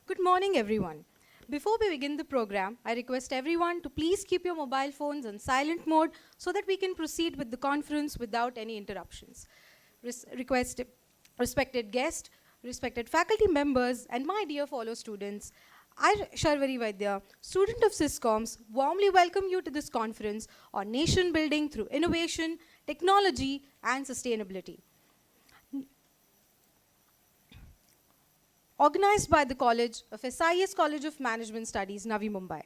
Good morning, everyone. Before we begin the program, I request everyone to please keep your mobile phones on silent mode so that we can proceed with the conference without any interruptions. Respected guests, respected faculty members, and my dear fellow students, I, Sharvari Vaidya, student of SISCOMS, warmly welcome you to this conference on nation building through innovation, technology, and sustainability. Organized by the College of SIES College of Management Studies, Navi Mumbai.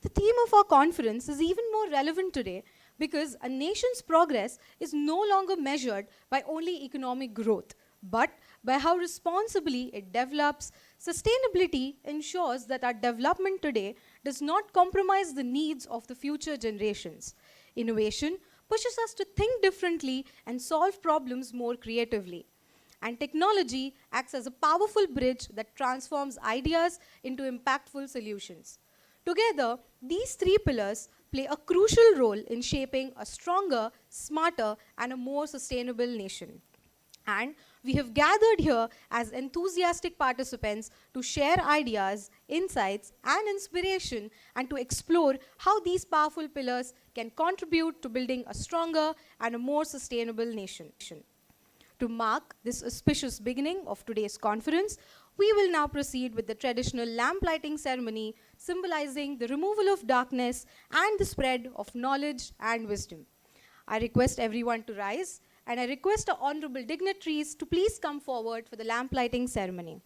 The theme of our conference is even more relevant today because a nation's progress is no longer measured by only economic growth, but by how responsibly it develops. Sustainability ensures that our development today does not compromise the needs of the future generations. Innovation pushes us to think differently and solve problems more creatively. And technology acts as a powerful bridge that transforms ideas into impactful solutions. Together, these three pillars play a crucial role in shaping a stronger, smarter, and a more sustainable nation. And we have gathered here as enthusiastic participants to share ideas, insights, and inspiration, and to explore how these powerful pillars can contribute to building a stronger and a more sustainable nation. To mark this auspicious beginning of today's conference, we will now proceed with the traditional lamp lighting ceremony, symbolizing the removal of darkness and the spread of knowledge and wisdom. I request everyone to rise, and I request our honorable dignitaries to please come forward for the lamp lighting ceremony.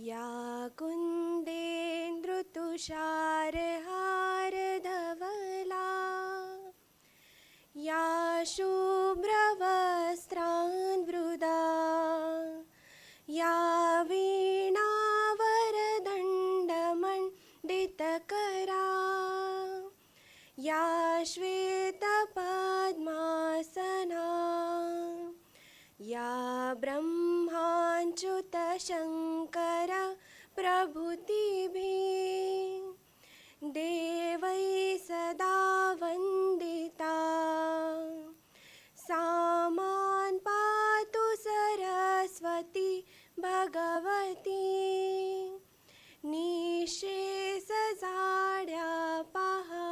या कुन्देन्द्रुतुषारहारधवला या शुभ्रवस्त्रान्वृदा या वीणावरदण्डमण्डितकरा या श्वेतपद्मासना या ब्रह्माच्युतशङ्कर प्रभृतिभिः देवैः सदा वन्दिता सा मां पातु सरस्वती भगवती निःशेषजाड्या पहा.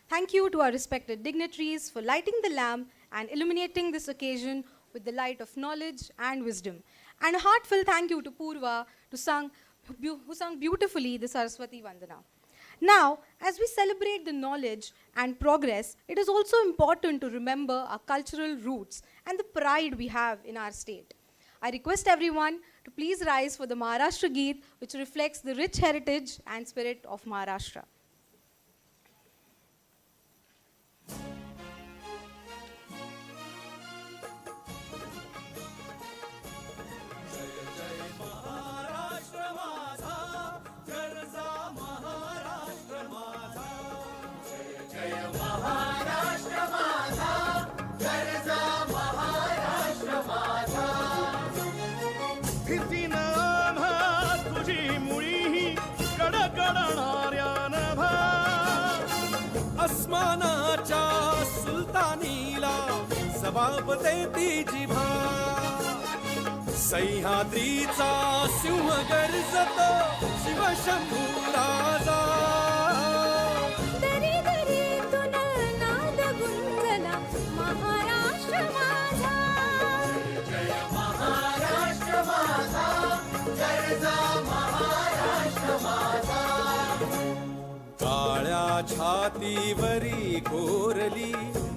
Thank you to our respected dignitaries for lighting the lamp and illuminating this occasion with the light of knowledge and wisdom. And a heartfelt thank you to Purva who sung beautifully the Saraswati Vandana. Now, as we celebrate the knowledge and progress, it is also important to remember our cultural roots and the pride we have in our state. I request everyone to please rise for the Maharashtra Geet, which reflects the rich heritage and spirit of Maharashtra. अस्मानाच्या सुलतानीला जबाब देती जिभा सह्याद्रीचा सिंह गर्जतो शिवशंभू राजा दरी दरीतून नाद गुंजला महाराष्ट्र माझा जय महाराष्ट्र माझा जय जा महाराष्ट्र माझा काळ्या छातीवरी कोरली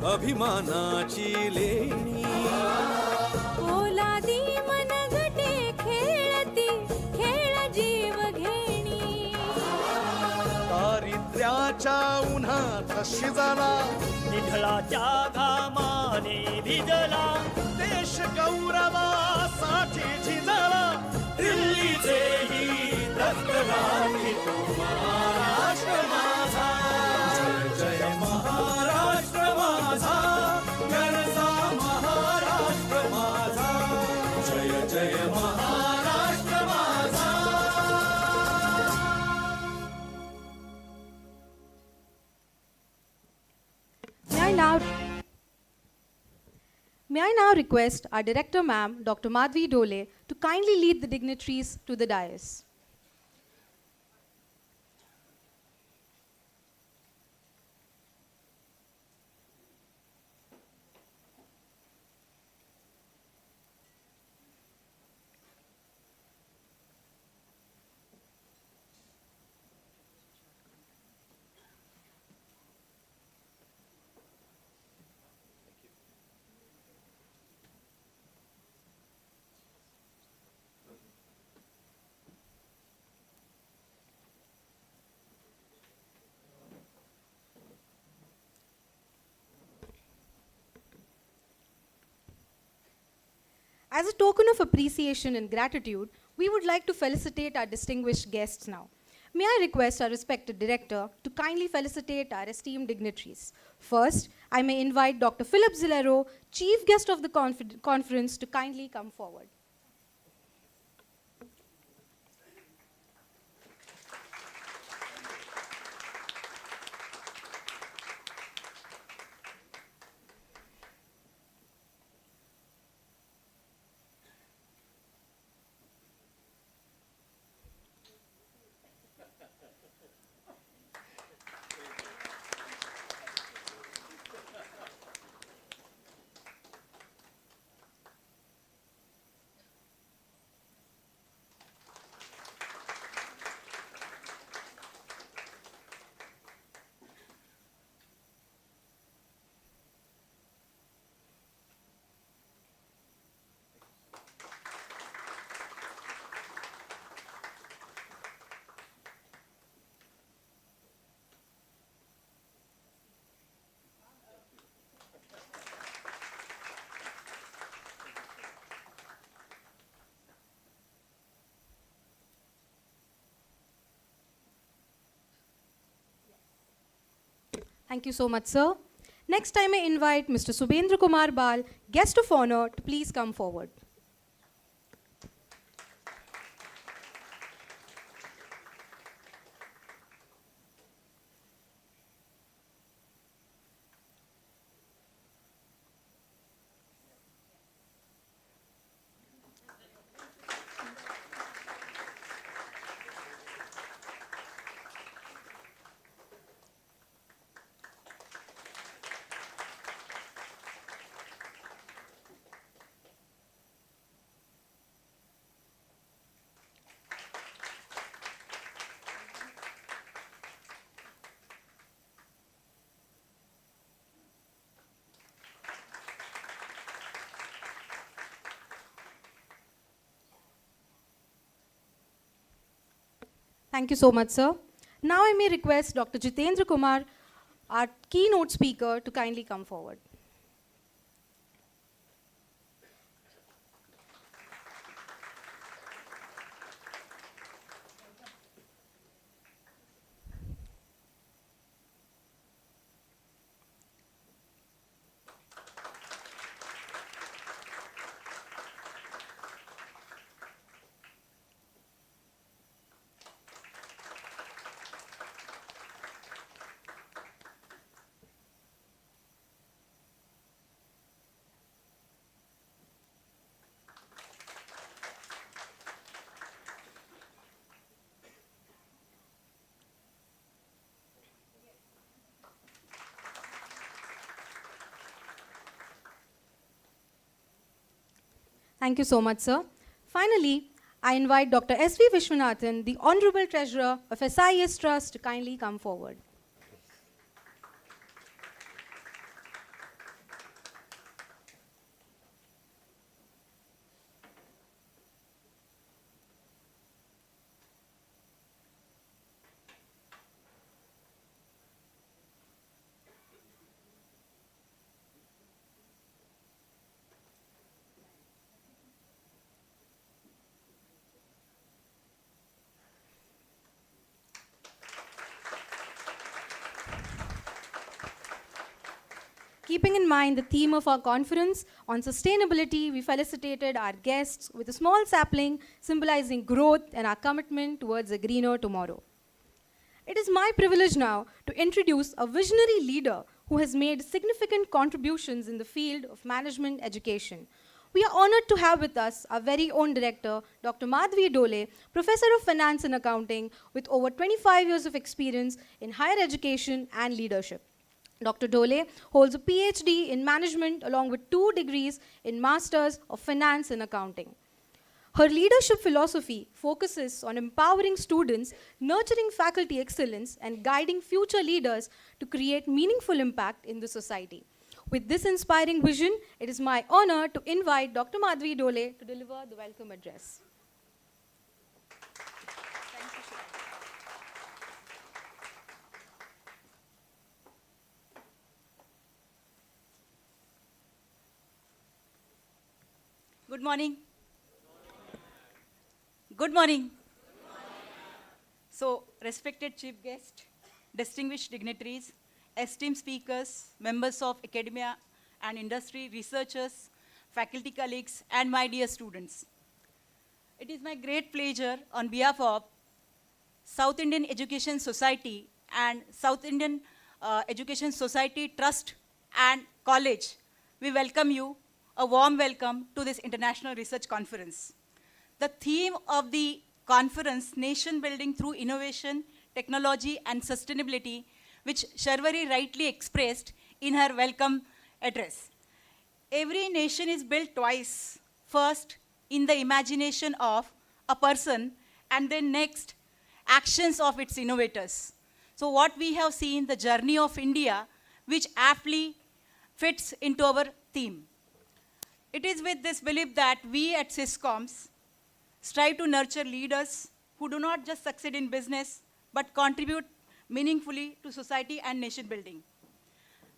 अभिमानाची लेणी पोलादी मनगटे खेळती खेळ जीव घेणी दारिद्र्याच्या उन्हात शिजाला निढळाच्या घामा रक्ताने भिजला, देश गौरवासाठी झिजला. दिल्लीचेही रक्त राखी तो महाराष्ट्र माझा. जय जय महाराष्ट्र माझा, गरजा महाराष्ट्र माझा. जय जय महाराष्ट्र माझा. May I now request our Director Ma'am, Dr. Madhvi Dole, to kindly lead the dignitaries to the dais. As a token of appreciation and gratitude, we would like to felicitate our distinguished guests now. May I request our respected director to kindly felicitate our esteemed dignitaries. First, I may invite Dr. Philip Zerrillo, chief guest of the conference, to kindly come forward. Thank you so much, sir. Next, I may invite Mr. Jitendra Kumar Bal, guest of honor, to please come forward. Thank you so much, sir. Now I may request Dr. Jitendra Kumar, our keynote speaker, to kindly come forward. Thank you so much, sir. Finally, I invite Dr. S.V. Vishwanathan, the Honorable Treasurer of SIES Trust, to kindly come forward. Keeping in mind the theme of our conference on sustainability, we felicitated our guests with a small sapling symbolizing growth and our commitment towards a greener tomorrow. It is my privilege now to introduce a visionary leader who has made significant contributions in the field of management education. We are honored to have with us our very own director, Dr. Madhvi Dole, Professor of Finance and Accounting with over 25 years of experience in higher education and leadership. Dr. Dole holds a PhD in management along with 2 degrees in Masters of Finance and Accounting. Her leadership philosophy focuses on empowering students, nurturing faculty excellence, and guiding future leaders to create meaningful impact in the society. With this inspiring vision, it is my honor to invite Dr. Madhvi Dole to deliver the welcome address. Good morning. Good morning. So, respected chief guest, distinguished dignitaries, esteemed speakers, members of academia and industry, researchers, faculty colleagues, and my dear students. It is my great pleasure on behalf of South Indian Education Society and South Indian Education Society Trust and College. We welcome you, a warm welcome to this International Research Conference. The theme of the conference, Nation Building Through Innovation, Technology and Sustainability, which Sharvari rightly expressed in her welcome address. Every nation is built twice. First, in the imagination of a person, and then next, actions of its innovators. So what we have seen, the journey of India, which aptly fits into our theme. It is with this belief that we at SISCOMS strive to nurture leaders who do not just succeed in business, but contribute meaningfully to society and nation building.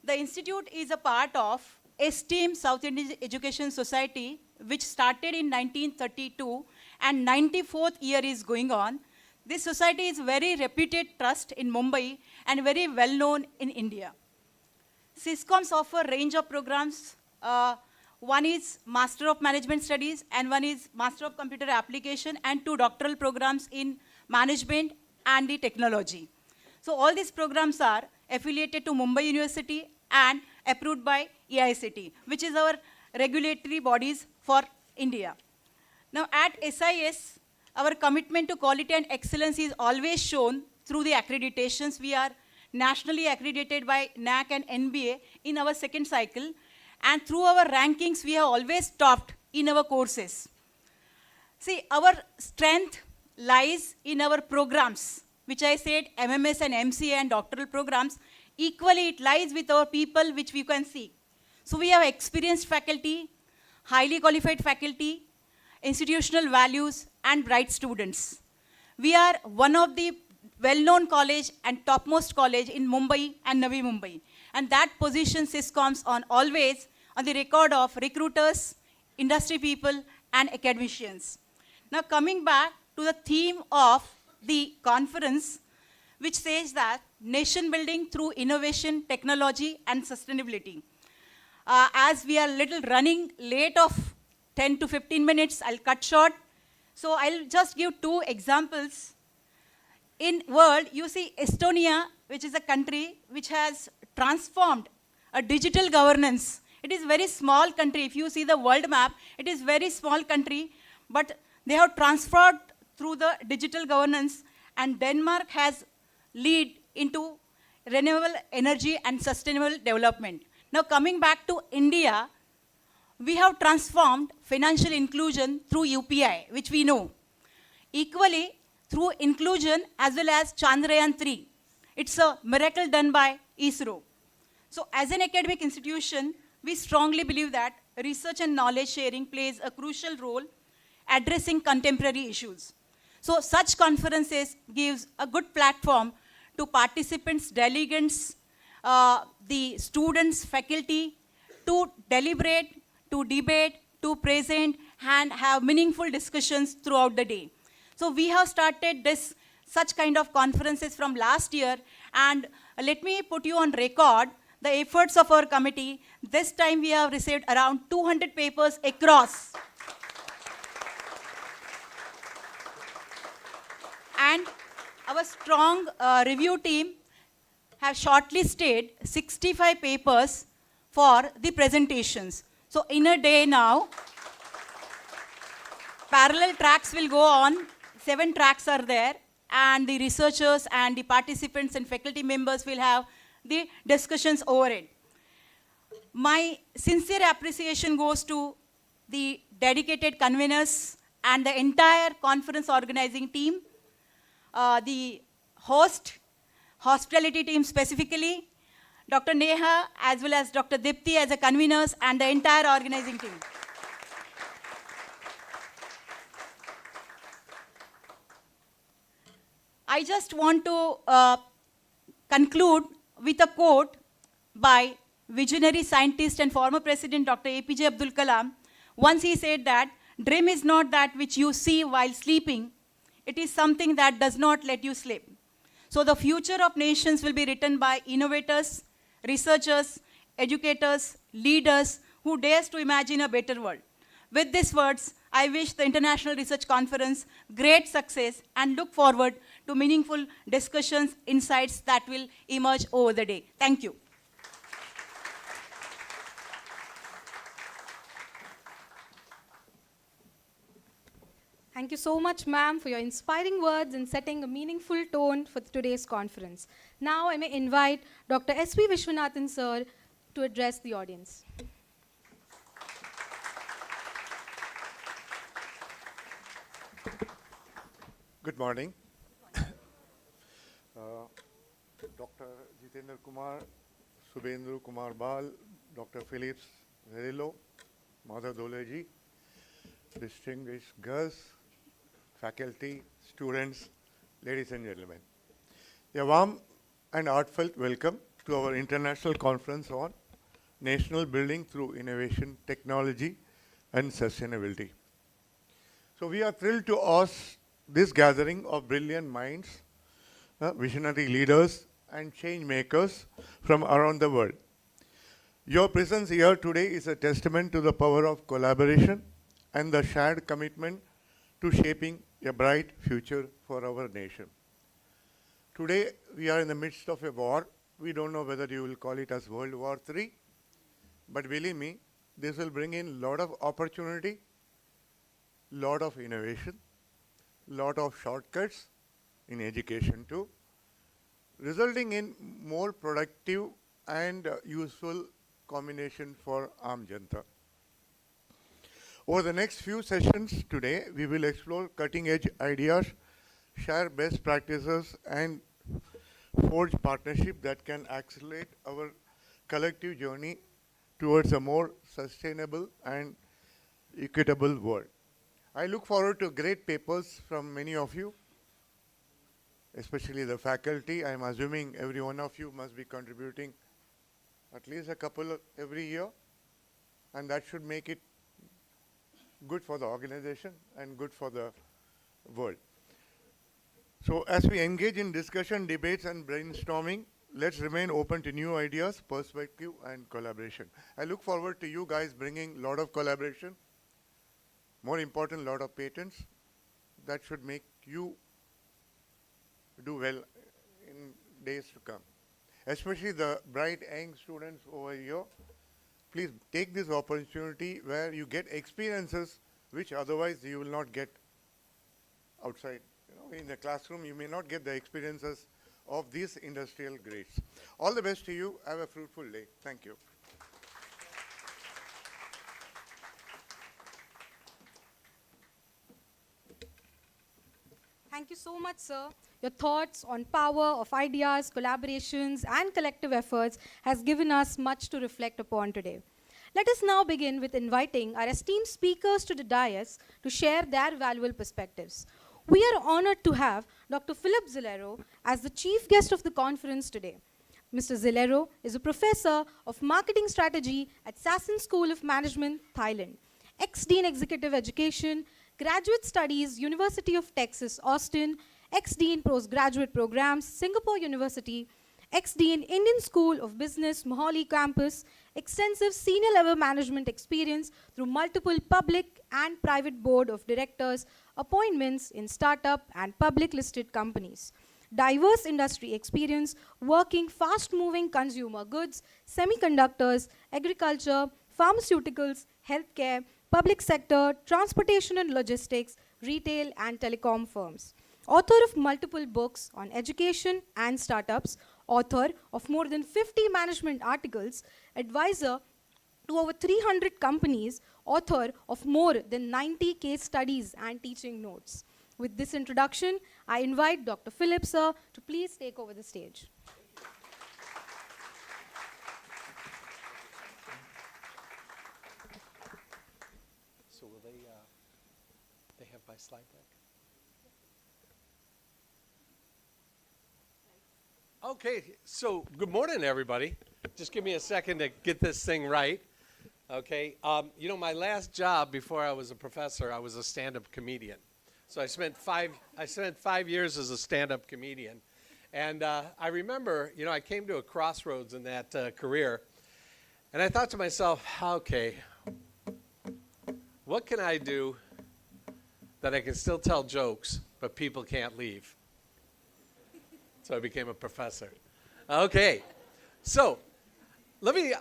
The institute is a part of esteemed South Indian Education Society, which started in 1932 and 94th year is going on. This society is very reputed trust in Mumbai and very well known in India. SISCOMS offer range of programs. One is Master of Management Studies and one is Master of Computer Application and 2 doctoral programs in management and the technology. So all these programs are affiliated to Mumbai University and approved by EICT, which is our regulatory bodies for India. Now at SIES, our commitment to quality and excellence is always shown through the accreditations. We are nationally accredited by NAC and NBA in our 2nd cycle. And through our rankings, we have always topped in our courses. See, our strength lies in our programs, which I said MMS and MCA and doctoral programs. Equally, it lies with our people, which we can see. So we have experienced faculty, highly qualified faculty, institutional values, and bright students. We are one of the well-known college and topmost college in Mumbai and Navi Mumbai. And that positions SISCOMS on always on the record of recruiters, industry people, and academicians. Now coming back to the theme of the conference, which says that nation building through innovation, technology, and sustainability. As we are little running late of 10 to 15 minutes, I'll cut short. So I'll just give 2 examples. In world, you see Estonia, which is a country which has transformed a digital governance. It is a very small country. If you see the world map, it is very small country, but they have transferred through the digital governance, and Denmark has lead into renewable energy and sustainable development. Now coming back to India, we have transformed financial inclusion through UPI, which we know. Equally, through inclusion as well as Chandrayaan 3. It's a miracle done by ISRO. So as an academic institution, we strongly believe that research and knowledge sharing plays a crucial role addressing contemporary issues. So such conferences gives a good platform to participants, delegates, the students, faculty, to deliberate, to debate, to present, and have meaningful discussions throughout the day. So we have started such kind of conferences from last year, and let me put you on record the efforts of our committee, this time we have received around 200 papers across. And our strong review team have shortlisted 65 papers for the presentations. So in a day now, parallel tracks will go on. 7 tracks are there, and the researchers and the participants and faculty members will have the discussions over it. My sincere appreciation goes to the dedicated conveners and the entire conference organizing team, the host, hospitality team specifically, Dr. Neha as well as Dr. Dipti as the conveners, and the entire organizing team. I just want to conclude with a quote by visionary scientist and former president Dr. APJ Abdul Kalam. Once he said that, dream is not that which you see while sleeping, it is something that does not let you sleep. So the future of nations will be written by innovators, researchers, educators, leaders who dares to imagine a better world. With these words, I wish the International Research Conference great success and look forward to meaningful discussions, insights that will emerge over the day. Thank you. Thank you so much, ma'am, for your inspiring words and setting a meaningful tone for today's conference. Now I may invite Dr. S.V. Vishwanathan, sir, to address the audience. Good morning. Dr. Jitendra Kumar, Subhendra Kumar Bal, Dr. Philips Zerrillo, Madhav Doleji, distinguished girls, faculty, students, ladies and gentlemen. A warm and heartfelt welcome to our international conference on national building through innovation, technology, and sustainability. So we are thrilled to host this gathering of brilliant minds, visionary leaders, and change makers from around the world. Your presence here today is a testament to the power of collaboration and the shared commitment to shaping a bright future for our nation. Today, we are in the midst of a war. We don't know whether you will call it as World War III, but believe me, this will bring in a lot of opportunity, lot of innovation, lot of shortcuts in education too, resulting in more productive and useful combination for Aam Janta. Over the next few sessions today, we will explore cutting-edge ideas, share best practices, and forge partnership that can accelerate our collective journey towards a more sustainable and equitable world. I look forward to great papers from many of you, especially the faculty. I'm assuming every one of you must be contributing at least a couple every year, and that should make it good for the organization and good for the world. So as we engage in discussion, debates, and brainstorming, let's remain open to new ideas, perspective, and collaboration. I look forward to you guys bringing a lot of collaboration, more important, a lot of patents that should make you do well in days to come. Especially the bright young students over here, please take this opportunity where you get experiences which otherwise you will not get outside. In the classroom, you may not get the experiences of these industrial grades. All the best to you. Have a fruitful day. Thank you. Thank you so much, sir. Your thoughts on power of ideas, collaborations, and collective efforts has given us much to reflect upon today. Let us now begin with inviting our esteemed speakers to the dais to share their valuable perspectives. We are honored to have Dr. Philip Zerrillo as the chief guest of the conference today. Mr. Zerrillo is a professor of marketing strategy at Sasson School of Management, Thailand, ex-dean executive education, graduate studies, University of Texas, Austin, ex-dean postgraduate programs, Singapore University, ex-dean, Indian School of Business, Mohali campus, extensive senior level management experience through multiple public and private board of directors, appointments in startup and public listed companies. Diverse industry experience working fast-moving consumer goods, semiconductors, agriculture, pharmaceuticals, healthcare, public sector, transportation and logistics, retail and telecom firms. Author of multiple books on education and startups, author of more than 50 management articles, advisor to over 300 companies, author of more than 90 case studies and teaching notes. With this introduction, I invite Dr. Philip, sir, to please take over the stage. So will they have my slide deck? Okay, so good morning, everybody. Just give me a second to get this thing right. Okay, you know, my last job before I was a professor, I was a stand-up comedian. So I spent 5 years as a stand-up comedian. And I remember, you know, I came to a crossroads in that career. And I thought to myself, okay, what can I do that I can still tell jokes, but people can't leave? So I became a professor. Okay, so let me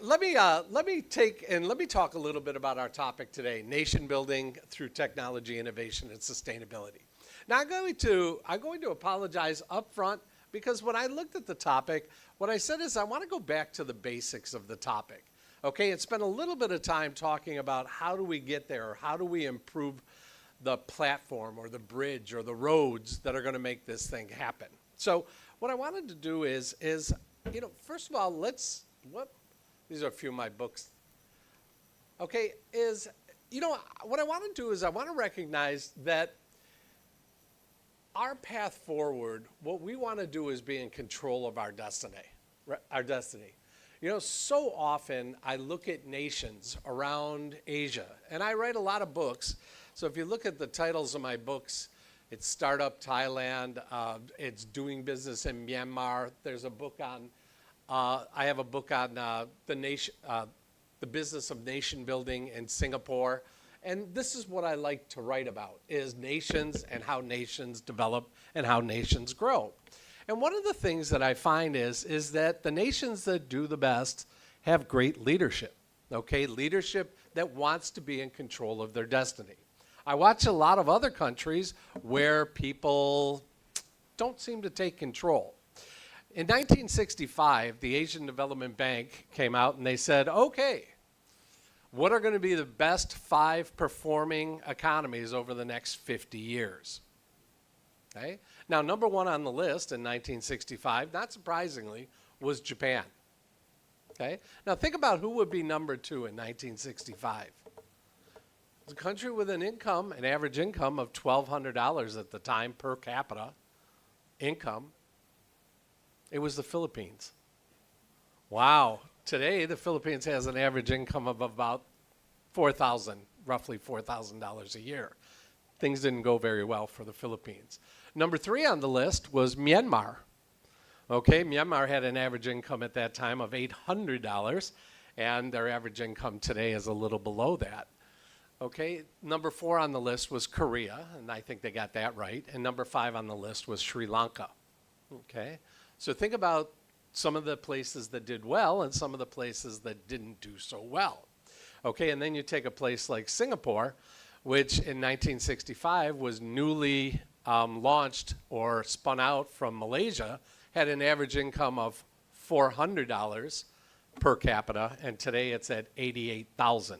talk a little bit about our topic today: nation building through technology, innovation, and sustainability. Now I'm going to apologize up front, because when I looked at the topic, what I said is I want to go back to the basics of the topic. Okay, and spend a little bit of time talking about how do we get there, or how do we improve the platform or the bridge or the roads that are going to make this thing happen. So what I wanted to do is you know, first of all, these are a few of my books. Okay, you know, what I want to do is I want to recognize that our path forward, what we want to do is be in control of our destiny. You know, so often I look at nations around Asia, and I write a lot of books. So if you look at the titles of my books, it's Startup Thailand, it's Doing Business in Myanmar. There's a book on, I have a book on the business of nation building in Singapore. And this is what I like to write about, is nations and how nations develop and how nations grow. And one of the things that I find is that the nations that do the best have great leadership, okay? Leadership that wants to be in control of their destiny. I watch a lot of other countries where people don't seem to take control. In 1965, the Asian Development Bank came out and they said, okay, what are going to be the best 5 performing economies over the next 50 years? Okay? Now, number 1 on the list in 1965, not surprisingly, was Japan. Okay? Now, think about who would be number 2 in 1965. It's a country with an average income of $1,200 at the time per capita income. It was the Philippines. Wow. Today, the Philippines has an average income of about roughly $4,000 a year. Things didn't go very well for the Philippines. Number 3 on the list was Myanmar. Okay, Myanmar had an average income at that time of $800, and their average income today is a little below that. Okay, number 4 on the list was Korea, and I think they got that right. And number 5 on the list was Sri Lanka. Okay, so think about some of the places that did well and some of the places that didn't do so well. Okay, and then you take a place like Singapore, which in 1965 was newly launched or spun out from Malaysia, had an average income of $400 per capita, and today it's at $88,000.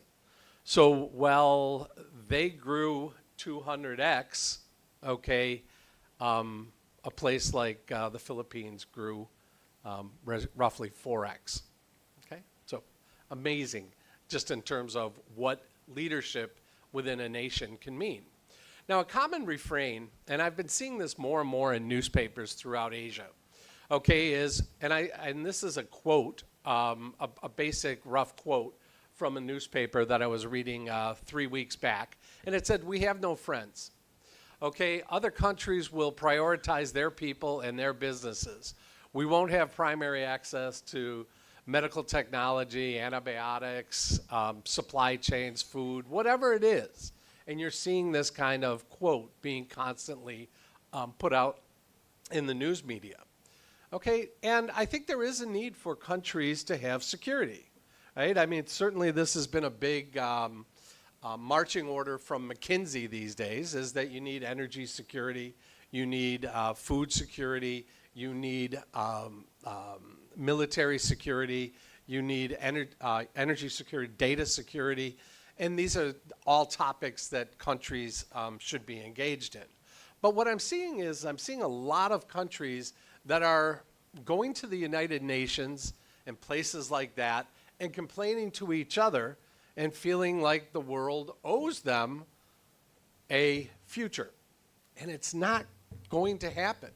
So while they grew 200x, okay, a place like the Philippines grew roughly 4x. Okay, so amazing, just in terms of what leadership within a nation can mean. Now, a common refrain, and I've been seeing this more and more in newspapers throughout Asia, okay, and this is a quote, a basic rough quote from a newspaper that I was reading 3 weeks back, and it said, "We have no friends." Okay, other countries will prioritize their people and their businesses. We won't have primary access to medical technology, antibiotics, supply chains, food, whatever it is. And you're seeing this kind of quote being constantly put out in the news media. Okay, and I think there is a need for countries to have security, right? I mean, certainly this has been a big marching order from McKinsey these days, is that you need energy security, you need food security, you need military security, you need energy security, data security, and these are all topics that countries should be engaged in. But what I'm seeing is I'm seeing a lot of countries that are going to the United Nations and places like that and complaining to each other and feeling like the world owes them a future. And it's not going to happen,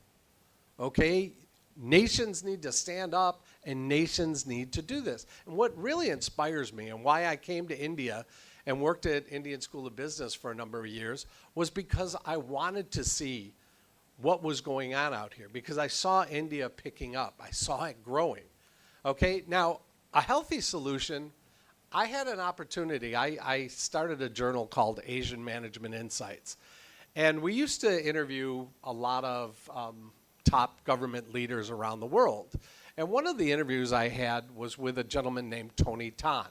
okay? Nations need to stand up and nations need to do this. And what really inspires me and why I came to India and worked at Indian School of Business for a number of years was because I wanted to see what was going on out here, because I saw India picking up. I saw it growing. Okay, now a healthy solution, I had an opportunity. I started a journal called Asian Management Insights. And we used to interview a lot of top government leaders around the world. And one of the interviews I had was with a gentleman named Tony Tan.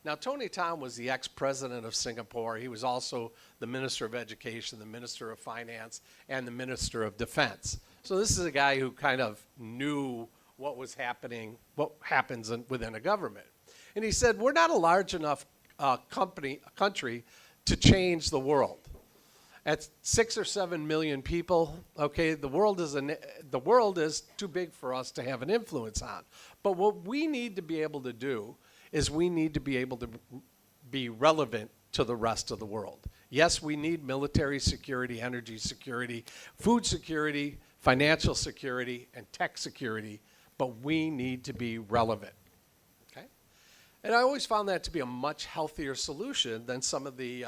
Now, Tony Tan was the ex-president of Singapore. He was also the Minister of Education, the Minister of Finance, and the Minister of Defense. So this is a guy who kind of knew what was happening, what happens within a government. And he said, we're not a large enough country to change the world. At 6 or 7 million people, okay, the world is too big for us to have an influence on. But what we need to be able to do is we need to be able to be relevant to the rest of the world. Yes, we need military security, energy security, food security, financial security, and tech security, but we need to be relevant, okay? And I always found that to be a much healthier solution than some of the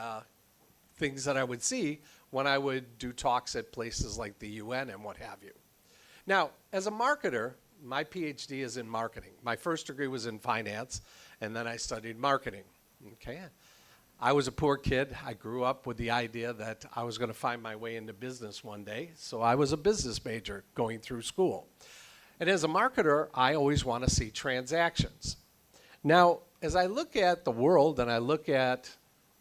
things that I would see when I would do talks at places like the UN and what have you. Now, as a marketer, my PhD is in marketing. My first degree was in finance, and then I studied marketing, okay? I was a poor kid. I grew up with the idea that I was going to find my way into business one day, so I was a business major going through school. And as a marketer, I always want to see transactions. Now, as I look at the world and I look at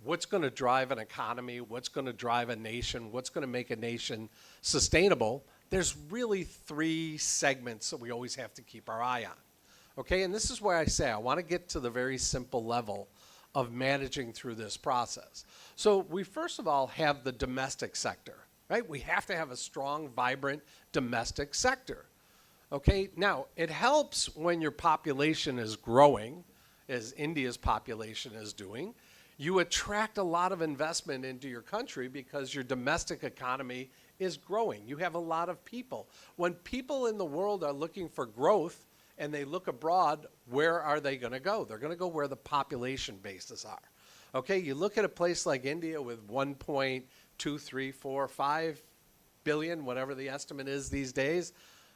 what's going to drive an economy, what's going to drive a nation, what's going to make a nation sustainable, there's really 3 segments that we always have to keep our eye on. Okay, and this is where I say I want to get to the very simple level of managing through this process. So we first of all have the domestic sector, right? We have to have a strong, vibrant domestic sector. Okay, now it helps when your population is growing, as India's population is doing. You attract a lot of investment into your country because your domestic economy is growing. You have a lot of people. When people in the world are looking for growth and they look abroad, where are they going to go? They're going to go where the population bases are. Okay, you look at a place like India with 1.2345 billion, whatever the estimate is these days.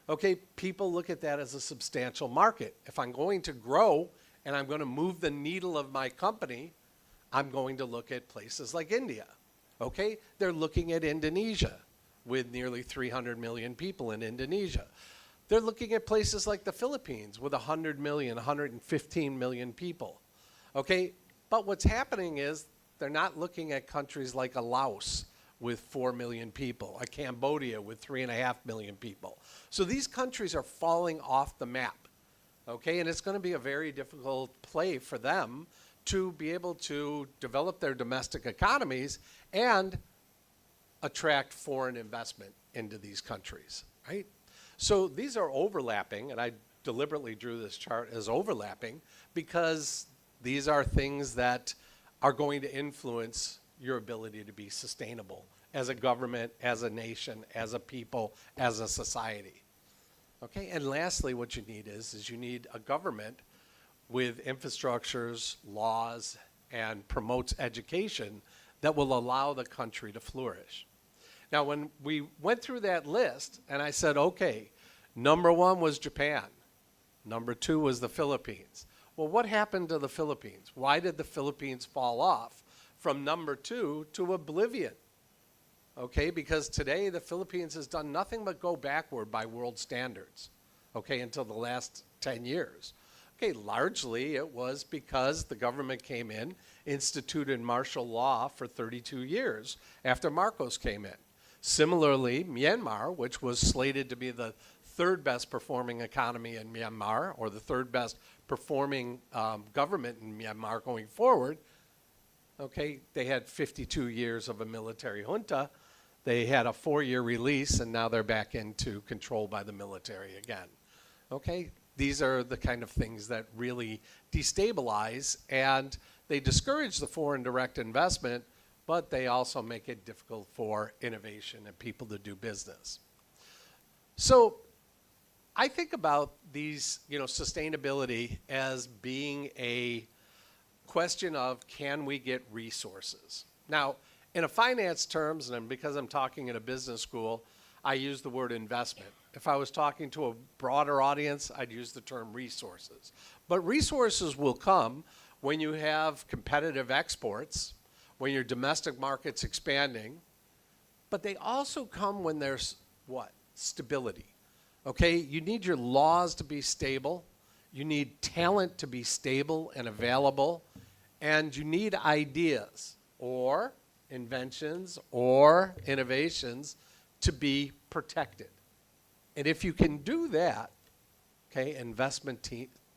Okay, people look at that as a substantial market. If I'm going to grow and I'm going to move the needle of my company, I'm going to look at places like India, okay? They're looking at Indonesia with nearly 300 million people in Indonesia. They're looking at places like the Philippines with 100 million, 115 million people, okay? But what's happening is they're not looking at countries like a Laos with 4 million people, a Cambodia with 3.5 million people. So these countries are falling off the map, okay? And it's going to be a very difficult play for them to be able to develop their domestic economies and attract foreign investment into these countries, right? So these are overlapping, and I deliberately drew this chart as overlapping because these are things that are going to influence your ability to be sustainable as a government, as a nation, as a people, as a society. Okay, and lastly, what you need is you need a government with infrastructures, laws, and promotes education that will allow the country to flourish. Now, when we went through that list, and I said, okay, Number 1 was Japan. Number 2 was the Philippines. Well, what happened to the Philippines? Why did the Philippines fall off from number 2 to oblivion? Okay, because today the Philippines has done nothing but go backward by world standards, okay, until the last 10 years. Okay, largely it was because the government came in, instituted martial law for 32 years after Marcos came in. Similarly, Myanmar, which was slated to be the third best performing economy in Myanmar, or the third best performing government in Myanmar going forward, okay, they had 52 years of a military junta. They had a 4-year release, and now they're back into control by the military again. Okay, these are the kind of things that really destabilize, and they discourage the foreign direct investment, but they also make it difficult for innovation and people to do business. So I think about these, sustainability as being a question of, can we get resources? Now, in a finance terms, and because I'm talking at a business school, I use the word investment. If I was talking to a broader audience, I'd use the term resources. But resources will come when you have competitive exports, when your domestic market's expanding, but they also come when there's what? Stability. Okay, you need your laws to be stable, you need talent to be stable and available, and you need ideas or inventions or innovations to be protected. And if you can do that, okay, investment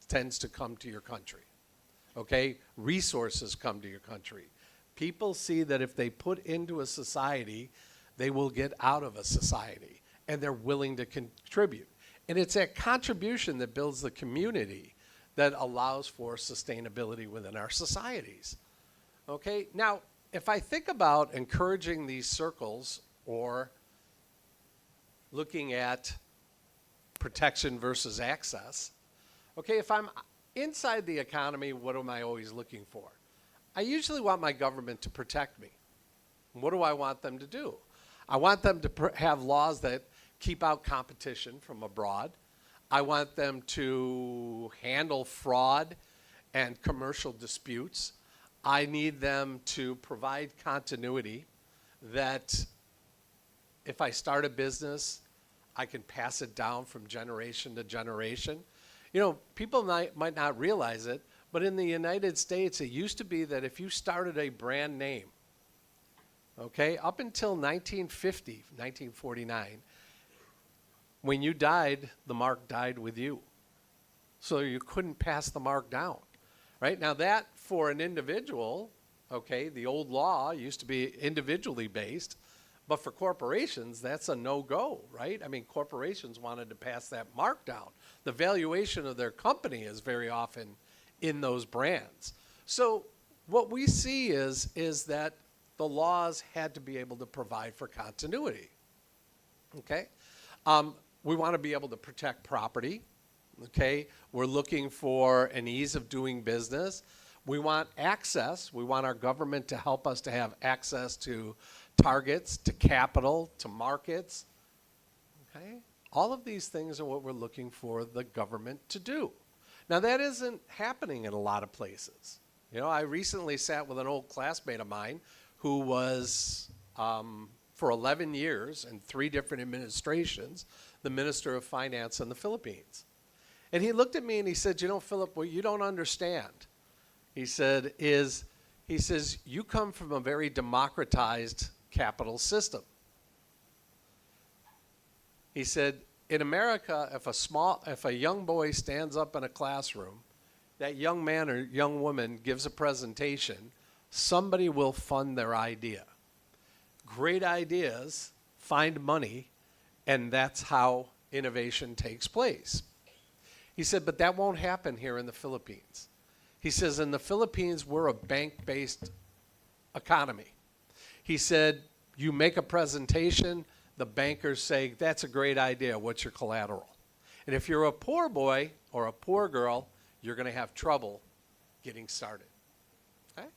tends to come to your country. Okay, resources come to your country. People see that if they put into a society, they will get out of a society, and they're willing to contribute. And it's that contribution that builds the community that allows for sustainability within our societies. Okay, now, if I think about encouraging these circles or looking at protection versus access, okay, if I'm inside the economy, what am I always looking for? I usually want my government to protect me. What do I want them to do? I want them to have laws that keep out competition from abroad. I want them to handle fraud and commercial disputes. I need them to provide continuity, that if I start a business, I can pass it down from generation to generation. People might not realize it, but in the United States, it used to be that if you started a brand name, okay, up until 1950, 1949, when you died, the mark died with you. So you couldn't pass the mark down, right? Now that, for an individual, okay, the old law used to be individually based, but for corporations, that's a no-go, right? I mean, corporations wanted to pass that mark down. The valuation of their company is very often in those brands. So what we see is that the laws had to be able to provide for continuity, okay? We want to be able to protect property, okay? We're looking for an ease of doing business. We want access. We want our government to help us to have access to targets, to capital, to markets, okay? All of these things are what we're looking for the government to do. Now, that isn't happening in a lot of places. I recently sat with an old classmate of mine who was, for 11 years in 3 different administrations, the Minister of Finance in the Philippines. And he looked at me and he said, Philip, what you don't understand, he said, you come from a very democratized capital system. He said, in America, if a young boy stands up in a classroom, that young man or young woman gives a presentation, somebody will fund their idea. Great ideas find money, and that's how innovation takes place. He said, but that won't happen here in the Philippines. He says, in the Philippines, we're a bank-based economy. He said, you make a presentation, the bankers say, that's a great idea, what's your collateral? And if you're a poor boy or a poor girl, you're going to have trouble getting started. Okay?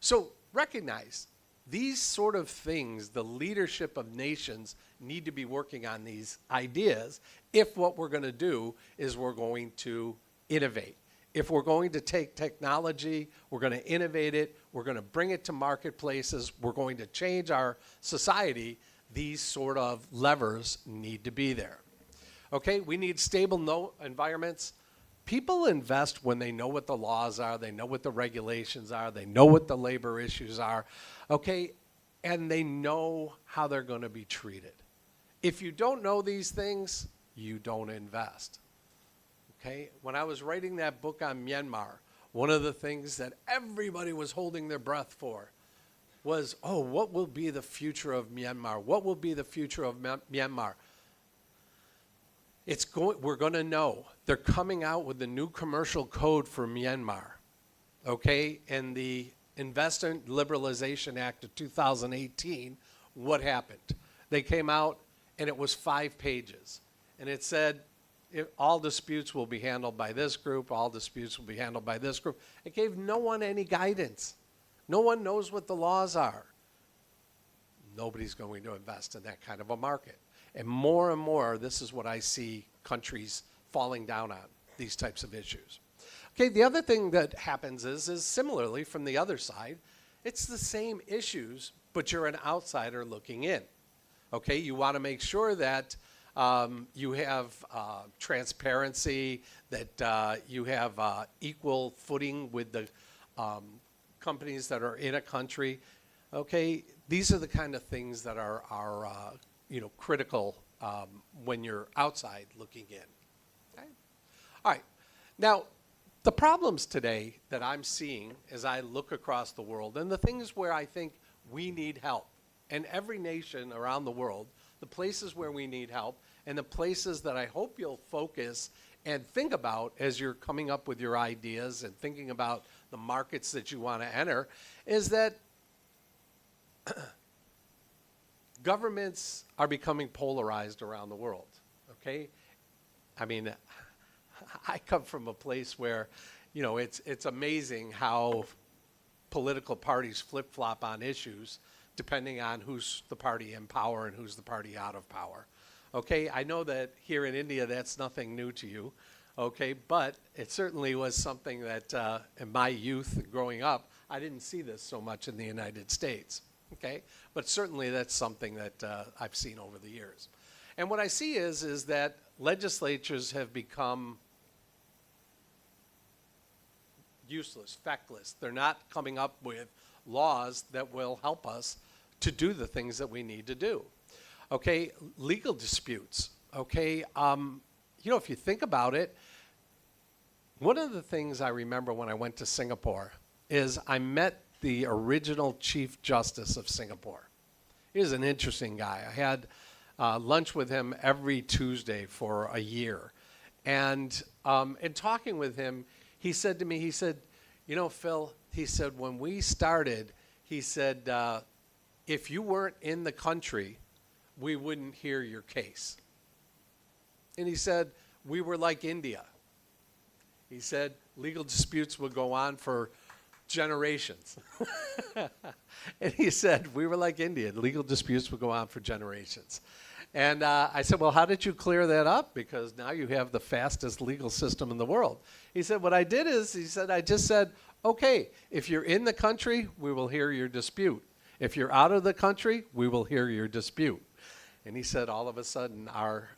So recognize these sort of things, the leadership of nations need to be working on these ideas, if what we're going to do is we're going to innovate. If we're going to take technology, we're going to innovate it, we're going to bring it to marketplaces, we're going to change our society, these sort of levers need to be there. Okay, we need stable environments. People invest when they know what the laws are, they know what the regulations are, they know what the labor issues are, okay, and they know how they're going to be treated. If you don't know these things, you don't invest. Okay, when I was writing that book on Myanmar, one of the things that everybody was holding their breath for was, oh, what will be the future of Myanmar? What will be the future of Myanmar? We're going to know. They're coming out with the new commercial code for Myanmar, okay? And the Investment Liberalization Act of 2018, what happened? They came out and it was 5 pages. And it said, all disputes will be handled by this group, all disputes will be handled by this group. It gave no one any guidance. No one knows what the laws are. Nobody's going to invest in that kind of a market. And more, this is what I see countries falling down on, these types of issues. Okay, the other thing that happens is similarly from the other side, it's the same issues, but you're an outsider looking in. Okay, you want to make sure that you have transparency, that you have equal footing with the companies that are in a country. Okay, these are the kind of things that are critical when you're outside looking in. Okay? All right, now the problems today that I'm seeing as I look across the world, and the things where I think we need help, and every nation around the world, the places where we need help, and the places that I hope you'll focus and think about as you're coming up with your ideas and thinking about the markets that you want to enter, is that governments are becoming polarized around the world, okay? I mean, I come from a place where, it's amazing how political parties flip-flop on issues depending on who's the party in power and who's the party out of power. Okay, I know that here in India that's nothing new to you, okay, but it certainly was something that in my youth growing up, I didn't see this so much in the United States, okay? But certainly that's something that I've seen over the years. And what I see is that legislatures have become useless, feckless. They're not coming up with laws that will help us to do the things that we need to do. Okay, legal disputes, okay? If you think about it, one of the things I remember when I went to Singapore is I met the original Chief Justice of Singapore. He was an interesting guy. I had lunch with him every Tuesday for a year. And in talking with him, he said to me, Phil, he said, when we started, he said, if you weren't in the country, we wouldn't hear your case. And he said, we were like India. He said, legal disputes would go on for generations. And he said, we were like India. Legal disputes would go on for generations. And I said, well, how did you clear that up? Because now you have the fastest legal system in the world. He said, what I did is, I just said, okay, if you're in the country, we will hear your dispute. If you're out of the country, we will hear your dispute. And he said, all of a sudden, our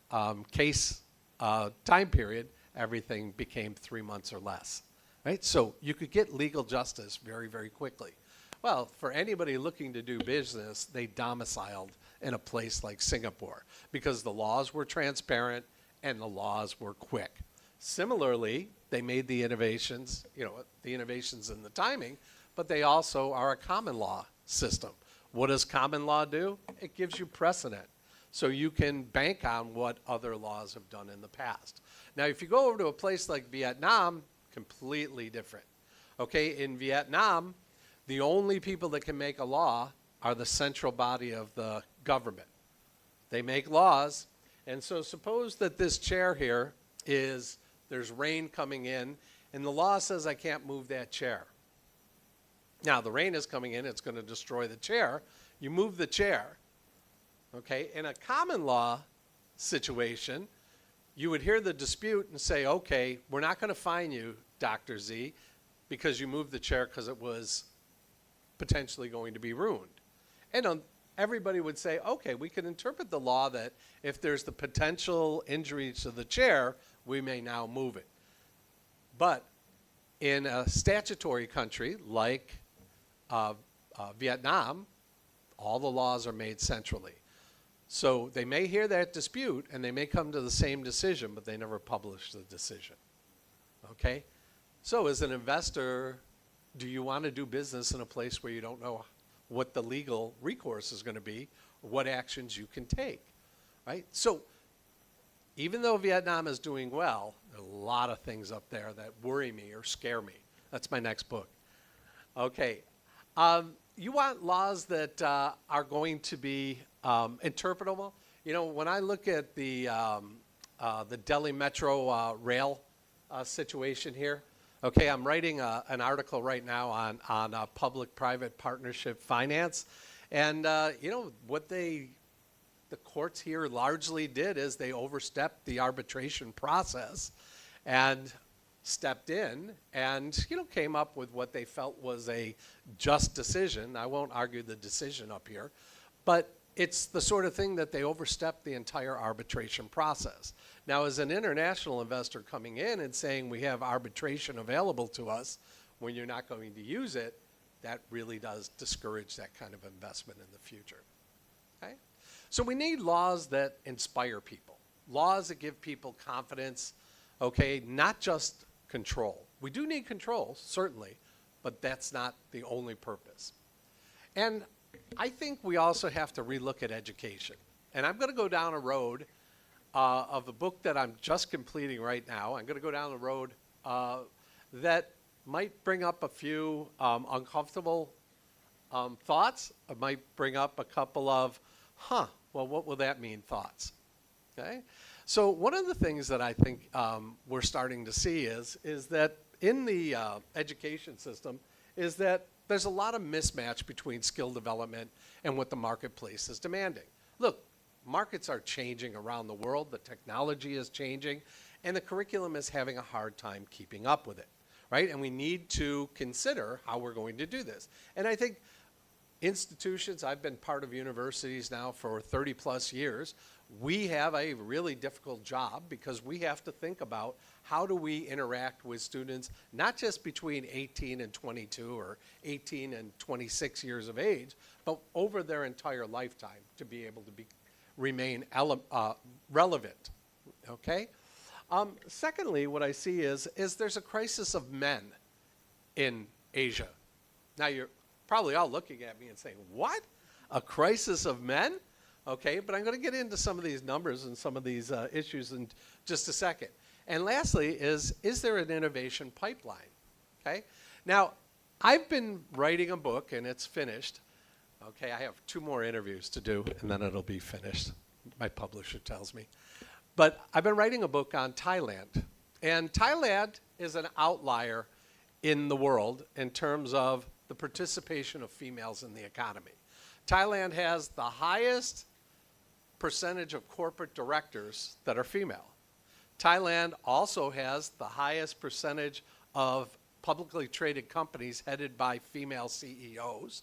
case time period, everything became 3 months or less. Right? So you could get legal justice very, very quickly. Well, for anybody looking to do business, they domiciled in a place like Singapore because the laws were transparent and the laws were quick. Similarly, they made the innovations, the innovations in the timing, but they also are a common law system. What does common law do? It gives you precedent. So you can bank on what other laws have done in the past. Now, if you go over to a place like Vietnam, completely different. Okay, in Vietnam, the only people that can make a law are the central body of the government. They make laws, and so suppose that this chair here there's rain coming in, and the law says I can't move that chair. Now, the rain is coming in, it's going to destroy the chair. You move the chair. Okay, in a common law situation, you would hear the dispute and say, okay, we're not going to fine you, Dr. Z, because you moved the chair because it was potentially going to be ruined. And everybody would say, okay, we can interpret the law that if there's the potential injury to the chair, we may now move it. But in a statutory country like Vietnam, all the laws are made centrally. So they may hear that dispute and they may come to the same decision, but they never publish the decision. Okay? So as an investor, do you want to do business in a place where you don't know what the legal recourse is going to be, or what actions you can take? Right? So even though Vietnam is doing well, there are a lot of things up there that worry me or scare me. That's my next book. Okay. You want laws that are going to be interpretable. You know, when I look at the Delhi Metro rail situation here, okay, I'm writing an article right now on public-private partnership finance. And, you know, what the courts here largely did is they overstepped the arbitration process and stepped in and, you know, came up with what they felt was a just decision. I won't argue the decision up here, but it's the sort of thing that they overstepped the entire arbitration process. Now, as an international investor coming in and saying we have arbitration available to us when you're not going to use it, that really does discourage that kind of investment in the future. Okay? So we need laws that inspire people, laws that give people confidence, okay, not just control. We do need control, certainly, but that's not the only purpose. And I think we also have to relook at education. And I'm going to go down a road of a book that I'm just completing right now. I'm going to go down the road that might bring up a few uncomfortable thoughts. It might bring up a couple of, well, what will that mean thoughts? Okay? So one of the things that I think we're starting to see is that in the education system is that there's a lot of mismatch between skill development and what the marketplace is demanding. Look, markets are changing around the world, the technology is changing, and the curriculum is having a hard time keeping up with it, right? And we need to consider how we're going to do this. And I think institutions, I've been part of universities now for 30 plus years, we have a really difficult job because we have to think about how do we interact with students, not just between 18 and 22 or 18 and 26 years of age, but over their entire lifetime to be able to remain relevant, okay? Secondly, what I see is there's a crisis of men in Asia. Now you're probably all looking at me and saying, what? A crisis of men? Okay, but I'm going to get into some of these numbers and some of these issues in just a second. And lastly is there an innovation pipeline? Okay, now I've been writing a book and it's finished. Okay, I have 2 more interviews to do and then it'll be finished, my publisher tells me. But I've been writing a book on Thailand. And Thailand is an outlier in the world in terms of the participation of females in the economy. Thailand has the highest percentage of corporate directors that are female. Thailand also has the highest percentage of publicly traded companies headed by female CEOs.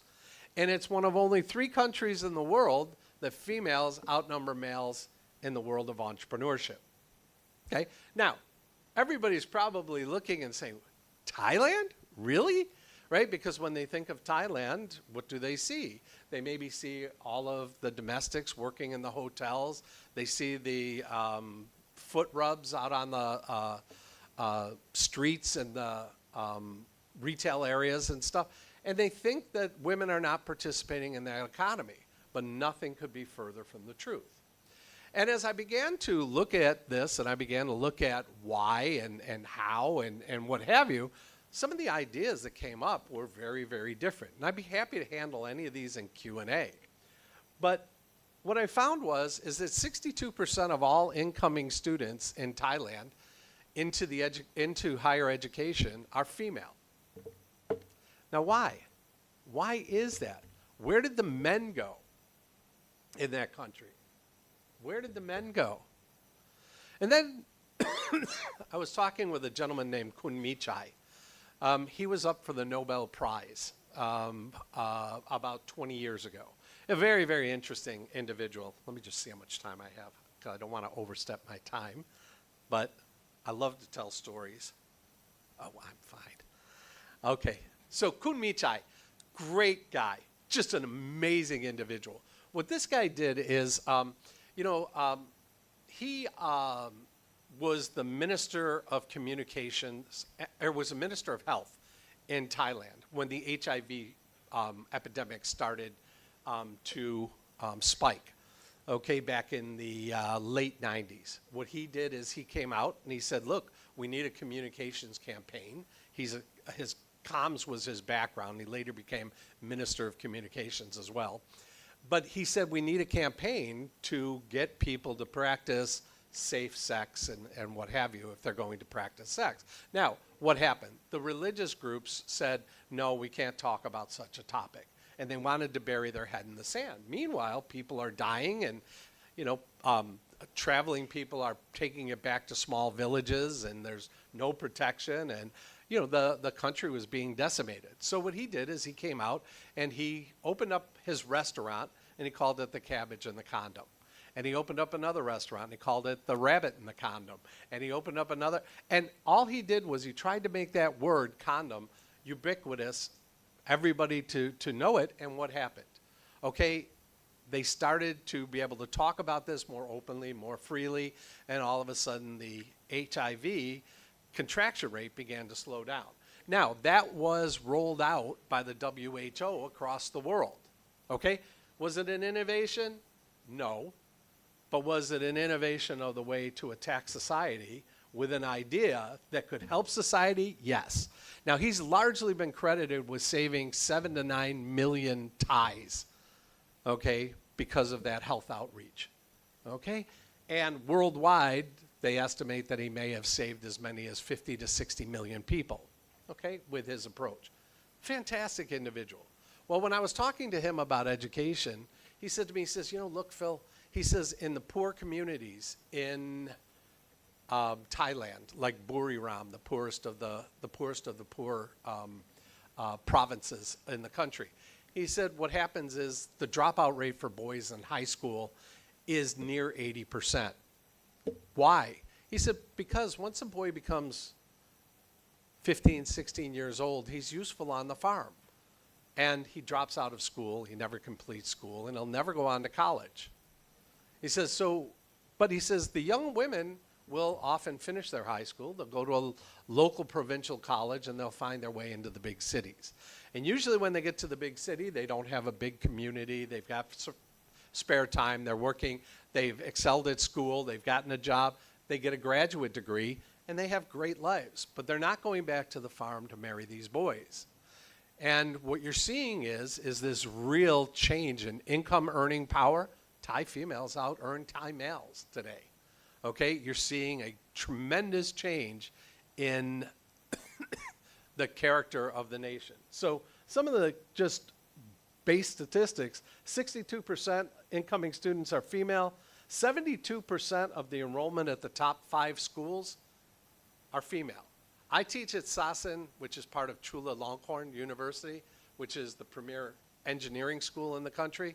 And it's one of only 3 countries in the world that females outnumber males in the world of entrepreneurship. Okay? Now, everybody's probably looking and saying, Thailand? Really? Right? Because when they think of Thailand, what do they see? They maybe see all of the domestics working in the hotels. They see the foot rubs out on the streets and the retail areas and stuff. And they think that women are not participating in that economy. But nothing could be further from the truth. And as I began to look at this and I began to look at why and how and what have you, some of the ideas that came up were very, very different. And I'd be happy to handle any of these in Q&A. But what I found is that 62% of all incoming students in Thailand into higher education are female. Now why? Why is that? Where did the men go in that country? Where did the men go? And then I was talking with a gentleman named Kun Michai. He was up for the Nobel Prize about 20 years ago. A very, very interesting individual. Let me just see how much time I have, 'cause I don't want to overstep my time, but I love to tell stories. Oh, I'm fine. Okay, so Kun Michai, great guy, just an amazing individual. What this guy did is, he was the Minister of Communications, or was a Minister of Health in Thailand when the HIV epidemic started to spike, okay, back in the late 90s. What he did is he came out and he said, look, we need a communications campaign. His comms was his background. He later became Minister of Communications as well. But he said we need a campaign to get people to practice safe sex and what have you if they're going to practice sex. Now, what happened? The religious groups said, no, we can't talk about such a topic. And they wanted to bury their head in the sand. Meanwhile, people are dying and, traveling people are taking it back to small villages and there's no protection and, the country was being decimated. So what he did is he came out and he opened up his restaurant and he called it the Cabbage and the Condom. And he opened up another restaurant and he called it the Rabbit and the Condom. And he opened up another, and all he did was he tried to make that word condom ubiquitous, everybody to know it. And what happened? Okay, they started to be able to talk about this more openly, more freely, and all of a sudden the HIV contraction rate began to slow down. Now, that was rolled out by the WHO across the world. Okay? Was it an innovation? No. But was it an innovation of the way to attack society with an idea that could help society? Yes. Now, he's largely been credited with saving 7 to 9 million Thais, okay, because of that health outreach, okay? And worldwide, they estimate that he may have saved as many as 50 to 60 million people, okay, with his approach. Fantastic individual. Well, when I was talking to him about education, he said to me, he says, look, Phil, he says, in the poor communities in Thailand, like Buriram, the poorest of the poor provinces in the country, he said what happens is the dropout rate for boys in high school is near 80%. Why? He said, because once a boy becomes 15, 16 years old, he's useful on the farm. And he drops out of school, he never completes school, and he'll never go on to college. He says, but he says the young women will often finish their high school, they'll go to a local provincial college, and they'll find their way into the big cities. And usually when they get to the big city, they don't have a big community, they've got spare time, they're working, they've excelled at school, they've gotten a job, they get a graduate degree, and they have great lives. But they're not going back to the farm to marry these boys. And what you're seeing is this real change in income earning power. Thai females out earn Thai males today. Okay, you're seeing a tremendous change in the character of the nation. So some of the just base statistics, 62% incoming students are female, 72% of the enrollment at the top 5 schools are female. I teach at Sasen, which is part of Chulalongkorn University, which is the premier engineering school in the country.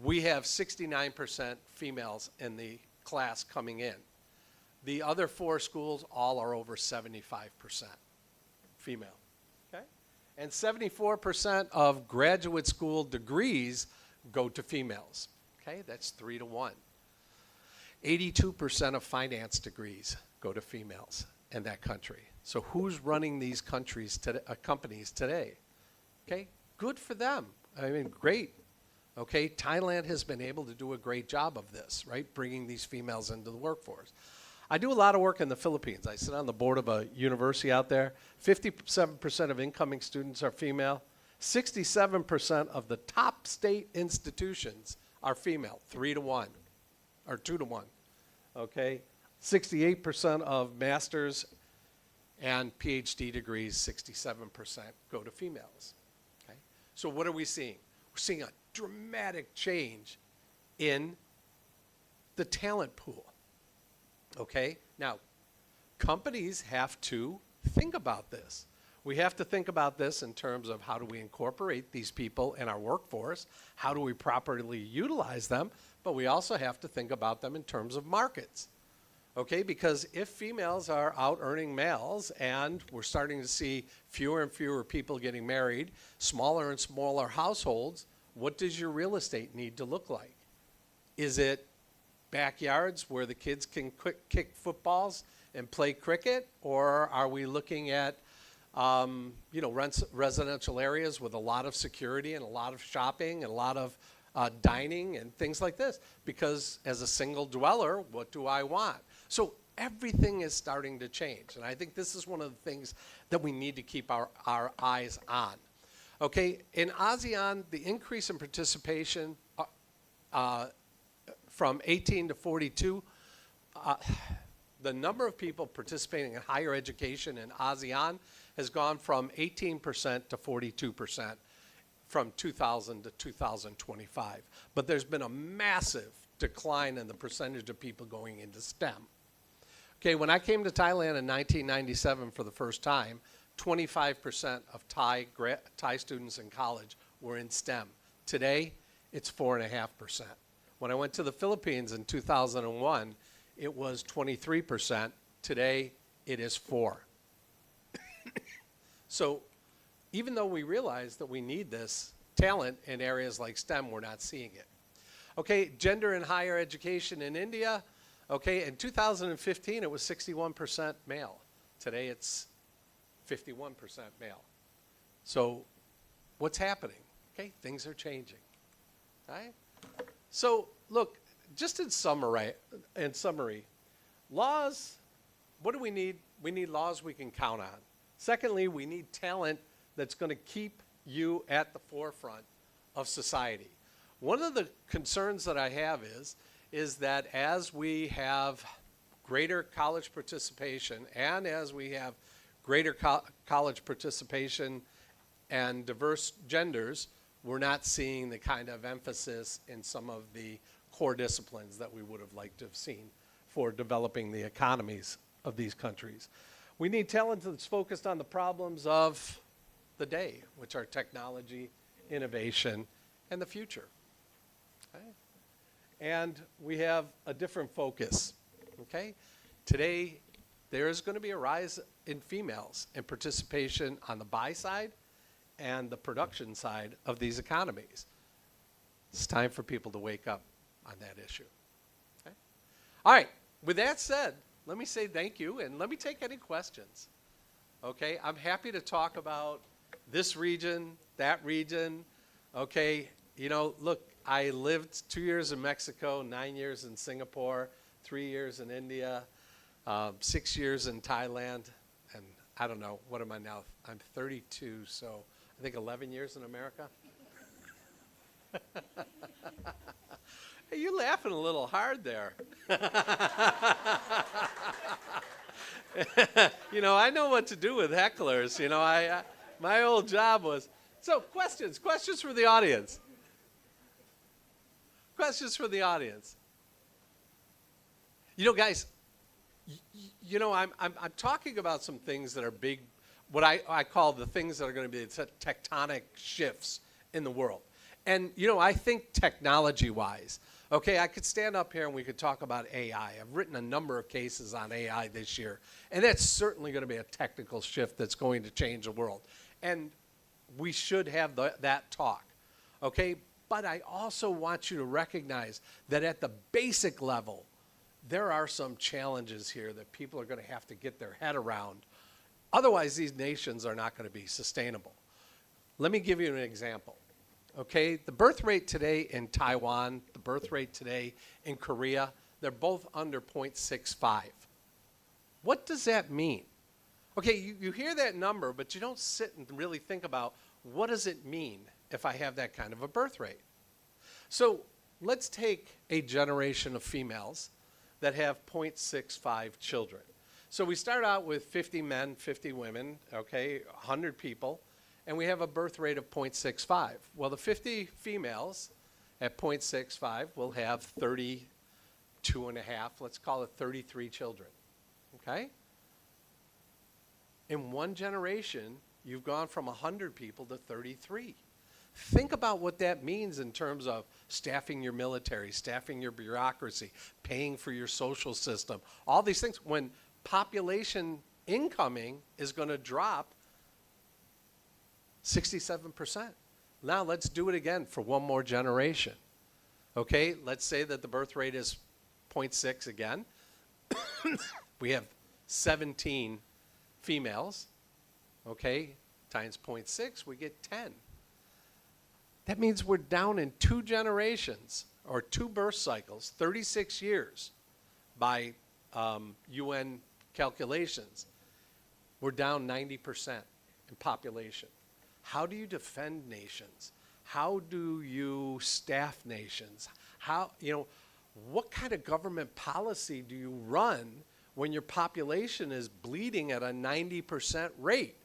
We have 69% females in the class coming in. The other 4 schools all are over 75% female, okay? And 74% of graduate school degrees go to females, okay? That's 3 to 1. 82% of finance degrees go to females in that country. So who's running these companies today? Okay, good for them. I mean, great. Okay, Thailand has been able to do a great job of this, right? Bringing these females into the workforce. I do a lot of work in the Philippines. I sit on the board of a university out there. 57% of incoming students are female. 67% of the top state institutions are female, 3 to 1, or 2 to 1, okay? 68% of masters and PhD degrees, 67% go to females, okay? So what are we seeing? We're seeing a dramatic change in the talent pool, Okay? Now, companies have to think about this. We have to think about this in terms of how do we incorporate these people in our workforce, how do we properly utilize them, but we also have to think about them in terms of markets. Okay, because if females are out earning males and we're starting to see fewer and fewer people getting married, smaller and smaller households, what does your real estate need to look like? Is it backyards where the kids can kick footballs and play cricket, or are we looking at residential areas with a lot of security and a lot of shopping and a lot of dining and things like this? Because as a single dweller, what do I want? So everything is starting to change, and I think this is one of the things that we need to keep our eyes on. Okay, in ASEAN, the increase in participation from 18 to 42, the number of people participating in higher education in ASEAN has gone from 18% to 42% from 2000 to 2025. But there's been a massive decline in the percentage of people going into STEM. Okay, when I came to Thailand in 1997 for the first time, 25% of Thai students in college were in STEM. Today, it's 4.5%. When I went to the Philippines in 2001, it was 23%. Today, it is 4%. So even though we realize that we need this talent in areas like STEM, we're not seeing it. Okay, gender in higher education in India. Okay, in 2015, it was 61% male. Today, it's 51% male. So what's happening? Okay, things are changing. Right? So look, just in summary, laws, what do we need? We need laws we can count on. Secondly, we need talent that's going to keep you at the forefront of society. One of the concerns that I have is that as we have greater college participation and as we have greater college participation and diverse genders, we're not seeing the kind of emphasis in some of the core disciplines that we would have liked to have seen for developing the economies of these countries. We need talent that's focused on the problems of the day, which are technology, innovation, and the future. Okay? And we have a different focus. Okay? Today, there is going to be a rise in females in participation on the buy side and the production side of these economies. It's time for people to wake up on that issue. Okay? All right. With that said, let me say thank you, and let me take any questions. Okay? I'm happy to talk about this region, that region. Okay? You know, look, I lived 2 years in Mexico, 9 years in Singapore, 3 years in India, 6 years in Thailand, and I don't know, what am I now? I'm 32, so I think 11 years in America. Hey, you're laughing a little hard there. You know, I know what to do with hecklers. You know, my old job was. So questions for the audience. Questions for the audience. You know, guys, you know, I'm talking about some things that are big, what I call the things that are going to be tectonic shifts in the world. And, you know, I think technology-wise, okay, I could stand up here and we could talk about AI. I've written a number of cases on AI this year, and that's certainly going to be a technical shift that's going to change the world. And we should have that talk, okay? But I also want you to recognize that at the basic level, there are some challenges here that people are going to have to get their head around. Otherwise, these nations are not going to be sustainable. Let me give you an example. Okay, the birth rate today in Taiwan, the birth rate today in Korea, they're both under 0.65. What does that mean? Okay, you hear that number, but you don't sit and really think about what does it mean if I have that kind of a birth rate. So let's take a generation of females that have 0.65 children. So we start out with 50 men, 50 women, okay, 100 people, and we have a birth rate of 0.65. Well, the 50 females at 0.65 will have 32 2.5, let's call it 33 children, okay? In one generation, you've gone from 100 people to 33. Think about what that means in terms of staffing your military, staffing your bureaucracy, paying for your social system, all these things. When population incoming is going to drop 67%. Now let's do it again for one more generation. Okay, let's say that the birth rate is 0.6 again. We have 17 females, okay, times 0.6, we get 10. That means we're down in 2 generations, or 2 birth cycles, 36 years by UN calculations. We're down 90% in population. How do you defend nations? How do you staff nations? How, what kind of government policy do you run when your population is bleeding at a 90% rate,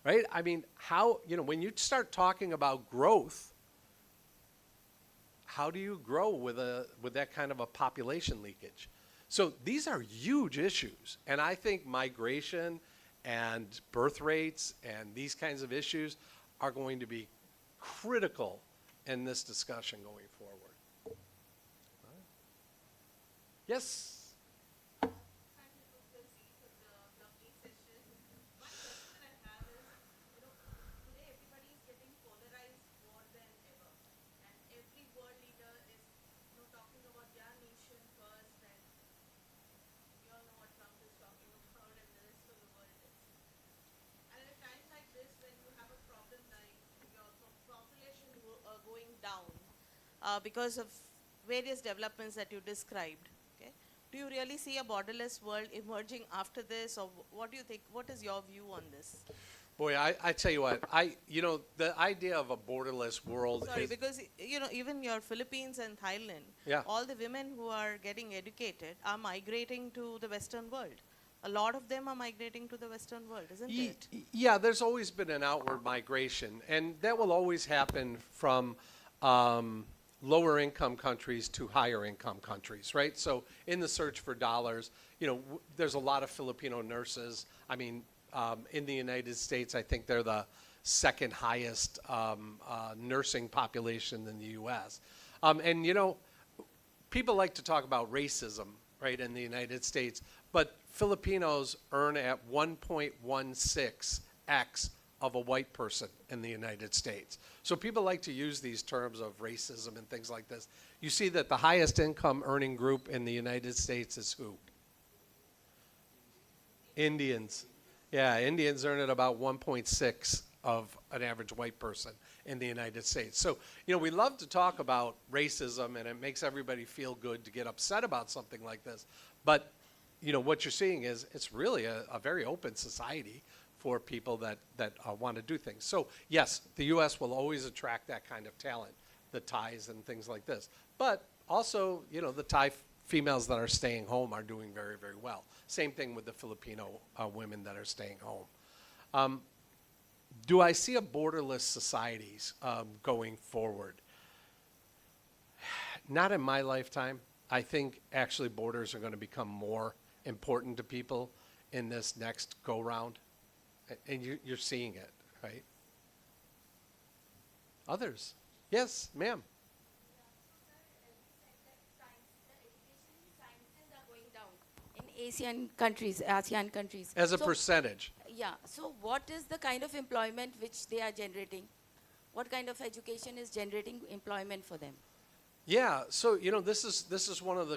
right? I mean, how, when you start talking about growth, how do you grow with that kind of a population leakage? So these are huge issues, and I think migration and birth rates and these kinds of issues are going to be critical in this discussion going forward. Yes? Because of various developments that you described. Okay? Do you really see a borderless world emerging after this, or what do you think? What is your view on this? Boy, I tell you what, the idea of a borderless world Sorry, is, because even your Philippines and Thailand, Yeah. all the women who are getting educated are migrating to the Western world. A lot of them are migrating to the Western world, isn't it? Yeah, there's always been an outward migration, and that will always happen from lower income countries to higher income countries, right? So in the search for dollars, there's a lot of Filipino nurses. I mean, in the United States, I think they're the second highest nursing population in the U.S. And people like to talk about racism, right, in the United States, but Filipinos earn at 1.16x of a white person in the United States. So people like to use these terms of racism and things like this. You see that the highest income earning group in the United States is who? Indians. Yeah, Indians earn at about 1.6 of an average white person in the United States. So, we love to talk about racism, and it makes everybody feel good to get upset about something like this. But, what you're seeing is it's really a very open society for people that want to do things. So, yes, the U.S. will always attract that kind of talent, the Thais and things like this. But also, the Thai females that are staying home are doing very, very well. Same thing with the Filipino women that are staying home. Do I see a borderless societies going forward? Not in my lifetime. I think actually borders are going to become more important to people in this next go-round. And you're seeing it, right? Others? Yes, ma'am. Asian countries, ASEAN countries. As a So, percentage. Yeah. So what is the kind of employment which they are generating? What kind of education is generating employment for them? Yeah, so this is one of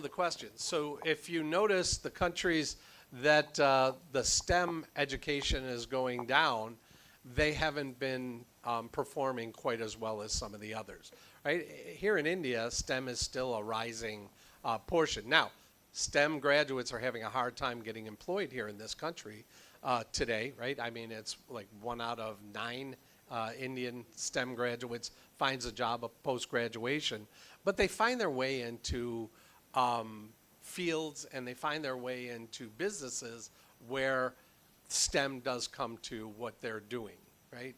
the questions. So if you notice the countries that the STEM education is going down, they haven't been performing quite as well as some of the others, right? Here in India, STEM is still a rising portion. Now, STEM graduates are having a hard time getting employed here in this country today, right? I mean, it's like 1 out of 9 Indian STEM graduates finds a job post-graduation, but they find their way into fields and they find their way into businesses where STEM does come to what they're doing, right?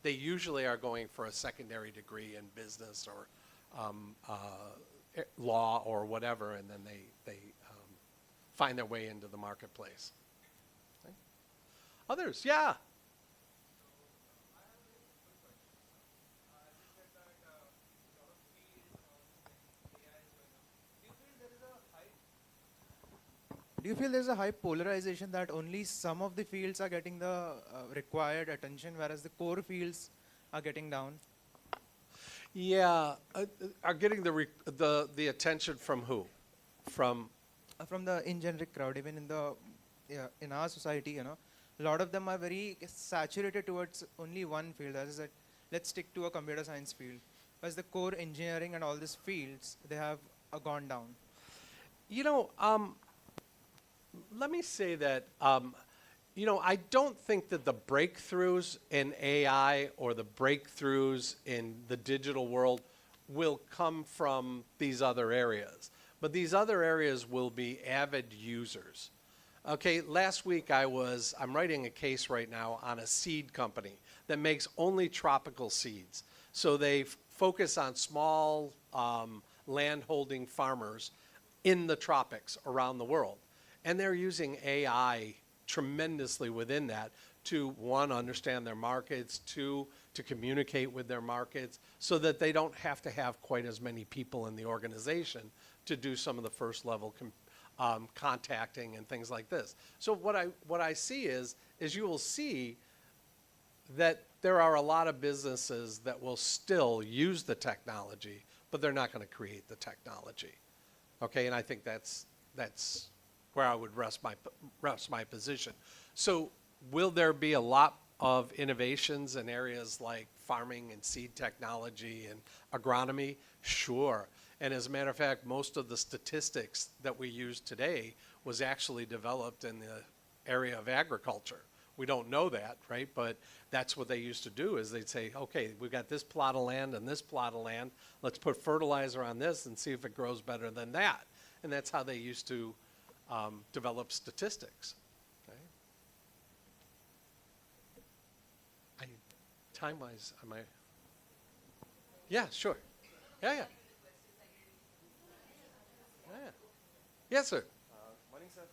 They usually are going for a secondary degree in business or law or whatever, and then they find their way into the marketplace. Okay. Others, yeah. Do you feel there's a high polarization that only some of the fields are getting the required attention, whereas the core fields are getting down? Yeah, are getting the attention from who? From From the in generic crowd, even in the in our society, you know, a lot of them are very saturated towards only one field. That is that, let's stick to a computer science field. Whereas the core engineering and all these fields, they have gone down. You know, let me say that, you know, I don't think that the breakthroughs in AI or the breakthroughs in the digital world will come from these other areas. But these other areas will be avid users. Okay, last week I'm writing a case right now on a seed company that makes only tropical seeds. So they focus on small land-holding farmers in the tropics around the world. And they're using AI tremendously within that to, one, understand their markets, two, to communicate with their markets so that they don't have to have quite as many people in the organization to do some of the first level contacting and things like this. So what I see is you will see that there are a lot of businesses that will still use the technology, but they're not going to create the technology. Okay, and I think that's where I would rest my position. So will there be a lot of innovations in areas like farming and seed technology and agronomy? Sure. And as a matter of fact, most of the statistics that we use today was actually developed in the area of agriculture. We don't know that, right? But that's what they used to do, is they'd say, okay, we've got this plot of land and this plot of land. Let's put fertilizer on this and see if it grows better than that. And that's how they used to develop statistics. Okay? Time-wise, am I? Yeah, sure. Yeah. Yeah. Yes, sir. Morning, sir.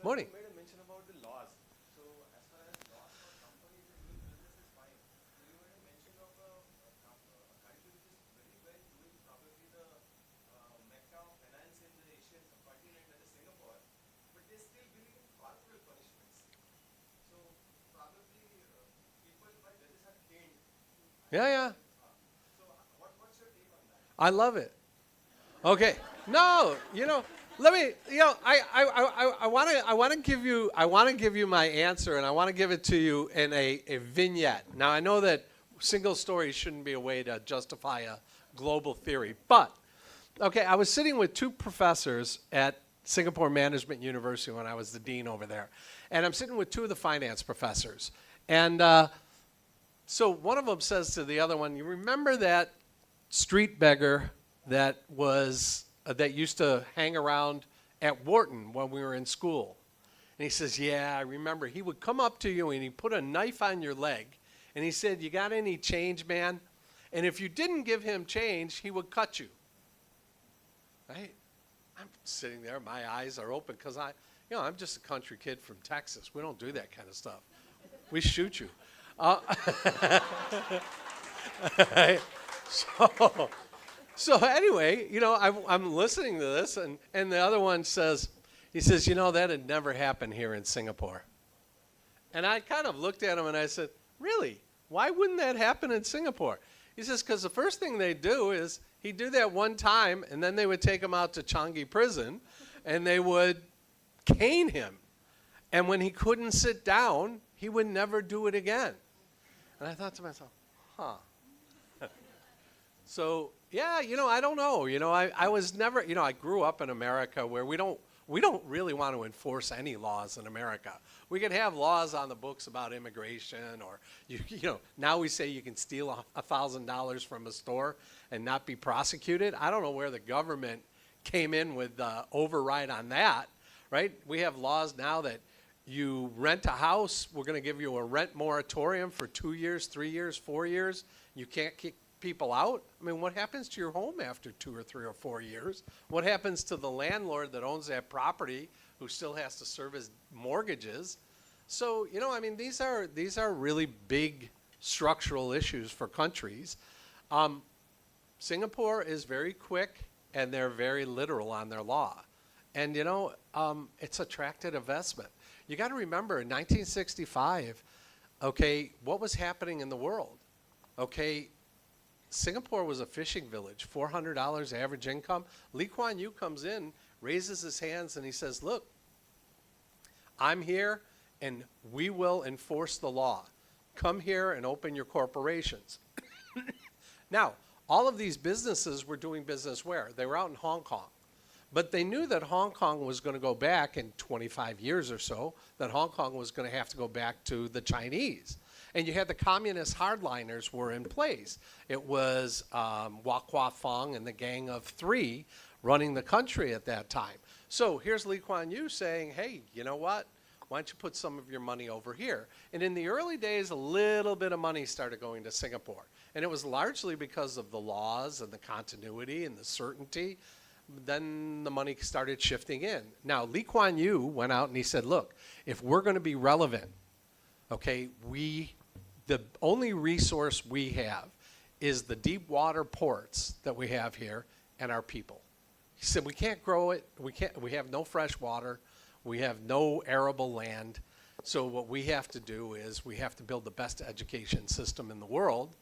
Morning. You made a mention about the laws. So, as far as laws for companies and doing business is fine. So, you made a mention of a country which is very well doing probably the mecca of finance in the Asian continent, that is Singapore, but they still believe in corporal punishments. So, probably people by judges are caned. Yeah. So, what's your take on that? I love it. Okay. No, you know, let me, you know, I want to give you my answer, and I want to give it to you in a vignette. Now, I know that single stories shouldn't be a way to justify a global theory, but okay, I was sitting with two professors at Singapore Management University when I was the dean over there, and I'm sitting with two of the finance professors, and so one of them says to the other one, "You remember that street beggar that used to hang around at Wharton when we were in school?" And he says, "Yeah, I remember. He would come up to you and he'd put a knife on your leg. And he said, 'You got any change, man?' And if you didn't give him change, he would cut you." Right? I'm sitting there, my eyes are open because I'm just a country kid from Texas. We don't do that kind of stuff. We shoot you. So anyway, you know, I'm listening to this, and the other one says, "You know, that had never happened here in Singapore." And I kind of looked at him and I said, "Really? Why wouldn't that happen in Singapore?" He says, "Because the first thing they do is he'd do that one time, and then they would take him out to Changi prison, and they would cane him. And when he couldn't sit down, he would never do it again." And I thought to myself, huh. So, yeah, you know, I don't know. You know, I was never, you know, I grew up in America where we don't really want to enforce any laws in America. We can have laws on the books about immigration, or, you know, now we say you can steal $1,000 from a store and not be prosecuted. I don't know where the government came in with the override on that, right? We have laws now that you rent a house, we're going to give you a rent moratorium for 2 years, 3 years, 4 years. You can't people out. I mean, what happens to your home after 2 or 3 or 4 years? What happens to the landlord that owns that property who still has to service mortgages? So, you know, I mean, these are really big structural issues for countries. Singapore is very quick and they're very literal on their law. And, you know, it's attracted investment. You got to remember in 1965, okay, what was happening in the world? Okay, Singapore was a fishing village, $400 average income. Lee Kuan Yew comes in, raises his hands, and he says, look, I'm here, and we will enforce the law. Come here and open your corporations. Now, all of these businesses were doing business where? They were out in Hong Kong. But they knew that Hong Kong was going to go back in 25 years or so, that Hong Kong was going to have to go back to the Chinese. And you had the communist hardliners were in place. It was Wah Kwa Fong and the Gang of Three running the country at that time. So here's Lee Kuan Yew saying, hey, you know what? Why don't you put some of your money over here? And in the early days, a little bit of money started going to Singapore. And it was largely because of the laws and the continuity and the certainty. Then the money started shifting in. Now, Lee Kuan Yew went out and he said, look, if we're going to be relevant, okay, the only resource we have is the deep water ports that we have here and our people. He said, we can't grow it. We have no fresh water. We have no arable land. So what we have to do is we have to build the best education system in the world.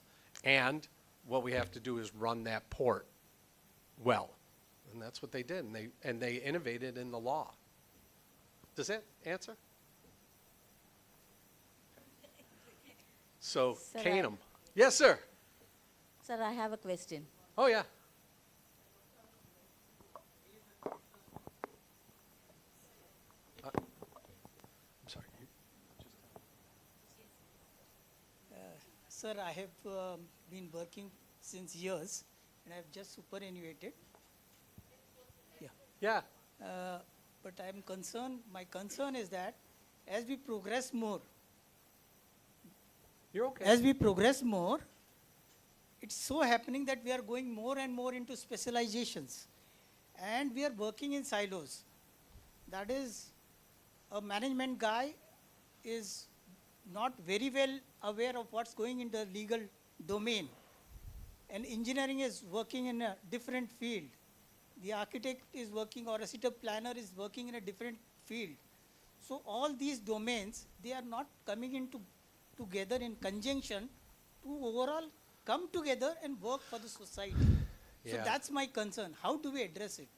And what we have to do is run that port well. And that's what they did. And they innovated in the law. Does that answer? So, Sir, Canham. Yes, sir. Sir, I have a question. Oh, yeah. I'm sorry. Sir, I have been working since years and I have just superannuated. Yeah. But I'm concerned, my concern is that as we progress more, You're okay. as we progress more, it's so happening that we are going more and more into specializations and we are working in silos. That is, a management guy is not very well aware of what's going in the legal domain. And engineering is working in a different field. The architect is working, or a city planner is working in a different field. So all these domains, they are not coming into together in conjunction to overall come together and work for the society. So Yeah. that's my concern. How do we address it?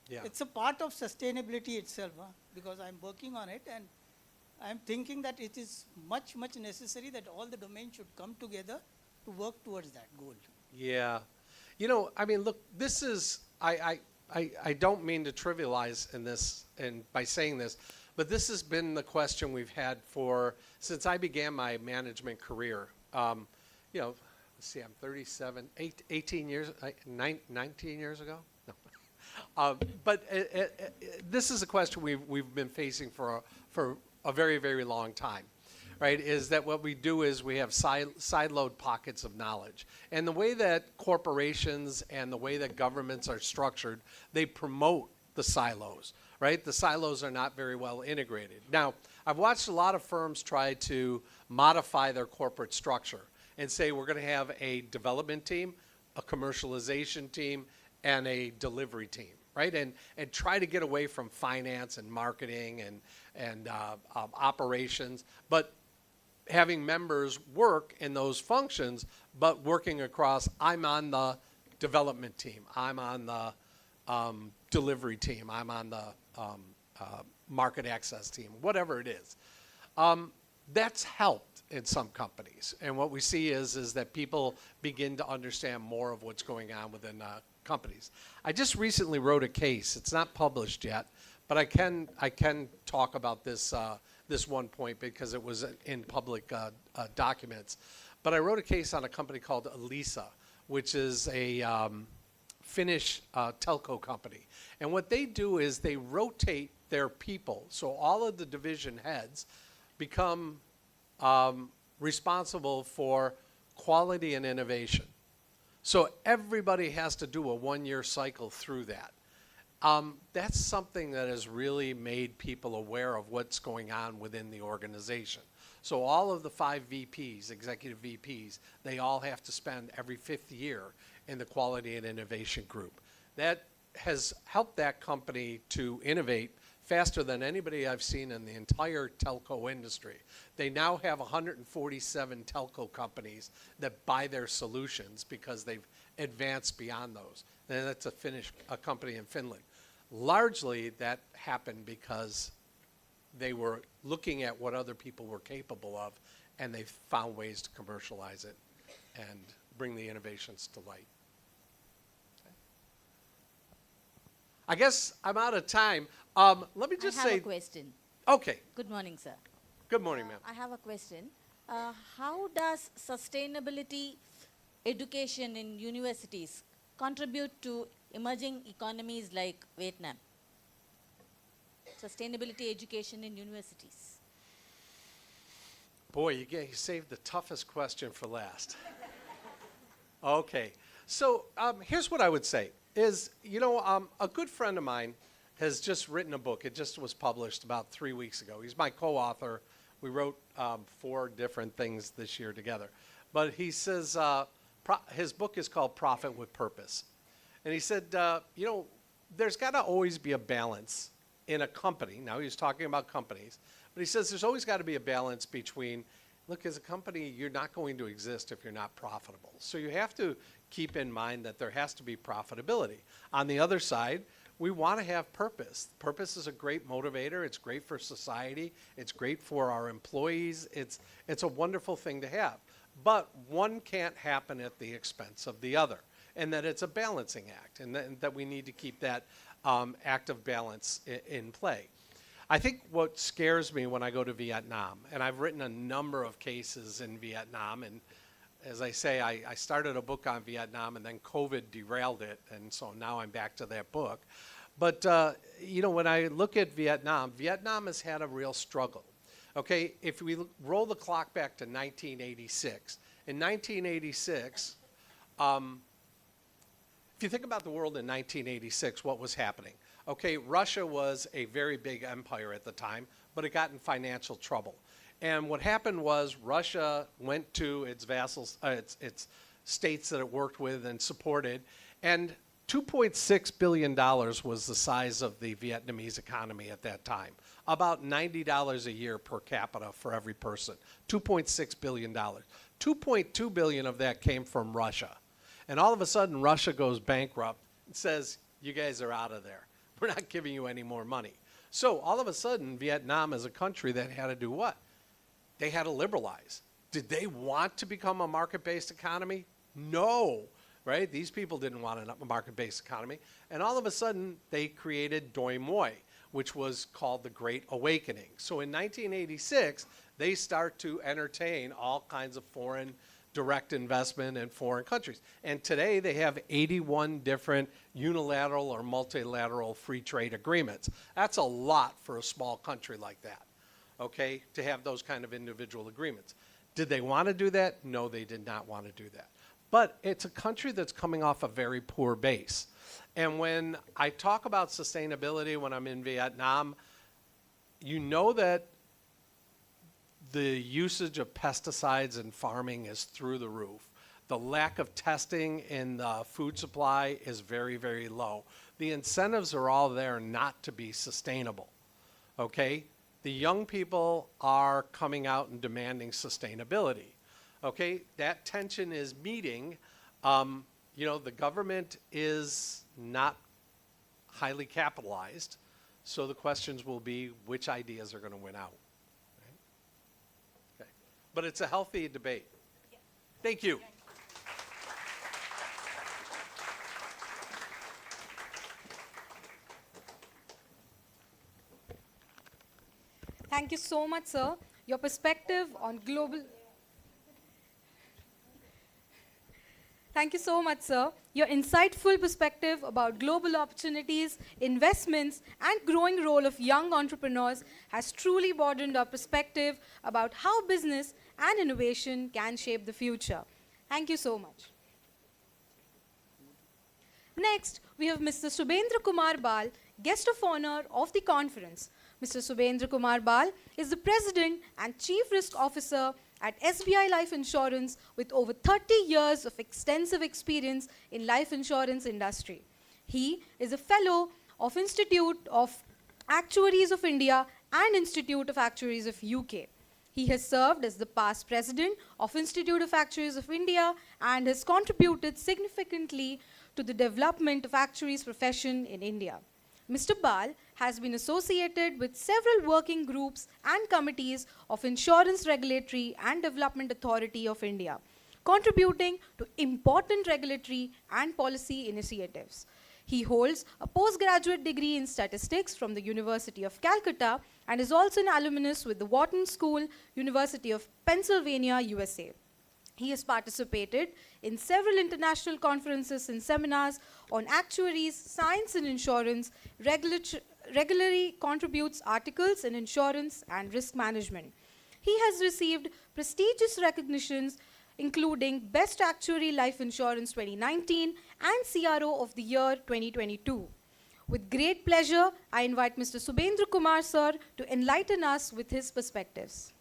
Yeah. It's a part of sustainability itself, because I'm working on it and I'm thinking that it is much, much necessary that all the domains should come together to work towards that goal. Yeah. You know, I mean, look, this is, I don't mean to trivialize in this, and by saying this, but this has been the question we've had since I began my management career. You know, let's see, I'm 37, 18 years, 19 years ago? No. But this is a question we've been facing for a very, very long time. Right, is that what we do is we have siloed pockets of knowledge. And the way that corporations and the way that governments are structured, they promote the silos, right? The silos are not very well integrated. Now, I've watched a lot of firms try to modify their corporate structure and say we're going to have a development team, a commercialization team, and a delivery team, right? And try to get away from finance and marketing and operations, but having members work in those functions, but working across, I'm on the development team, I'm on the delivery team, I'm on the market access team, whatever it is. That's helped in some companies. And what we see is that people begin to understand more of what's going on within companies. I just recently wrote a case. It's not published yet, but I can talk about this this one point because it was in public documents. But I wrote a case on a company called Elisa, which is a Finnish telco company. And what they do is they rotate their people. So all of the division heads become responsible for quality and innovation. So everybody has to do a 1-year cycle through that. That's something that has really made people aware of what's going on within the organization. So all of the 5 VPs, executive VPs, they all have to spend every 5th year in the quality and innovation group. That has helped that company to innovate faster than anybody I've seen in the entire telco industry. They now have 147 telco companies that buy their solutions because they've advanced beyond those. And that's a company in Finland. Largely that happened because they were looking at what other people were capable of, and they found ways to commercialize it and bring the innovations to light. I guess I'm out of time. Let me just I have say. a question. Okay. Good morning, sir. Good morning, ma'am. I have a question. How does sustainability education in universities contribute to emerging economies like Vietnam? Sustainability education in universities. Boy, you saved the toughest question for last. Okay. So here's what I would say is, a good friend of mine has just written a book. It just was published about 3 weeks ago. He's my co-author. We wrote 4 different things this year together. But he says his book is called Profit with Purpose. And he said, there's got to always be a balance in a company. Now, he's talking about companies. But he says there's always got to be a balance between, look, as a company, you're not going to exist if you're not profitable. So you have to keep in mind that there has to be profitability. On the other side, we want to have purpose. Purpose is a great motivator. It's great for society. It's great for our employees. It's a wonderful thing to have. But one can't happen at the expense of the other, and that it's a balancing act, and that we need to keep that act of balance in play. I think what scares me when I go to Vietnam, and I've written a number of cases in Vietnam, and as I say, I started a book on Vietnam, and then COVID derailed it, and so now I'm back to that book. But, when I look at Vietnam, Vietnam has had a real struggle. Okay, if we roll the clock back to 1986, in 1986, if you think about the world in 1986, what was happening? Okay, Russia was a very big empire at the time, but it got in financial trouble. And what happened was Russia went to its vassals, its states that it worked with and supported, and $2.6 billion was the size of the Vietnamese economy at that time. About $90 a year per capita for every person. $2.6 billion. $2.2 billion of that came from Russia. And all of a sudden, Russia goes bankrupt and says, you guys are out of there. We're not giving you any more money. So all of a sudden, Vietnam is a country that had to do what? They had to liberalize. Did they want to become a market-based economy? No, right? These people didn't want a market-based economy. And all of a sudden, they created Doi Moi, which was called the Great Awakening. So in 1986, they start to entertain all kinds of foreign direct investment in foreign countries. And today they have 81 different unilateral or multilateral free trade agreements. That's a lot for a small country like that, okay, to have those kind of individual agreements. Did they want to do that? No, they did not want to do that. But it's a country that's coming off a very poor base. And when I talk about sustainability when I'm in Vietnam, you know that the usage of pesticides in farming is through the roof. The lack of testing in the food supply is very, very low. The incentives are all there not to be sustainable, okay? The young people are coming out and demanding sustainability, okay? That tension is meeting. The government is not highly capitalized, so the questions will be which ideas are going to win out. But it's a healthy debate. Thank you. Thank you so much, sir. Your perspective on global... Thank you so much, sir. Your insightful perspective about global opportunities, investments, and growing role of young entrepreneurs has truly broadened our perspective about how business and innovation can shape the future. Thank you so much. Next, we have Mr. Subendra Kumar Bal, guest of honor of the conference. Mr. Subendra Kumar Bal is the President and Chief Risk Officer at SBI Life Insurance with over 30 years of extensive experience in life insurance industry. He is a fellow of Institute of Actuaries of India and Institute of Actuaries of UK. He has served as the past president of Institute of Actuaries of India and has contributed significantly to the development of actuaries profession in India. Mr. Bal has been associated with several working groups and committees of Insurance Regulatory and Development Authority of India, contributing to important regulatory and policy initiatives. He holds a postgraduate degree in statistics from the University of Calcutta and is also an alumnus with the Wharton School, University of Pennsylvania, USA. He has participated in several international conferences and seminars on actuaries, science and insurance, regularly contributes articles in insurance and risk management. He has received prestigious recognitions including Best Actuary Life Insurance 2019 and CRO of the Year 2022. With great pleasure, I invite Mr. Subendra Kumar sir to enlighten us with his perspectives.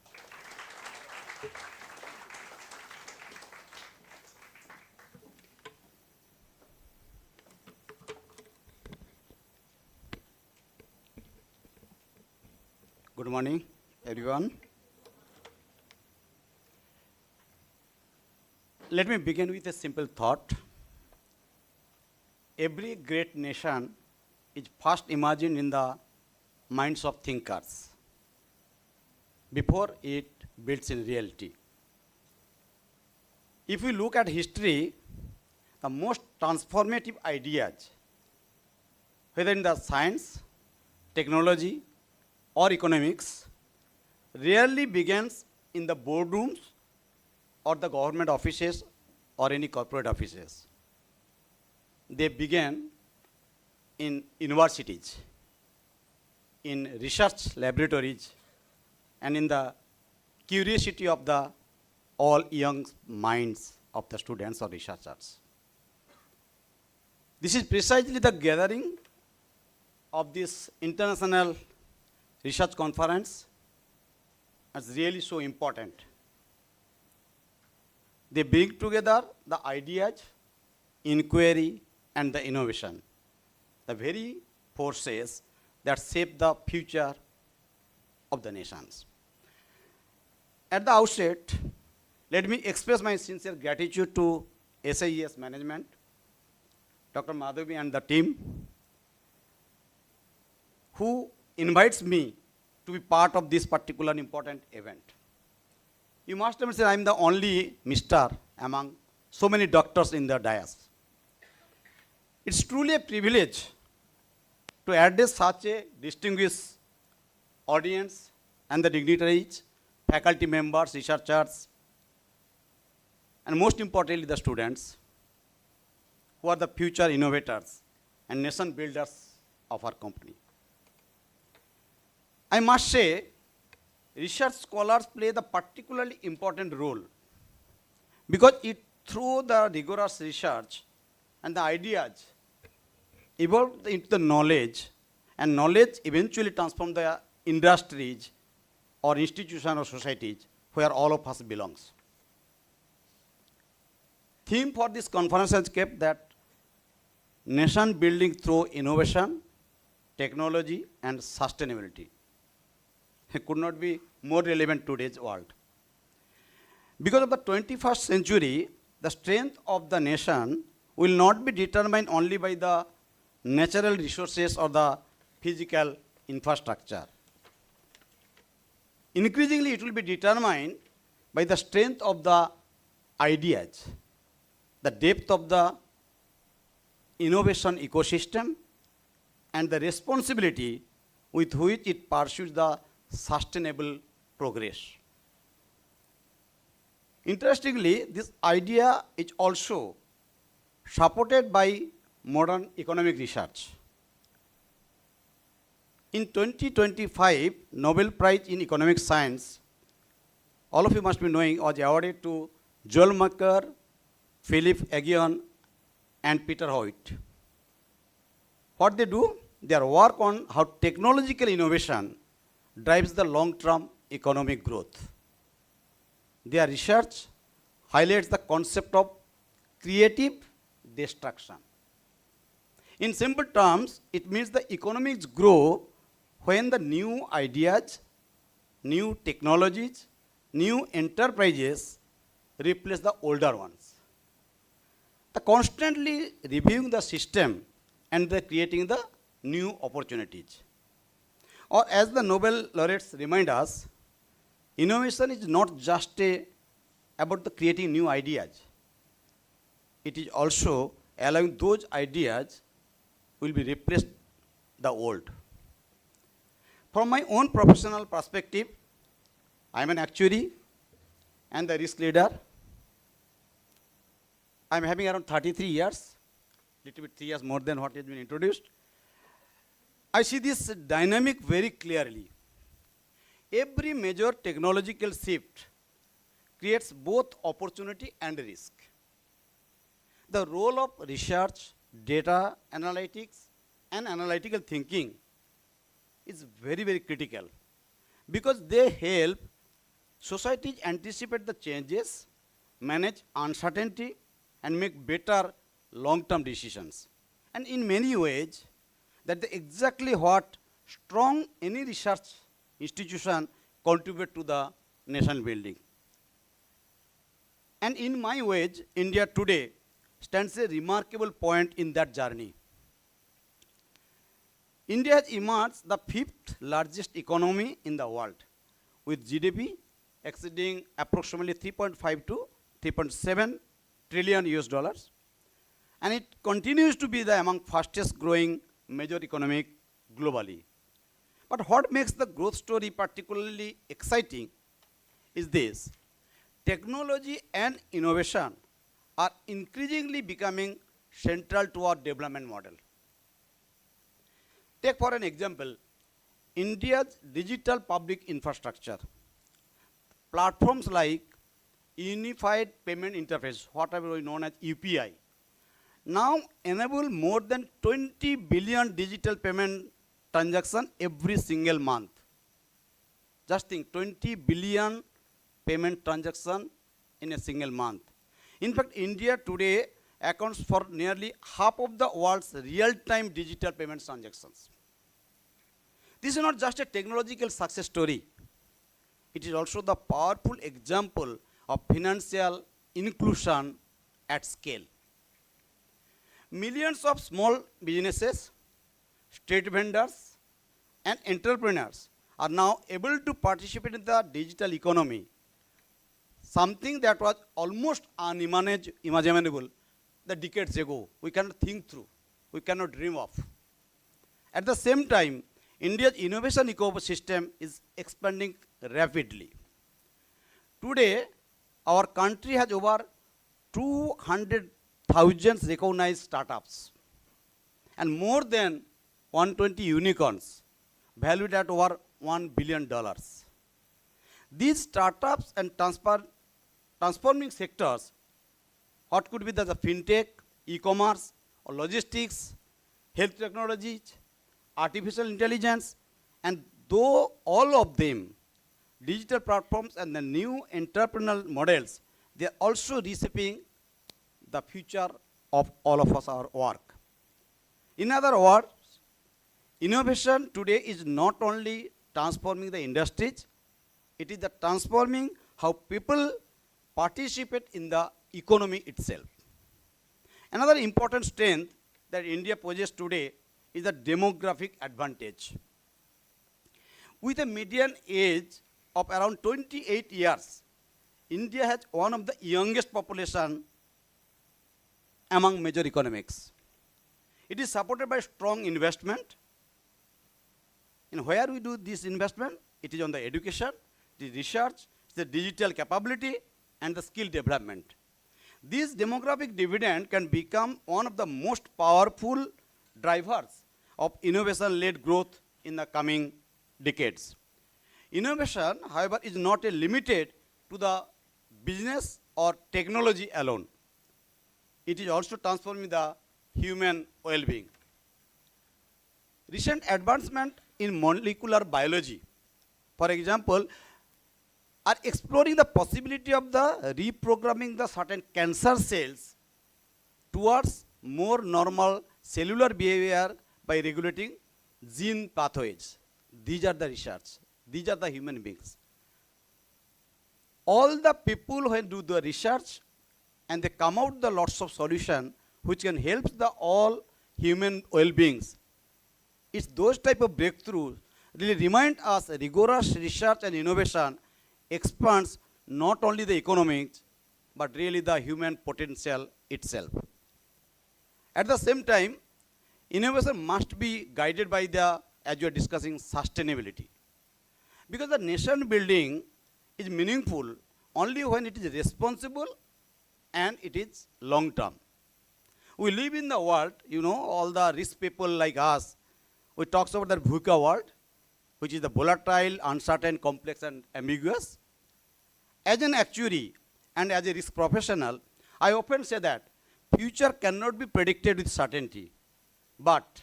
Good morning, everyone. Let me begin with a simple thought. Every great nation is first imagined in the minds of thinkers before it builds in reality. If we look at history, the most transformative ideas, whether in the science, technology, or economics, rarely begins in the boardrooms or the government offices or any corporate offices. They began in universities, in research laboratories, and in the curiosity of the all young minds of the students or researchers. This is precisely the gathering of this international research conference is really so important. They bring together the ideas, inquiry, and the innovation, the very forces that shape the future of the nations. At the outset, let me express my sincere gratitude to SIES management, Dr. Madhavi and the team, who invites me to be part of this particular important event. You must have said I'm the only Mister among so many doctors in the dais. It's truly a privilege to address such a distinguished audience and the dignitaries, faculty members, researchers, and most importantly the students who are the future innovators and nation builders of our company. I must say, research scholars play the particularly important role because through the rigorous research and the ideas evolve into the knowledge, and knowledge eventually transforms the industries or institutions or societies where all of us belongs. Theme for this conference has kept that nation building through innovation, technology, and sustainability. It could not be more relevant to today's world. Because of the 21st century, the strength of the nation will not be determined only by the natural resources or the physical infrastructure. Increasingly, it will be determined by the strength of the ideas, the depth of the innovation ecosystem, and the responsibility with which it pursues the sustainable progress. Interestingly, this idea is also supported by modern economic research. In 2025, Nobel Prize in Economic Science, all of you must be knowing, was awarded to Joel Macker, Philip Aghion, and Peter Hoyt. What they do? They are work on how technological innovation drives the long-term economic growth. Their research highlights the concept of creative destruction. In simple terms, it means the economics grow when the new ideas, new technologies, new enterprises replace the older ones. The constantly reviewing the system and the creating the new opportunities. Or as the Nobel laureates remind us, innovation is not just about the creating new ideas. It is also allowing those ideas will be replaced the old. From my own professional perspective, I am an actuary and the risk leader. I am having around 33 years, little bit 3 years more than what has been introduced. I see this dynamic very clearly. Every major technological shift creates both opportunity and risk. The role of research, data analytics, and analytical thinking is very, very critical because they help societies anticipate the changes, manage uncertainty, and make better long-term decisions. And in many ways, that's exactly what strong any research institution contribute to the nation building. And in my ways, India today stands a remarkable point in that journey. India has emerged the 5th largest economy in the world, with GDP exceeding approximately 3.5 to 3.7 trillion US dollars. And it continues to be the among fastest growing major economic globally. But what makes the growth story particularly exciting is this: technology and innovation are increasingly becoming central to our development model. Take for an example, India's digital public infrastructure. Platforms like Unified Payment Interface, whatever we know as UPI, now enable more than 20 billion digital payment transactions every single month. Just think, 20 billion payment transactions in a single month. In fact, India today accounts for nearly half of the world's real-time digital payment transactions. This is not just a technological success story. It is also the powerful example of financial inclusion at scale. Millions of small businesses, street vendors, and entrepreneurs are now able to participate in the digital economy, something that was almost unimaginable the decades ago. We cannot think through, we cannot dream of. At the same time, India's innovation ecosystem is expanding rapidly. Today, our country has over 200,000 recognized startups and more than 120 unicorns valued at over $1 billion. These startups and transforming sectors, what could be the fintech, e-commerce, or logistics, health technologies, artificial intelligence, and though all of them, digital platforms and the new entrepreneurial models, they are also reshaping the future of all of us, our work. In other words, innovation today is not only transforming the industries, it is the transforming how people participate in the economy itself. Another important strength that India possesses today is the demographic advantage. With a median age of around 28 years, India has one of the youngest population among major economies. It is supported by strong investment. And where we do this investment? It is on the education, the research, the digital capability, and the skill development. This demographic dividend can become one of the most powerful drivers of innovation-led growth in the coming decades. Innovation, however, is not limited to the business or technology alone. It is also transforming the human well-being. recent advancement in molecular biology, for example, are exploring the possibility of the reprogramming the certain cancer cells towards more normal cellular behavior by regulating gene pathways. These are the research. These are the human beings. All the people who do the research and they come out the lots of solution which can help the all human well-beings. It's those type of breakthroughs really remind us rigorous research and innovation expands not only the economics but really the human potential itself. At the same time, innovation must be guided by the, as you are discussing, sustainability. Because the nation building is meaningful only when it is responsible and it is long term. We live in the world, all the rich people like us, we talk about the VUCA world, which is the volatile, uncertain, complex and ambiguous. As an actuary and as a risk professional, I often say that future cannot be predicted with certainty, but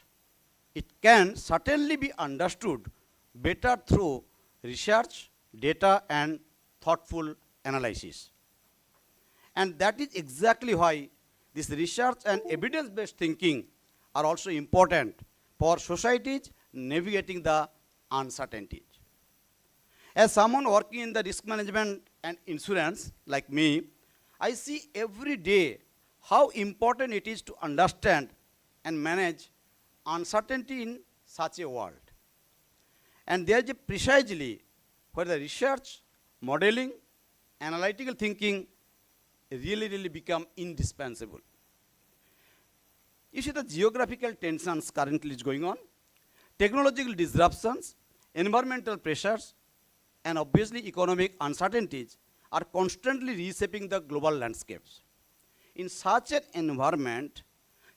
it can certainly be understood better through research, data and thoughtful analysis. And that is exactly why this research and evidence-based thinking are also important for societies navigating the uncertainties. As someone working in the risk management and insurance like me, I see every day how important it is to understand and manage uncertainty in such a world. And there is precisely where the research, modeling, analytical thinking really become indispensable. You see the geographical tensions currently is going on, technological disruptions, environmental pressures, and obviously economic uncertainties are constantly reshaping the global landscapes. In such an environment,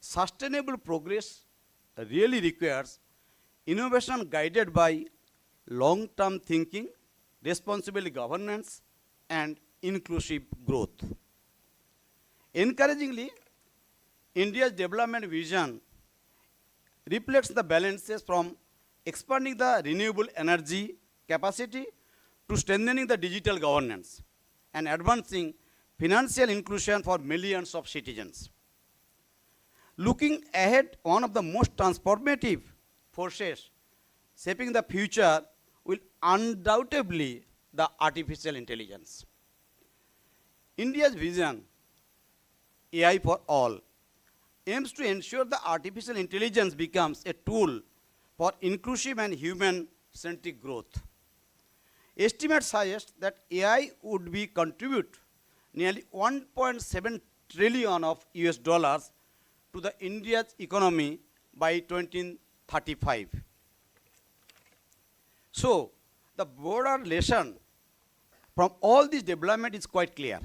sustainable progress really requires innovation guided by long-term thinking, responsible governance, and inclusive growth. Encouragingly, India's development vision reflects the balances from expanding the renewable energy capacity to strengthening the digital governance and advancing financial inclusion for millions of citizens. Looking ahead, one of the most transformative forces shaping the future will undoubtedly the artificial intelligence. India's vision, AI for all, aims to ensure the artificial intelligence becomes a tool for inclusive and human-centric growth. Estimates suggest that AI would be contribute nearly 1.7 trillion of US dollars to the India's economy by 2035. So, the broader lesson from all this development is quite clear.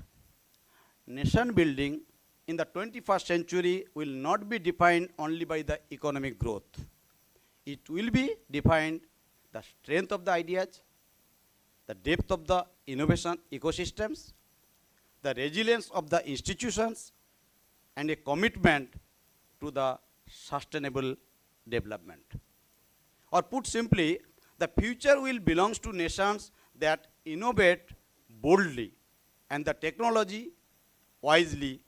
Nation building in the 21st century will not be defined only by the economic growth. It will be defined the strength of the ideas, the depth of the innovation ecosystems, the resilience of the institutions, and a commitment to the sustainable development. Or put simply, the future will belong to nations that innovate boldly and the technology wisely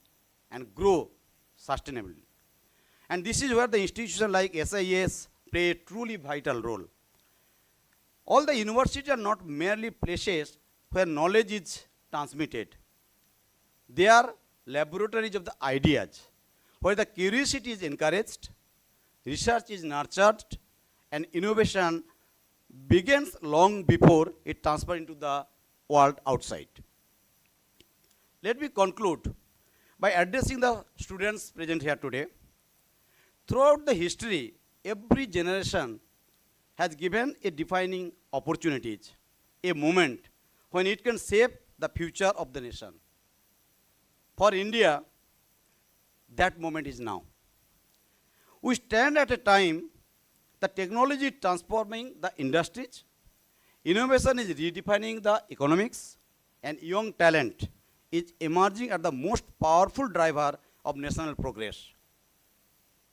and grow sustainably. And this is where the institutions like SIES play a truly vital role. All the universities are not merely places where knowledge is transmitted. They are laboratories of the ideas, where the curiosity is encouraged, research is nurtured, and innovation begins long before it transfers into the world outside. Let me conclude by addressing the students present here today. Throughout the history, every generation has given a defining opportunities, a moment when it can shape the future of the nation. For India, that moment is now. We stand at a time the technology is transforming the industries, innovation is redefining the economics, and young talent is emerging as the most powerful driver of national progress.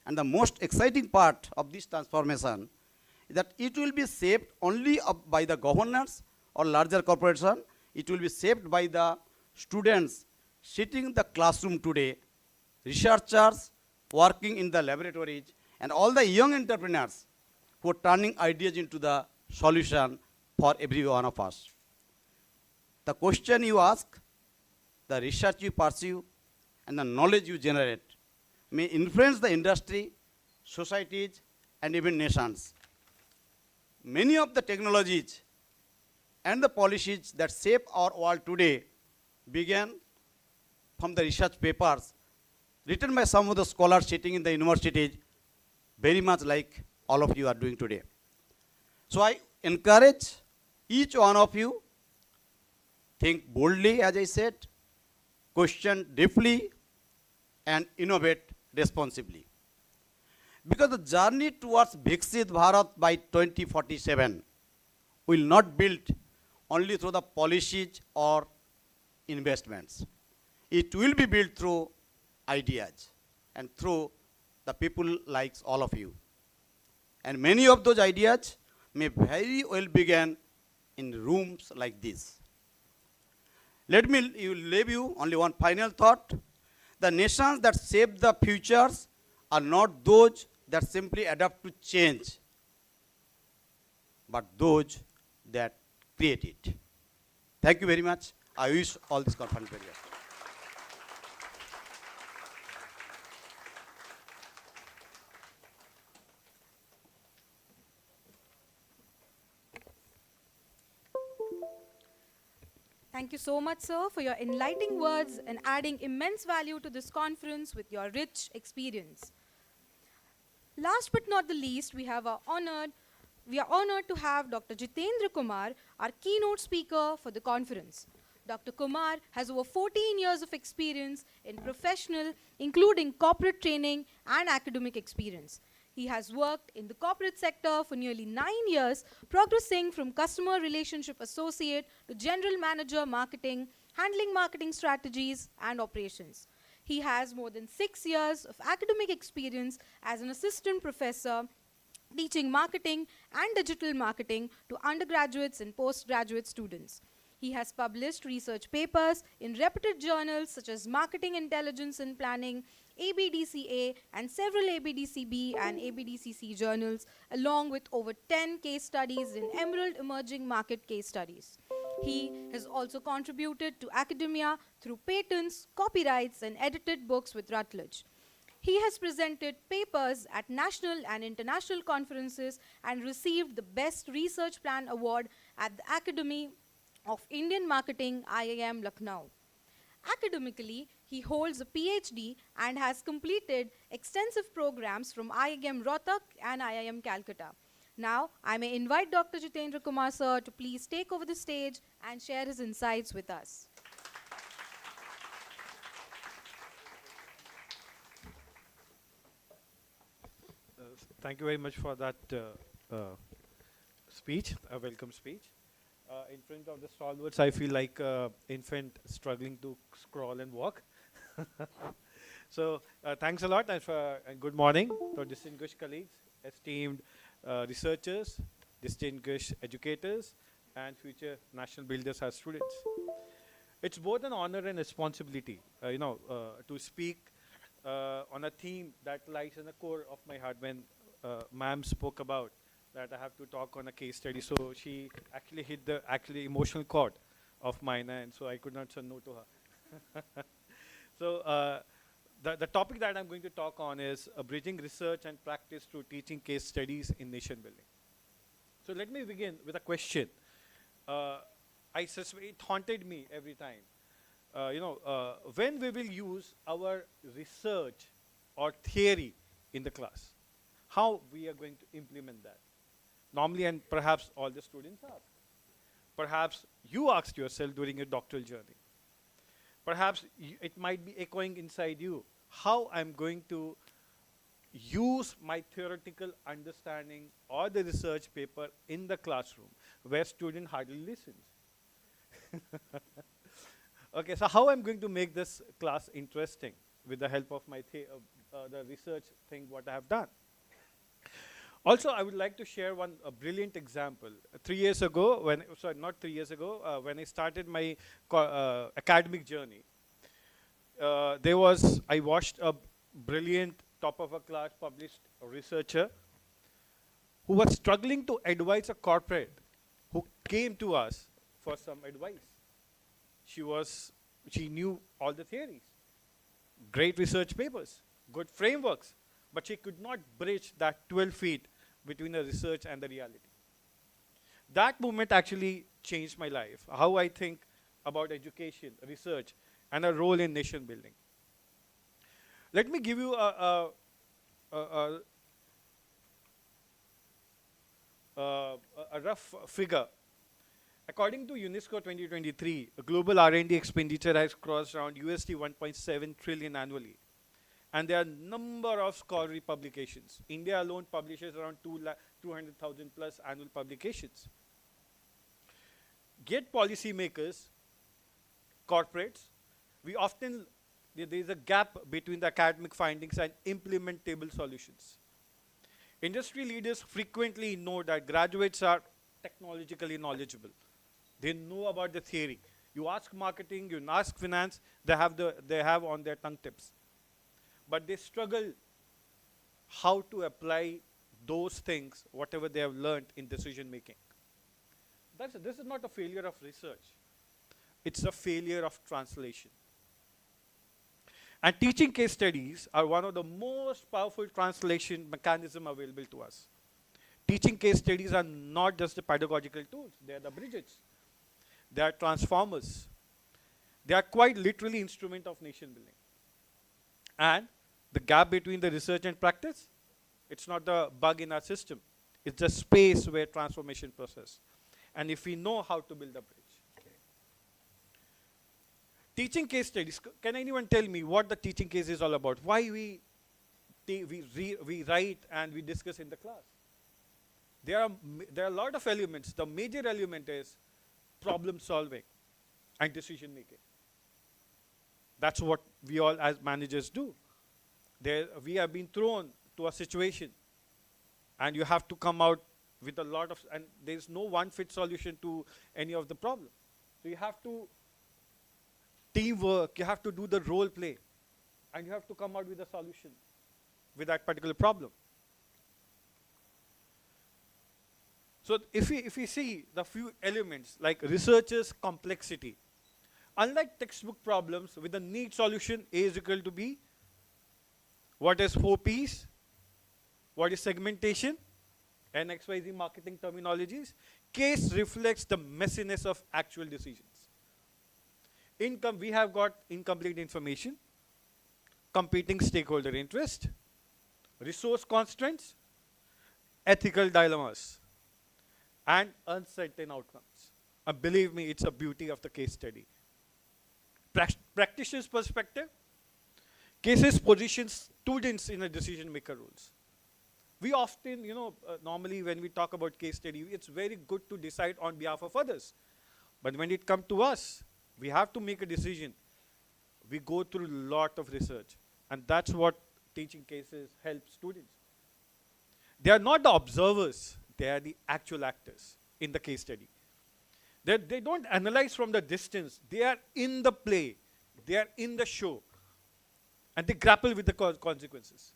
And the most exciting part of this transformation is that it will be shaped only by the governors or larger corporation. It will be shaped by the students sitting in the classroom today, researchers working in the laboratories, and all the young entrepreneurs who are turning ideas into the solution for every one of us. The question you ask, the research you pursue, and the knowledge you generate may influence the industry, societies, and even nations. Many of the technologies and the policies that shape our world today began from the research papers written by some of the scholars sitting in the universities, very much like all of you are doing today. So I encourage each one of you, think boldly, as I said, question deeply, and innovate responsibly. Because the journey towards Viksit Bharat by 2047 will not build only through the policies or investments. It will be built through ideas and through the people like all of you. And many of those ideas may very well begin in rooms like this. Let me leave you only one final thought. The nations that shape the futures are not those that simply adapt to change, but those that create it. Thank you very much. I wish all this conference very well. Thank you so much, sir, for your enlightening words and adding immense value to this conference with your rich experience. Last but not the least, we are honored to have Dr. Jitendra Kumar, our keynote speaker for the conference. Dr. Kumar has over 14 years of experience in professional, including corporate training and academic experience. He has worked in the corporate sector for nearly 9 years, progressing from customer relationship associate to general manager marketing, handling marketing strategies and operations. He has more than 6 years of academic experience as an assistant professor, teaching marketing and digital marketing to undergraduates and postgraduate students. He has published research papers in reputed journals such as Marketing Intelligence and Planning, ABDCA, and several ABDCB and ABDCC journals, along with over 10 case studies in Emerald Emerging Market Case Studies. He has also contributed to academia through patents, copyrights, and edited books with Routledge. He has presented papers at national and international conferences and received the Best Research Plan Award at the Academy of Indian Marketing, IIM Lucknow. Academically, he holds a PhD and has completed extensive programs from IIM Rohtak and IIM Calcutta. Now, I may invite Dr. Jitendra Kumar, sir, to please take over the stage and share his insights with us. Thank you very much for that speech, a welcome speech. In front of the stalwarts, I feel like an infant struggling to scroll and walk. So thanks a lot, and good morning to distinguished colleagues, esteemed researchers, distinguished educators, and future national builders as students. It's both an honor and responsibility, to speak on a theme that lies in the core of my heart. When ma'am spoke about that I have to talk on a case study, so she actually hit the emotional chord of mine, and so I could not say no to her. So the topic that I'm going to talk on is bridging research and practice through teaching case studies in nation building. So let me begin with a question. It haunted me every time. When we will use our research or theory in the class, how we are going to implement that? Normally, and perhaps all the students ask. Perhaps you asked yourself during your doctoral journey. Perhaps it might be echoing inside you, how I'm going to use my theoretical understanding or the research paper in the classroom where student hardly listens. Okay, so how I'm going to make this class interesting with the help of my the research thing what I have done. Also, I would like to share one brilliant example. 3 years ago, not 3 years ago, when I started my academic journey, I watched a brilliant, top of a class published researcher who was struggling to advise a corporate who came to us for some advice. She knew all the theories, great research papers, good frameworks, but she could not bridge that 12 feet between the research and the reality. That moment actually changed my life, how I think about education, research, and a role in nation building. Let me give you a rough figure. According to UNESCO 2023, global R&D expenditure has crossed around USD 1.7 trillion annually. And there are number of scholarly publications. India alone publishes around 200,000 plus annual publications. Yet policymakers, corporates, there is a gap between the academic findings and implementable solutions. Industry leaders frequently know that graduates are technologically knowledgeable. They know about the theory. You ask marketing, you ask finance, they have on their tongue tips. But they struggle how to apply those things, whatever they have learned in decision making. This is not a failure of research. It's a failure of translation. And teaching case studies are one of the most powerful translation mechanism available to us. Teaching case studies are not just the pedagogical tools, they are the bridges. They are transformers. They are quite literally instrument of nation building. And the gap between the research and practice, it's not the bug in our system. It's the space where transformation process. And if we know how to build a bridge. Okay. Teaching case studies, can anyone tell me what the teaching case is all about? Why we write and we discuss in the class? There are a lot of elements. The major element is problem solving and decision making. That's what we all as managers do. We have been thrown to a situation and you have to come out with a lot of, and there's no one fit solution to any of the problem. So you have to teamwork, you have to do the role play, and you have to come out with a solution with that particular problem. So if we see the few elements like researcher's complexity, unlike textbook problems with a neat solution, A is equal to B, what is 4 Ps, what is segmentation, and XYZ marketing terminologies, case reflects the messiness of actual decisions. We have got incomplete information, competing stakeholder interest, resource constraints, ethical dilemmas, and uncertain outcomes. And believe me, it's a beauty of the case study. Practitioner's perspective, cases position students in a decision maker roles. We often, normally when we talk about case study, it's very good to decide on behalf of others. But when it comes to us, we have to make a decision. We go through a lot of research. And that's what teaching cases help students. They are not the observers, they are the actual actors in the case study. They don't analyze from the distance. They are in the play. They are in the show. And they grapple with the consequences.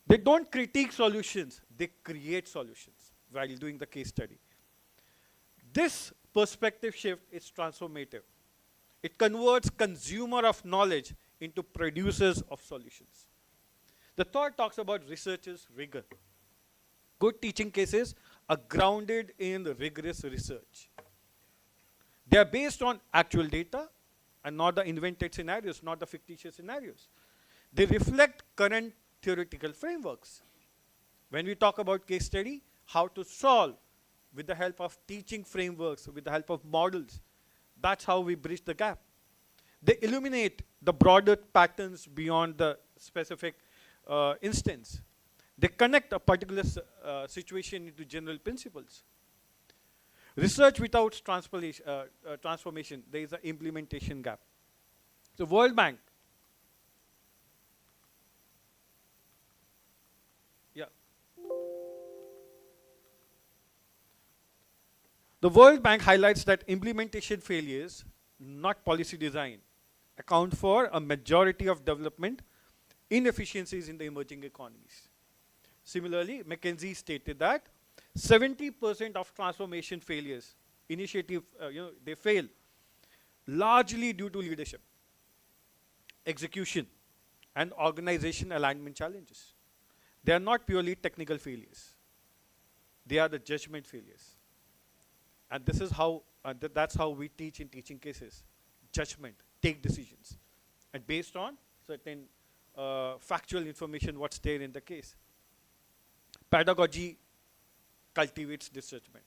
They don't critique solutions. They create solutions while doing the case study. This perspective shift is transformative. It converts consumer of knowledge into producers of solutions. The third talks about researchers' rigor. Good teaching cases are grounded in rigorous research. They are based on actual data and not the invented scenarios, not the fictitious scenarios. They reflect current theoretical frameworks. When we talk about case study, how to solve with the help of teaching frameworks, with the help of models, that's how we bridge the gap. They illuminate the broader patterns beyond the specific instance. They connect a particular situation into general principles. Research without transformation, there is an implementation gap. So World Bank The World Bank highlights that implementation failures, not policy design, account for a majority of development inefficiencies in the emerging economies. Similarly, McKinsey stated that 70% of transformation failures, initiative, they fail largely due to leadership, execution, and organization alignment challenges. They are not purely technical failures. They are the judgment failures. And this is how, that's how we teach in teaching cases. Judgment, take decisions. And based on certain factual information, what's there in the case. Pedagogy cultivates this judgment.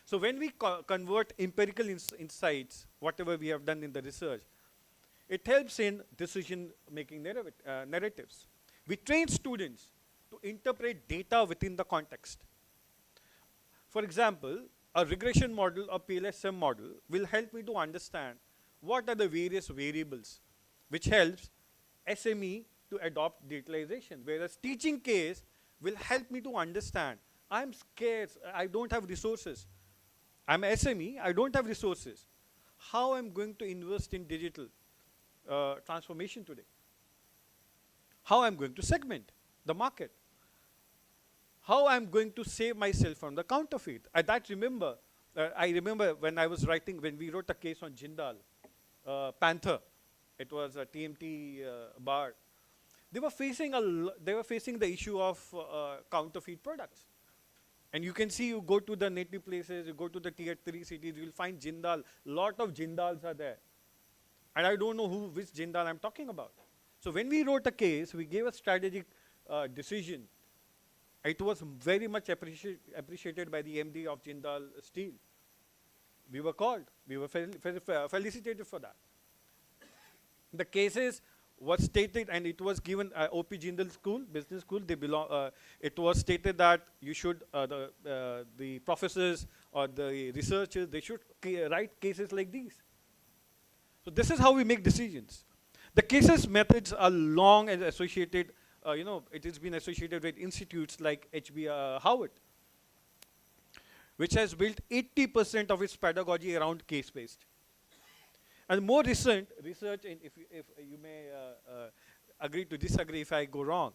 So when we convert empirical insights, whatever we have done in the research, it helps in decision-making narratives. We train students to interpret data within the context. For example, a regression model or PLSM model will help me to understand what are the various variables, which helps SME to adopt digitalization, whereas teaching case will help me to understand, I'm scarce, I don't have resources. I'm a SME, I don't have resources. How I'm going to invest in digital transformation today? How I'm going to segment the market? How I'm going to save myself from the counterfeit? I remember when I was writing, when we wrote a case on Jindal, Panther, it was a TMT bar. They were facing the issue of counterfeit products. And you can see, you go to the native places, you go to the tier 3 cities, you will find Jindal. Lot of Jindals are there. And I don't know which Jindal I'm talking about. So when we wrote a case, we gave a strategic decision. It was very much appreciated by the MD of Jindal Steel. We were called. We were felicitated for that. The cases was stated, and it was given OP Jindal School, business school. They belong. It was stated that you should the professors or the researchers, they should write cases like these. So this is how we make decisions. The cases methods are long and associated. It has been associated with institutes like Howard, which has built 80% of its pedagogy around case-based. And more recent research, if you may agree to disagree if I go wrong,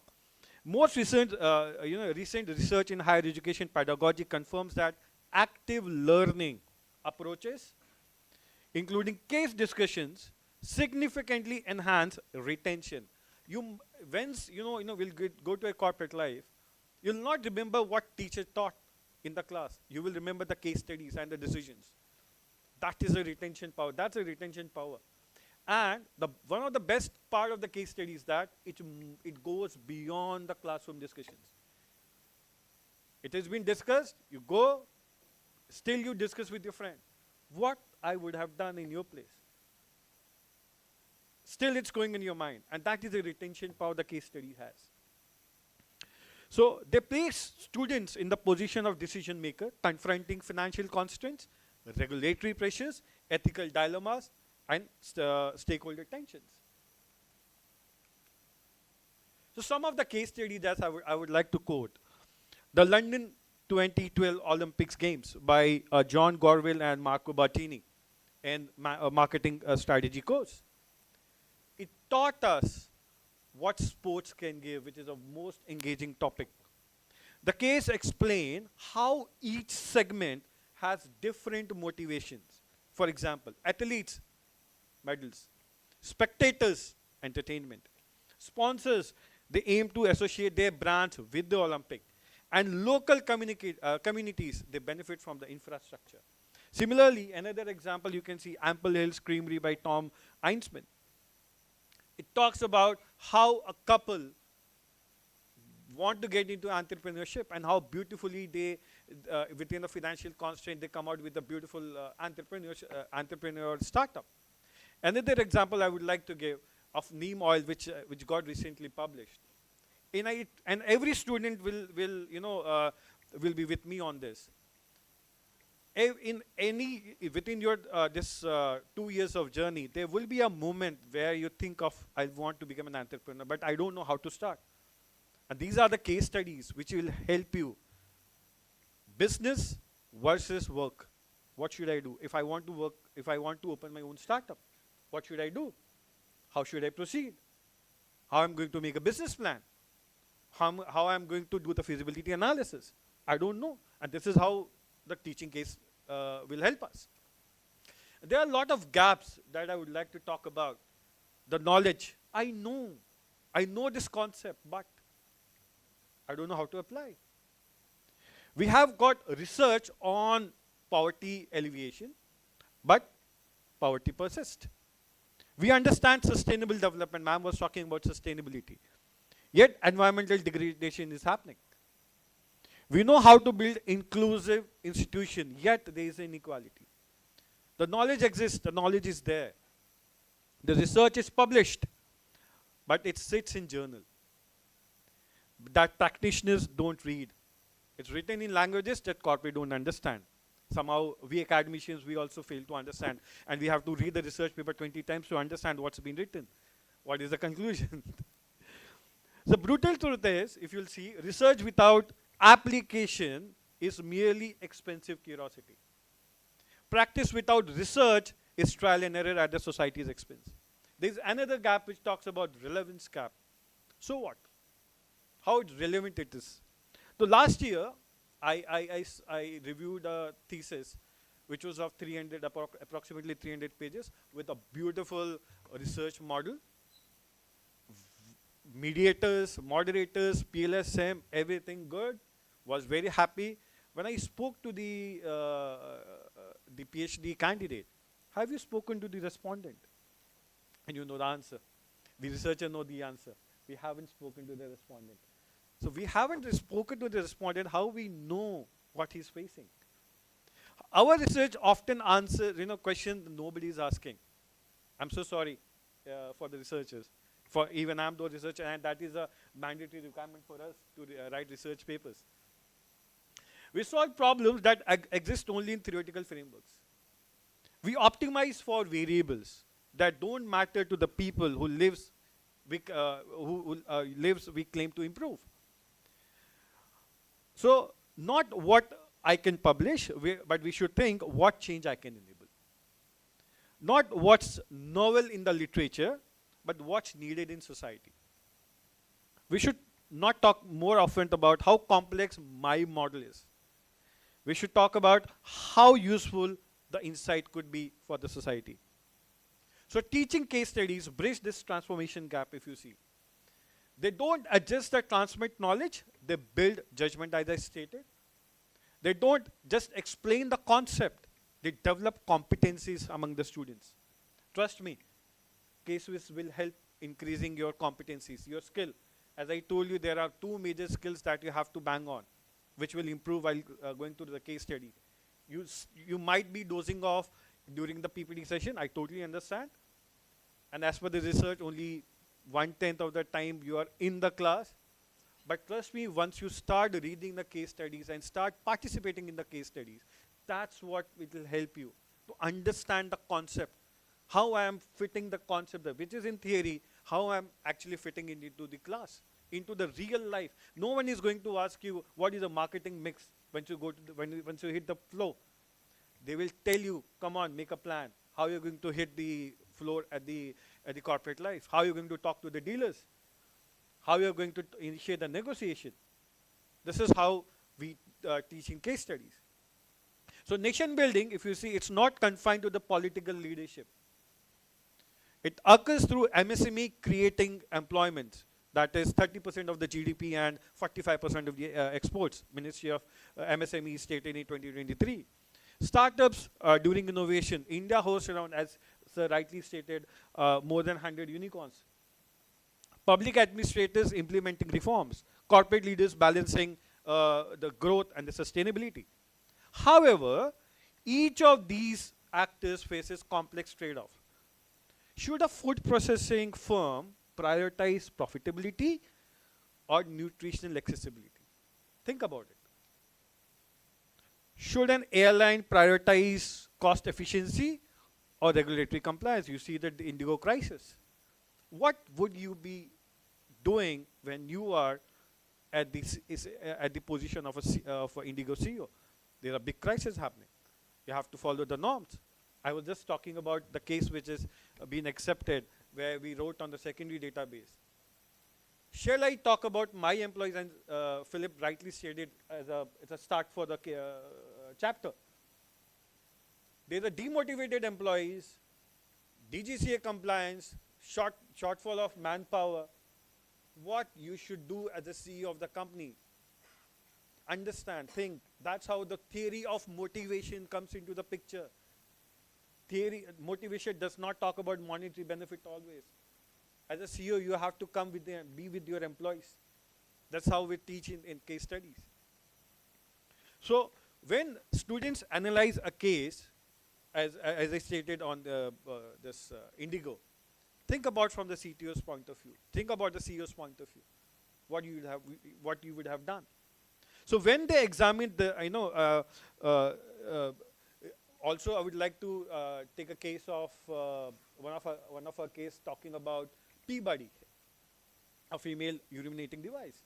most recent, recent research in higher education pedagogy confirms that active learning approaches, including case discussions, significantly enhance retention. Once we'll go to a corporate life, you'll not remember what teacher taught in the class. You will remember the case studies and the decisions. That is a retention power. That's a retention power. And one of the best part of the case study is that it goes beyond the classroom discussions. It has been discussed, you go, still you discuss with your friend. What I would have done in your place. Still it's going in your mind. And that is a retention power the case study has. So they place students in the position of decision maker, confronting financial constraints, regulatory pressures, ethical dilemmas, and stakeholder tensions. So some of the case studies that I would like to quote. The London 2012 Olympics Games by John Gorville and Marco Battini in a marketing strategy course. It taught us what sports can give, which is a most engaging topic. The case explained how each segment has different motivations. For example, athletes, medals. Spectators, entertainment. Sponsors, they aim to associate their brands with the Olympic. And local communities, they benefit from the infrastructure. Similarly, another example you can see, Ample Hills Creamery by Tom Einsman. It talks about how a couple want to get into entrepreneurship and how beautifully they, within a financial constraint, they come out with a beautiful entrepreneur startup. Another example I would like to give of neem oil, which got recently published. And every student will be with me on this. Within your this 2 years of journey, there will be a moment where you think of, I want to become an entrepreneur, but I don't know how to start. And these are the case studies which will help you. Business versus work. What should I do? If I want to work, if I want to open my own startup, what should I do? How should I proceed? How I'm going to make a business plan? How I'm going to do the feasibility analysis? I don't know. And this is how the teaching case will help us. There are a lot of gaps that I would like to talk about. The knowledge. I know this concept, but I don't know how to apply. We have got research on poverty alleviation, but poverty persists. We understand sustainable development. Ma'am was talking about sustainability. Yet environmental degradation is happening. We know how to build inclusive institution, yet there is inequality. The knowledge exists, the knowledge is there. The research is published, but it sits in journal that practitioners don't read. It's written in languages that corporate don't understand. Somehow we academicians, we also fail to understand, and we have to read the research paper 20 times to understand what's been written. What is the conclusion? The brutal truth is, if you'll see, research without application is merely expensive curiosity. Practice without research is trial and error at the society's expense. There's another gap which talks about relevance gap. So what? How relevant it is. So last year, I reviewed a thesis which was of approximately 300 pages with a beautiful research model. Mediators, moderators, PLSM, everything good. Was very happy. When I spoke to the PhD candidate, have you spoken to the respondent? And you know the answer. The researcher know the answer. We haven't spoken to the respondent. So we haven't spoken to the respondent, how we know what he's facing. Our research often answers, questions nobody is asking. I'm so sorry for the researchers. For even I'm the researcher, and that is a mandatory requirement for us to write research papers. We solve problems that exist only in theoretical frameworks. We optimize for variables that don't matter to the people who lives we claim to improve. So not what I can publish, but we should think what change I can enable. Not what's novel in the literature, but what's needed in society. We should not talk more often about how complex my model is. We should talk about how useful the insight could be for the society. So teaching case studies bridge this transformation gap, if you see. They don't just transmit knowledge, they build judgment, as I stated. They don't just explain the concept, they develop competencies among the students. Trust me, cases will help increasing your competencies, your skill. As I told you, there are two major skills that you have to bang on, which will improve while going through the case study. You might be dozing off during the PPT session, I totally understand. And as per the research, only 1/10 of the time you are in the class. But trust me, once you start reading the case studies and start participating in the case studies, that's what it will help you to understand the concept. How I am fitting the concept, which is in theory, how I am actually fitting it into the class, into the real life. No one is going to ask you what is a marketing mix once you go to once you hit the floor. They will tell you, come on, make a plan. How you're going to hit the floor at the corporate life. How you're going to talk to the dealers. How you're going to initiate the negotiation. This is how we teach in case studies. So nation building, if you see, it's not confined to the political leadership. It occurs through MSME creating employment. That is 30% of the GDP and 45% of the exports. Ministry of MSME stated in 2023. Startups during innovation. India hosts around, as Sir rightly stated, more than 100 unicorns. Public administrators implementing reforms. Corporate leaders balancing the growth and the sustainability. However, each of these actors faces complex trade-off. Should a food processing firm prioritize profitability or nutritional accessibility? Think about it. Should an airline prioritize cost efficiency or regulatory compliance? You see the Indigo crisis. What would you be doing when you are at the position of an Indigo CEO? There are big crises happening. You have to follow the norms. I was just talking about the case which is been accepted, where we wrote on the secondary database. Shall I talk about my employees? And Philip rightly stated as a start for the chapter. There's a demotivated employees, DGCA compliance, shortfall of manpower. What you should do as a CEO of the company. Understand, think. That's how the theory of motivation comes into the picture. Motivation does not talk about monetary benefit always. As a CEO, you have to come with be with your employees. That's how we teach in case studies. So when students analyze a case, as I stated on this Indigo, think about from the CTO's point of view. Think about the CEO's point of view. What you would have done. So when they examined the, also I would like to take a case of one of our case talking about Peabody, a female urinating device.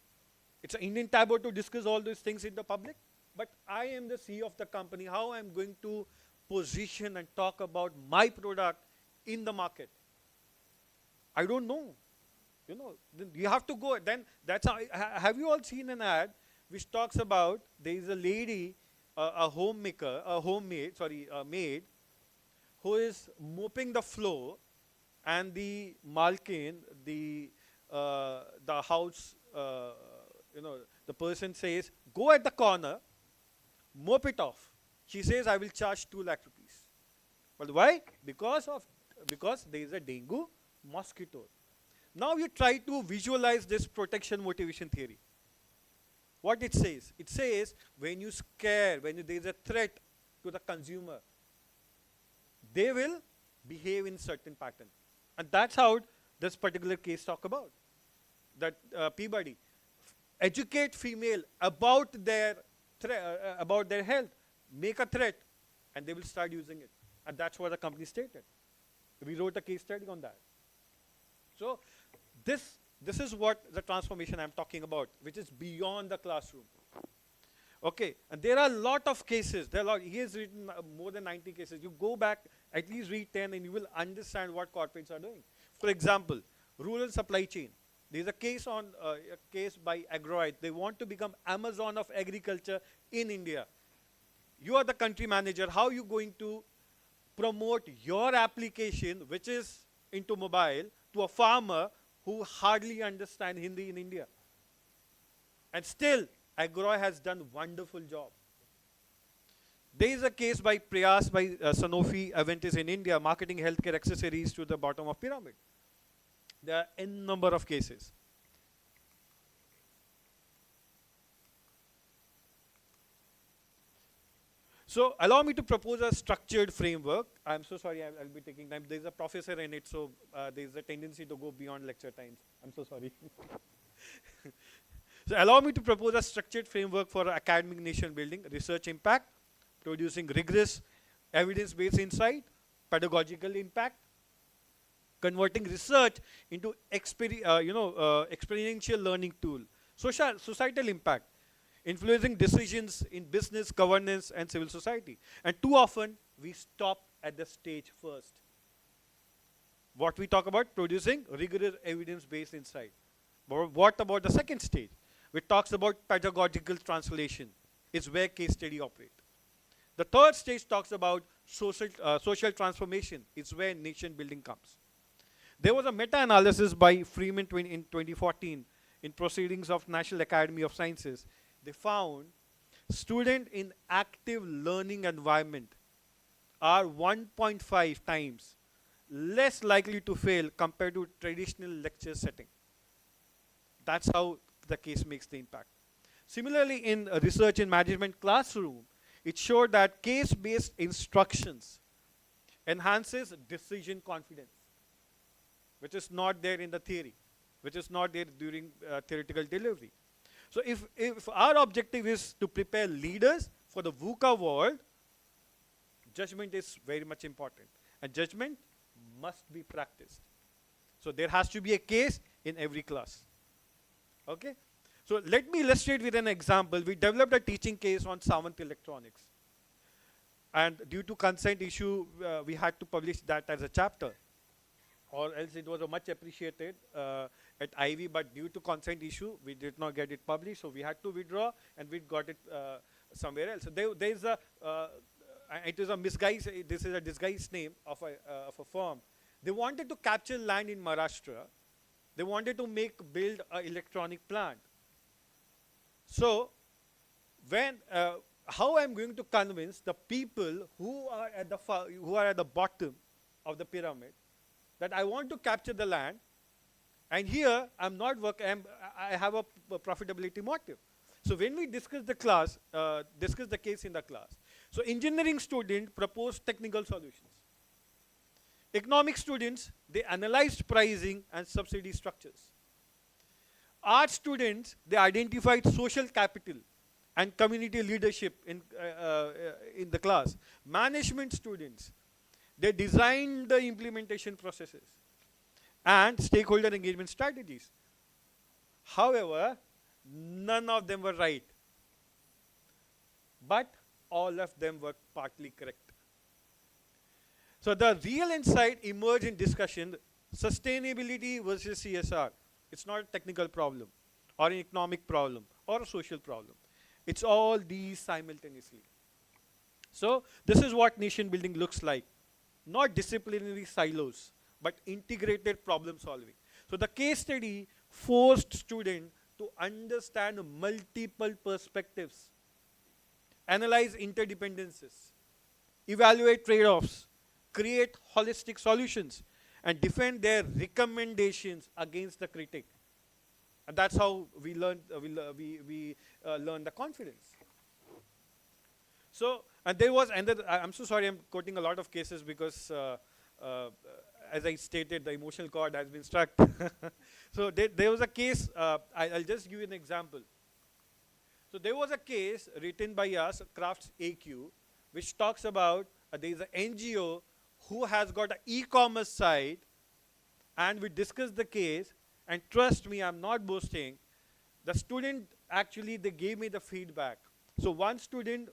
It's an Indian taboo to discuss all these things in the public, but I am the CEO of the company. How I'm going to position and talk about my product in the market? I don't know. You know, you have to go. Then that's how. Have you all seen an ad which talks about there is a lady, a maid, who is mopping the floor, and the malkin, the house, the person says, go at the corner, mop it off. She says, I will charge 2 lakh rupees. But why? Because there is a dengue mosquito. Now you try to visualize this protection motivation theory. What it says when you scare, when there is a threat to the consumer, they will behave in certain pattern. And that's how this particular case talk about. That Peabody, educate female about their health, make a threat, and they will start using it. And that's what the company stated. We wrote a case study on that. So this is what the transformation I'm talking about, which is beyond the classroom. Okay, and there are a lot of cases. He has written more than 90 cases. You go back, at least read 10, and you will understand what corporates are doing. For example, rural supply chain. There is a case by Agroite. They want to become Amazon of agriculture in India. You are the country manager. How are you going to promote your application, which is into mobile, to a farmer who hardly understands Hindi in India? And still, Agroite has done wonderful job. There is a case by Prayas by Sanofi Aventis in India, marketing healthcare accessories to the bottom of pyramid. There are n number of cases. So allow me to propose a structured framework. I'm so sorry, I'll be taking time. There's a professor in it, so there's a tendency to go beyond lecture times. I'm so sorry. So allow me to propose a structured framework for academic nation building, research impact, producing rigorous evidence-based insight, pedagogical impact, converting research into experiential learning tool, societal impact, influencing decisions in business, governance, and civil society. And too often, we stop at the stage first. What we talk about, producing rigorous evidence-based insight. But what about the second stage, which talks about pedagogical translation? Is where case study operate. The third stage talks about social transformation. It's where nation building comes. There was a meta-analysis by Freeman in 2014 in Proceedings of National Academy of Sciences. They found students in active learning environment are 1.5 times less likely to fail compared to traditional lecture setting. That's how the case makes the impact. Similarly, in research in management classroom, it showed that case-based instructions enhances decision confidence, which is not there in the theory, which is not there during theoretical delivery. So if our objective is to prepare leaders for the VUCA world, judgment is very much important. And judgment must be practiced. So there has to be a case in every class. Okay? So let me illustrate with an example. We developed a teaching case on Savant Electronics. And due to consent issue, we had to publish that as a chapter, or else it was a much appreciated at Ivy, but due to consent issue, we did not get it published, so we had to withdraw, and we got it somewhere else. So there is a, it is a misguised, this is a disguised name of a firm. They wanted to capture land in Maharashtra. They wanted to build an electronic plant. So, when how I'm going to convince the people who are at the bottom of the pyramid that I want to capture the land, and here I'm not working. I have a profitability motive. So when we discuss the case in the class, so engineering student proposed technical solutions. Economic students, they analyzed pricing and subsidy structures. Art students, they identified social capital and community leadership in the class. Management students, they designed the implementation processes and stakeholder engagement strategies. However, none of them were right, but all of them were partly correct. So the real insight emerged in discussion: sustainability versus CSR. It's not a technical problem, or an economic problem, or a social problem. It's all these simultaneously. So this is what nation building looks like. Not disciplinary silos, but integrated problem solving. So the case study forced students to understand multiple perspectives, analyze interdependencies, evaluate trade-offs, create holistic solutions, and defend their recommendations against the critic. And that's how we learn the confidence. So, and there was, and I'm so sorry, I'm quoting a lot of cases because, as I stated, the emotional chord has been struck. So there was a case, I'll just give you an example. So there was a case written by us, Crafts AQ, which talks about there is an NGO who has got an e-commerce site, and we discussed the case, and trust me, I'm not boasting, the student actually, they gave me the feedback. So one student,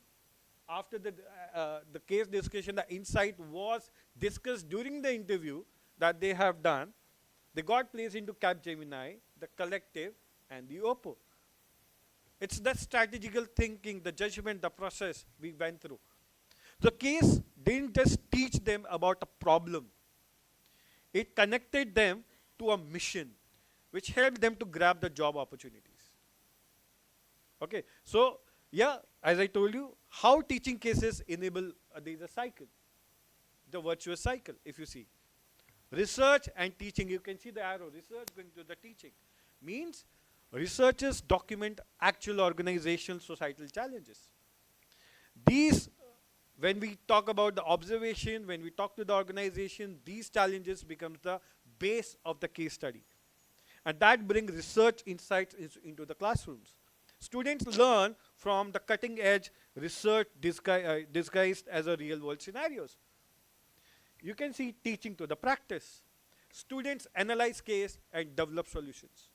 after the case discussion, the insight was discussed during the interview that they have done. They got placed into Capgemini, the collective, and the OPPO. It's the strategical thinking, the judgment, the process we went through. The case didn't just teach them about a problem. It connected them to a mission, which helped them to grab the job opportunities. Okay, so yeah, as I told you, how teaching cases enable, there is a cycle, the virtuous cycle, if you see. Research and teaching, you can see the arrow, research going to the teaching, means researchers document actual organizational societal challenges. These, when we talk about the observation, when we talk to the organization, these challenges become the base of the case study. And that brings research insights into the classrooms. Students learn from the cutting edge research disguised as a real world scenarios. You can see teaching to the practice. Students analyze case and develop solutions.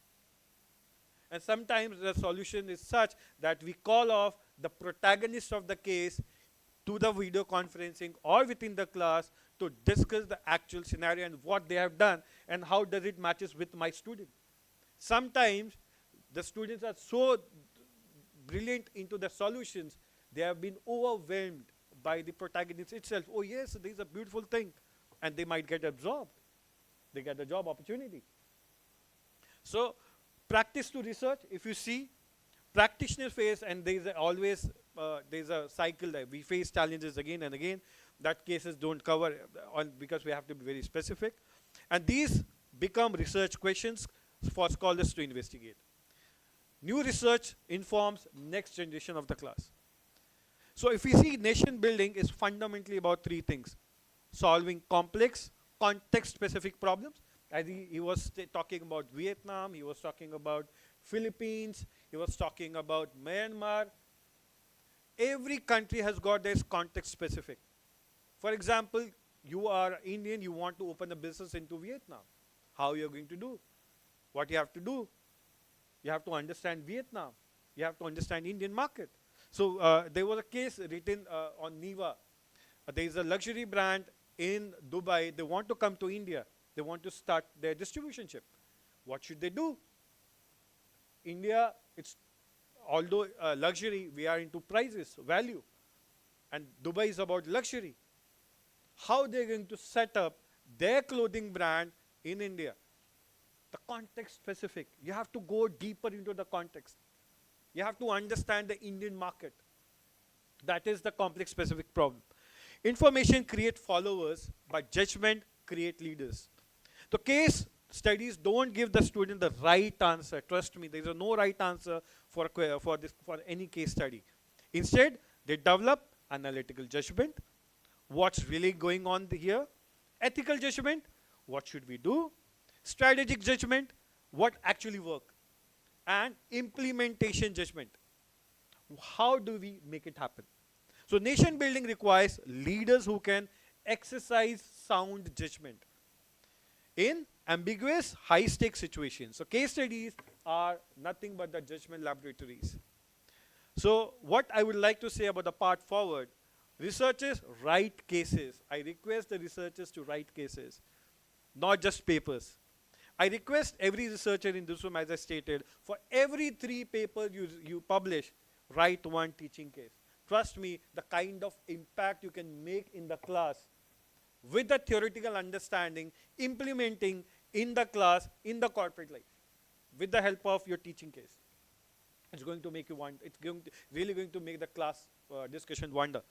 And sometimes the solution is such that we call off the protagonist of the case to the video conferencing or within the class to discuss the actual scenario and what they have done and how does it matches with my student. Sometimes the students are so brilliant into the solutions, they have been overwhelmed by the protagonist itself. Oh yes, this is a beautiful thing. And they might get absorbed. They get a job opportunity. So practice to research, if you see, practitioner phase, and there is always there's a cycle that we face challenges again and again that cases don't cover because we have to be very specific. And these become research questions for scholars to investigate. New research informs next generation of the class. So if we see nation building is fundamentally about three things: solving complex, context-specific problems. As he was talking about Vietnam, he was talking about Philippines, he was talking about Myanmar. Every country has got this context-specific. For example, you are Indian, you want to open a business into Vietnam. How you are going to do? What you have to do? You have to understand Vietnam. You have to understand Indian market. So there was a case written on NIVA. There is a luxury brand in Dubai. They want to come to India. They want to start their distributionship. What should they do? India, it's although luxury, we are into prices, value. And Dubai is about luxury. How they're going to set up their clothing brand in India? The context specific. You have to go deeper into the context. You have to understand the Indian market. That is the complex specific problem. Information create followers, but judgment create leaders. The case studies don't give the student the right answer. Trust me, there is no right answer for any case study. Instead, they develop analytical judgment. What's really going on here? Ethical judgment. What should we do? Strategic judgment. What actually work? And implementation judgment. How do we make it happen? So nation building requires leaders who can exercise sound judgment in ambiguous, high-stake situations. So case studies are nothing but the judgment laboratories. So what I would like to say about the part forward, researchers write cases. I request the researchers to write cases, not just papers. I request every researcher in this room, as I stated, for every 3 papers you publish, write 1 teaching case. Trust me, the kind of impact you can make in the class with the theoretical understanding, implementing in the class, in the corporate life, with the help of your teaching case. It's going to make you wonder. It's really going to make the class discussion wonder.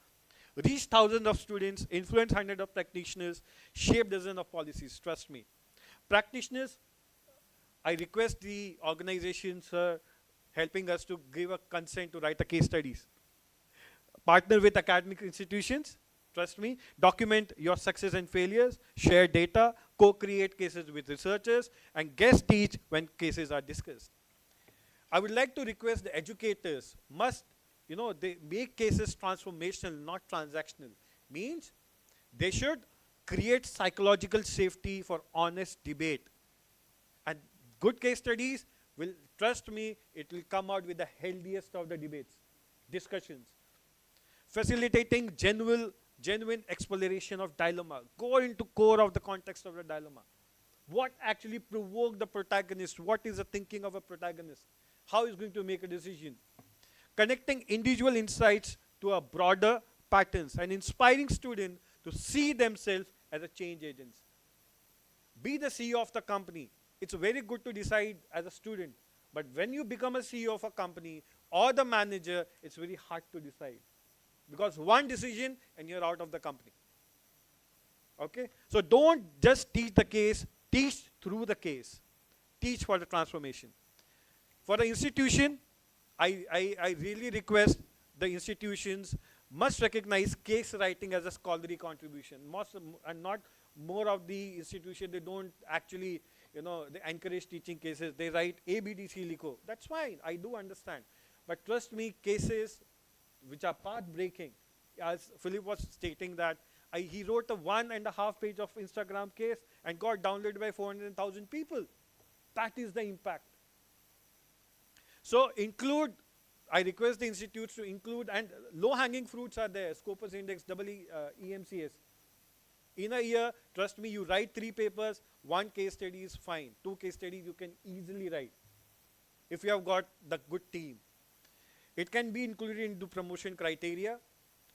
Reach thousands of students, influence hundreds of practitioners, shape dozens of policies. Trust me. Practitioners, I request the organizations helping us to give a consent to write the case studies. Partner with academic institutions. Trust me, document your success and failures, share data, co-create cases with researchers, and guest teach when cases are discussed. I would like to request the educators must, they make cases transformational, not transactional. Means they should create psychological safety for honest debate. And good case studies will, trust me, it will come out with the healthiest of the debates, discussions. Facilitating genuine exploration of dilemma. Go into core of the context of the dilemma. What actually provoked the protagonist? What is the thinking of a protagonist? How is going to make a decision? Connecting individual insights to a broader patterns and inspiring students to see themselves as a change agents. Be the CEO of the company. It's very good to decide as a student, but when you become a CEO of a company or the manager, it's very hard to decide. Because one decision and you're out of the company. Okay? So don't just teach the case, teach through the case. Teach for the transformation. For the institution, I really request the institutions must recognize case writing as a scholarly contribution. And not more of the institution, they don't actually, they encourage teaching cases. They write ABDC Lico. That's fine, I do understand. But trust me, cases which are path-breaking, as Philip was stating that, he wrote a 1.5 page of Instagram case and got downloaded by 400,000 people. That is the impact. So I request the institutes to include, and low-hanging fruits are there, Scopus Index, EMCS. In a year, trust me, you write 3 papers, 1 case study is fine. 2 case studies you can easily write if you have got the good team. It can be included into promotion criteria.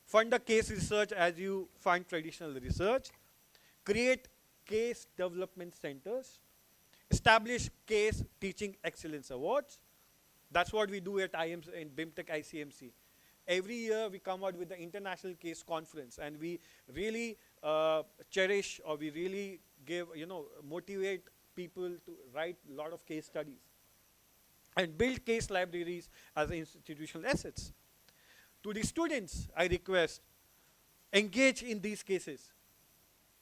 Fund a case research as you fund traditional research. Create case development centers. Establish case teaching excellence awards. That's what we do at IMC in BIMTech ICMC. Every year we come out with the International Case Conference, and we really cherish, or we really give, motivate people to write a lot of case studies and build case libraries as institutional assets. To the students, I request, engage in these cases.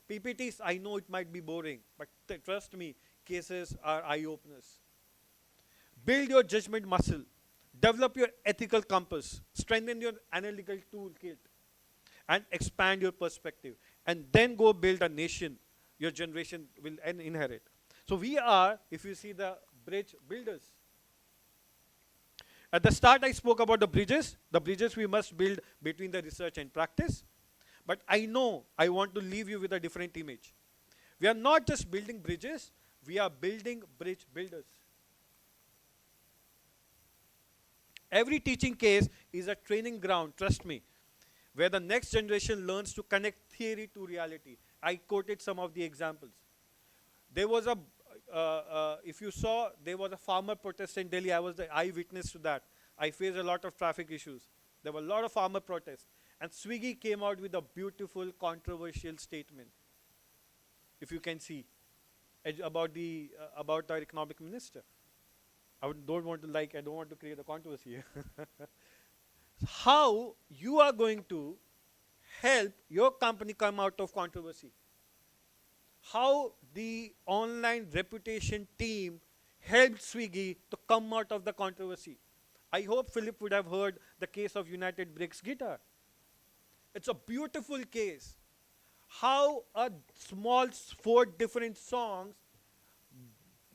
PPTs, I know it might be boring, but trust me, cases are eye-openers. Build your judgment muscle. Develop your ethical compass. Strengthen your analytical toolkit. And expand your perspective. And then go build a nation your generation will inherit. So we are, if you see the bridge builders. At the start, I spoke about the bridges. The bridges we must build between the research and practice. But I know I want to leave you with a different image. We are not just building bridges, we are building bridge builders. Every teaching case is a training ground, trust me, where the next generation learns to connect theory to reality. I quoted some of the examples. There was a, if you saw, there was a farmer protest in Delhi. I was the eyewitness to that. I faced a lot of traffic issues. There were a lot of farmer protests. And Swiggy came out with a beautiful, controversial statement, if you can see, about our economic minister. I don't want to create a controversy here. How you are going to help your company come out of controversy? How the online reputation team helped Swiggy to come out of the controversy? I hope Philip would have heard the case of United Bricks guitar. It's a beautiful case. How a small 4 different songs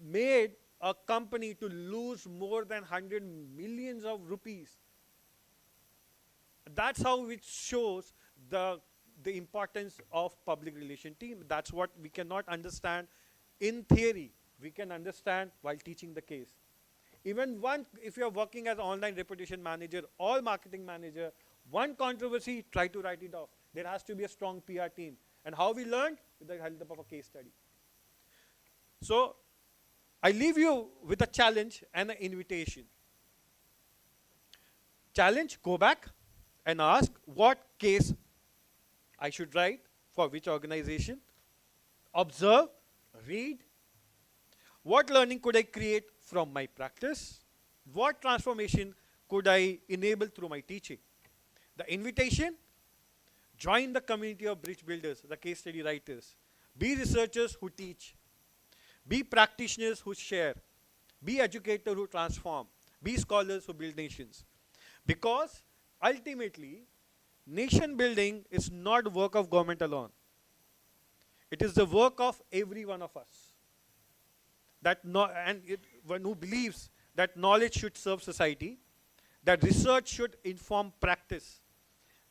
made a company to lose more than 100 millions of rupees. That's how it shows the importance of public relation team. That's what we cannot understand in theory. We can understand while teaching the case. Even if you're working as an online reputation manager or marketing manager, one controversy, try to write it off. There has to be a strong PR team. And how we learned? With the help of a case study. So, I leave you with a challenge and an invitation. Challenge, go back and ask what case I should write for which organization. Observe, read. What learning could I create from my practice? What transformation could I enable through my teaching? The invitation, join the community of bridge builders, the case study writers. Be researchers who teach. Be practitioners who share. Be educators who transform. Be scholars who build nations. Because ultimately, nation building is not work of government alone. It is the work of every one of us. One who believes that knowledge should serve society, that research should inform practice,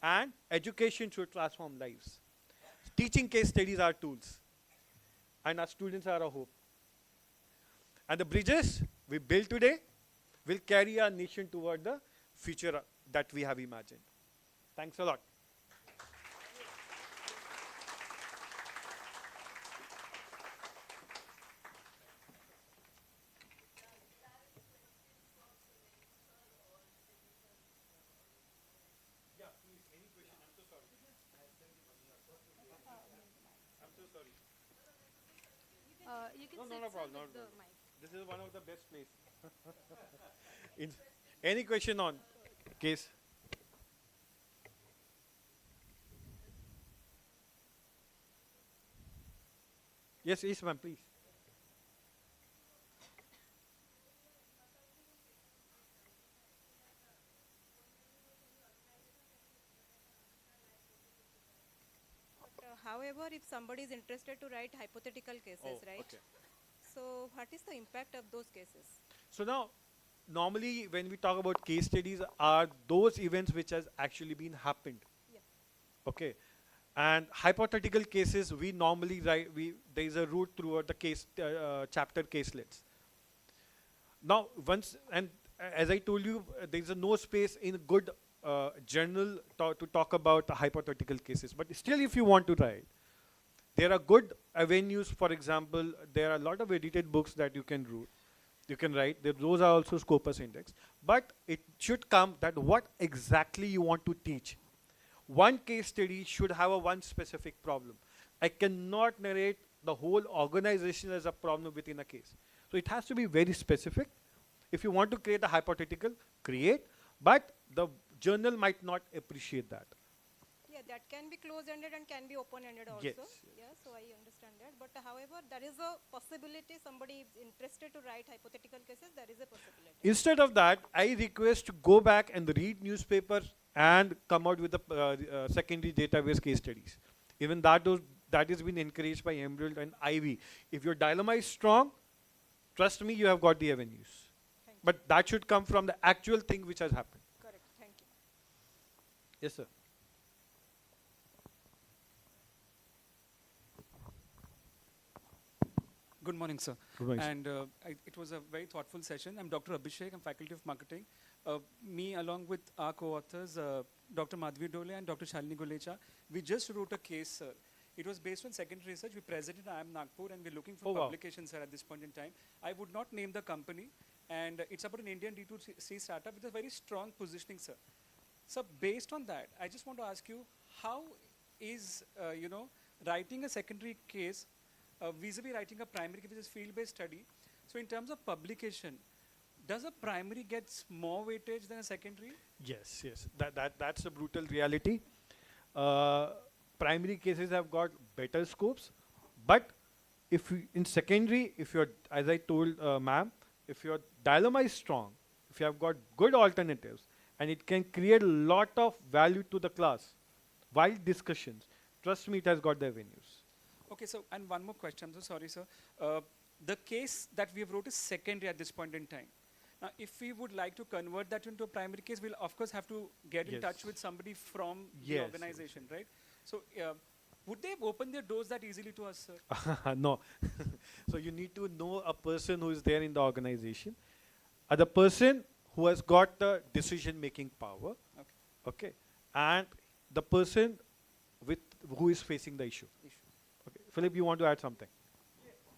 and education should transform lives. Teaching case studies are tools, and our students are our hope. And the bridges we build today will carry our nation toward the future that we have imagined. Thanks a lot. You can No sit problem. with the mic. This is one of the best places. Any question on case? Yes, ma'am, please. However, if somebody is interested to write hypothetical cases, right? Okay. So what is the impact of those cases? So now, normally when we talk about case studies are those events which has actually been happened. Yeah. Okay. And hypothetical cases, we normally write, there is a route throughout the case, chapter caselets. Now, as I told you, there is no space in good journal to talk about hypothetical cases. But still, if you want to write, there are good avenues. For example, there are a lot of edited books that you can write. Those are also Scopus index. But it should come that what exactly you want to teach. One case study should have one specific problem. I cannot narrate the whole organization as a problem within a case. So it has to be very specific. If you want to create a hypothetical, create. But the journal might not appreciate that. Yeah, that can be closed-ended and can be open-ended also. Yes. Yeah, so I understand that. But however, there is a possibility somebody is interested to write hypothetical cases, there is a possibility. Instead of that, I request to go back and read newspapers and come out with the secondary database case studies. Even that has been encouraged by Emerald and Ivy. If your dilemma is strong, trust me, you have got the avenues. But that should come from the actual thing which has happened. Correct, thank you. Yes, sir. Good morning, sir. Good morning, sir. And it was a very thoughtful session. I'm Dr. Abhishek. I'm Faculty of Marketing. Me, along with our co-authors, Dr. Madhvi Dole and Dr. Shalini Gulecha, we just wrote a case, sir. It was based on secondary research. We presented in IIM Nagpur, and we're looking for Oh, wow. publications, sir, at this point in time. I would not name the company, and it's about an Indian D2C startup with a very strong positioning, sir. So based on that, I just want to ask you, how is, writing a secondary case vis-a-vis writing a primary case, which is field-based study? So in terms of publication, does a primary gets more weightage than a secondary? Yes, yes. That's a brutal reality. Primary cases have got better scopes, but if you, in secondary, if you're, as I told ma'am, if your dilemma is strong, if you have got good alternatives, and it can create a lot of value to the class, while discussions, trust me, it has got the avenues. Okay, so, and one more question, I'm so sorry, sir. The case that we have wrote is secondary at this point in time. Now, if we would like to convert that into a primary case, we'll of course have to get in Yes. touch with somebody from the Yes, organization, right? So, would they open their doors that easily to us, sir? No. So you need to know a person who is there in the organization, the person who has got the decision-making power, okay, and the person with who is facing the issue. Okay. Philip, you want to add something?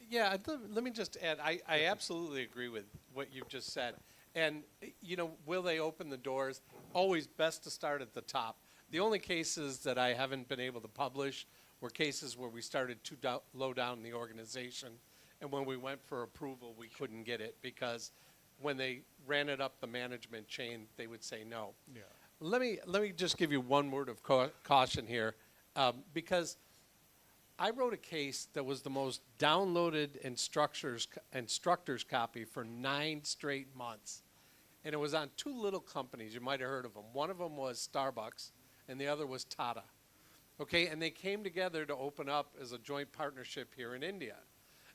Yeah, let me just add, I absolutely agree with what you've just said. And, will they open the doors? Always best to start at the top. The only cases that I haven't been able to publish were cases where we started too low down in the organization, and when we went for approval, we couldn't get it because when they ran it up the management chain, they would say no. Yeah. Let me just give you one word of caution here, because I wrote a case that was the most downloaded instructor's copy for 9 straight months. And it was on 2 little companies. You might have heard of them. One of them was Starbucks, and the other was Tata. Okay, and they came together to open up as a joint partnership here in India.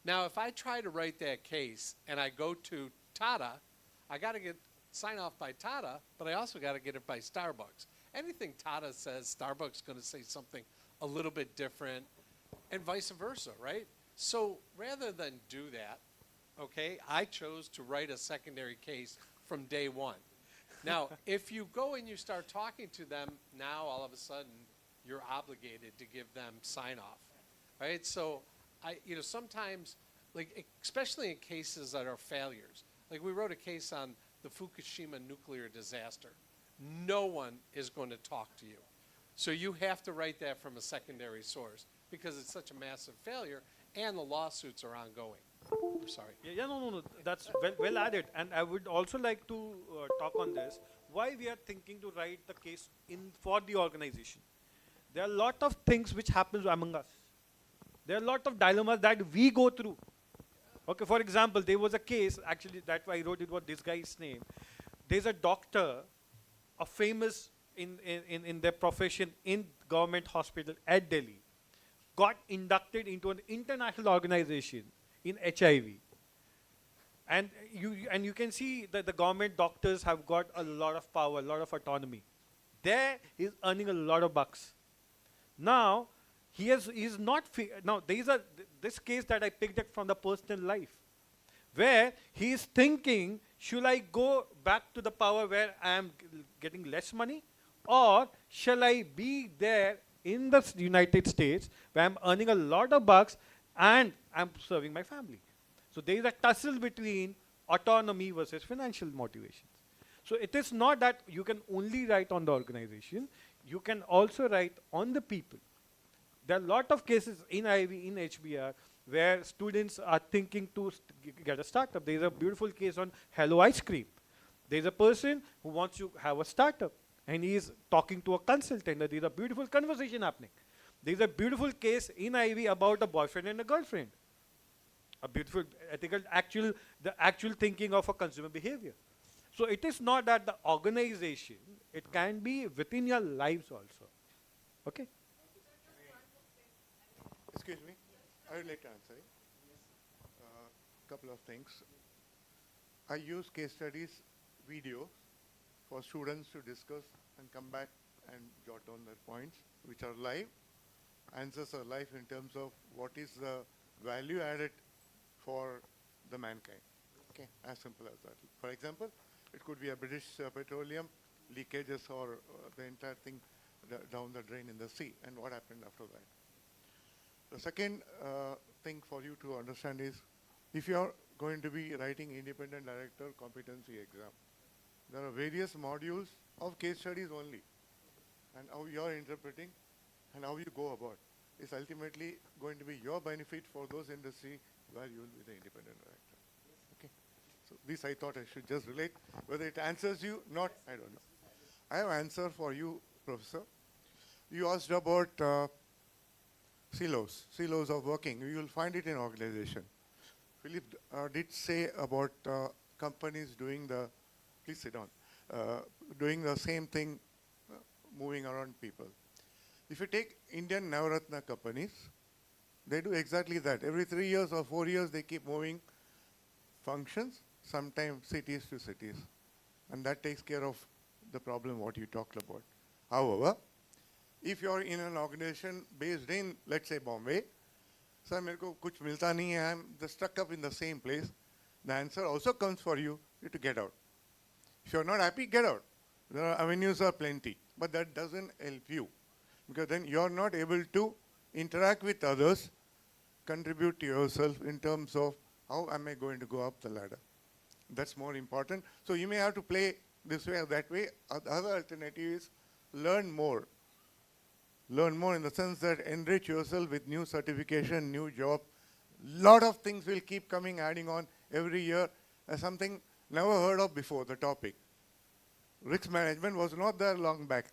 Now, if I try to write that case and I go to Tata, I got to get sign off by Tata, but I also got to get it by Starbucks. Anything Tata says, Starbucks is going to say something a little bit different, and vice versa, right? So rather than do that, okay, I chose to write a secondary case from day one. Now, if you go and you start talking to them, now all of a sudden you're obligated to give them sign off, right? So sometimes, like especially in cases that are failures, like we wrote a case on the Fukushima nuclear disaster. No one is going to talk to you. So you have to write that from a secondary source because it's such a massive failure and the lawsuits are ongoing. I'm sorry. Yeah, no. That's well added. And I would also like to talk on this. Why we are thinking to write the case for the organization. There are a lot of things which happens among us. There are a lot of dilemmas that we go through. Okay, for example, there was a case, actually that's why I wrote it, what this guy's name. There's a doctor, a famous in their profession in government hospital at Delhi, got inducted into an international organization in HIV. And you can see that the government doctors have got a lot of power, a lot of autonomy. There he's earning a lot of bucks. Now, he's not, now this case that I picked up from the personal life, where he's thinking, should I go back to the power where I am getting less money, or shall I be there in the United States where I'm earning a lot of bucks and I'm serving my family? So there is a tussle between autonomy versus financial motivations. So it is not that you can only write on the organization, you can also write on the people. There are a lot of cases in Ivy, in HBR, where students are thinking to get a startup. There is a beautiful case on Hello Ice Cream. There is a person who wants to have a startup, and he is talking to a consultant. There is a beautiful conversation happening. There is a beautiful case in Ivy about a boyfriend and a girlfriend. A beautiful ethical, the actual thinking of a consumer behavior. So it is not that the organization, it can be within your lives also. Okay? Excuse me, I would like to answer it. Couple of things. I use case studies, videos for students to discuss and come back and jot down their points, which are live. Answers are live in terms of what is the value added for the mankind. Okay, as simple as that. For example, it could be a British petroleum leakages or the entire thing down the drain in the sea, and what happened after that. The second thing for you to understand is, if you are going to be writing independent director competency exam, there are various modules of case studies only, and how you are interpreting and how you go about is ultimately going to be your benefit for those industry where you will be the independent director. Okay, so this I thought I should just relate. Whether it answers you, not, I don't know. I have an answer for you, Professor. You asked about silos of working. You will find it in organization. Philip did say about companies doing the, please sit down, doing the same thing, moving around people. If you take Indian Navaratna companies, they do exactly that. Every 3 years or 4 years, they keep moving functions, sometimes cities to cities. And that takes care of the problem what you talked about. However, if you're in an organization based in, let's say, Bombay, sir, मेरे को कुछ मिलता नहीं है, I'm just stuck up in the same place, the answer also comes for you to get out. If you're not happy, get out. There are avenues are plenty, but that doesn't help you, because then you're not able to interact with others, contribute to yourself in terms of how am I going to go up the ladder. That's more important. So you may have to play this way or that way. The other alternative is learn more. Learn more in the sense that enrich yourself with new certification, new job. Lot of things will keep coming, adding on every year. Something never heard of before, the topic. Risk management was not there long back.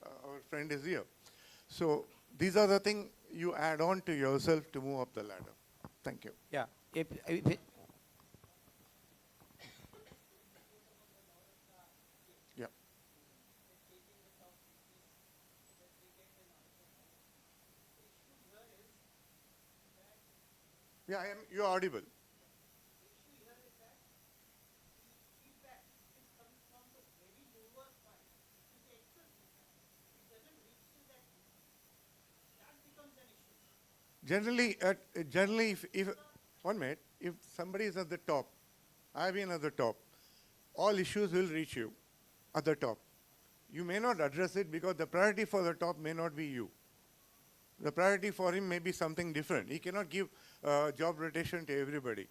Our friend is here. So these are the things you add on to yourself to move up the ladder. Thank you. Yeah. Yeah. Yeah, you're audible. Generally, if one minute, if somebody is at the top, I've been at the top, all issues will reach you at the top. You may not address it because the priority for the top may not be you. The priority for him may be something different. He cannot give job rotation to everybody.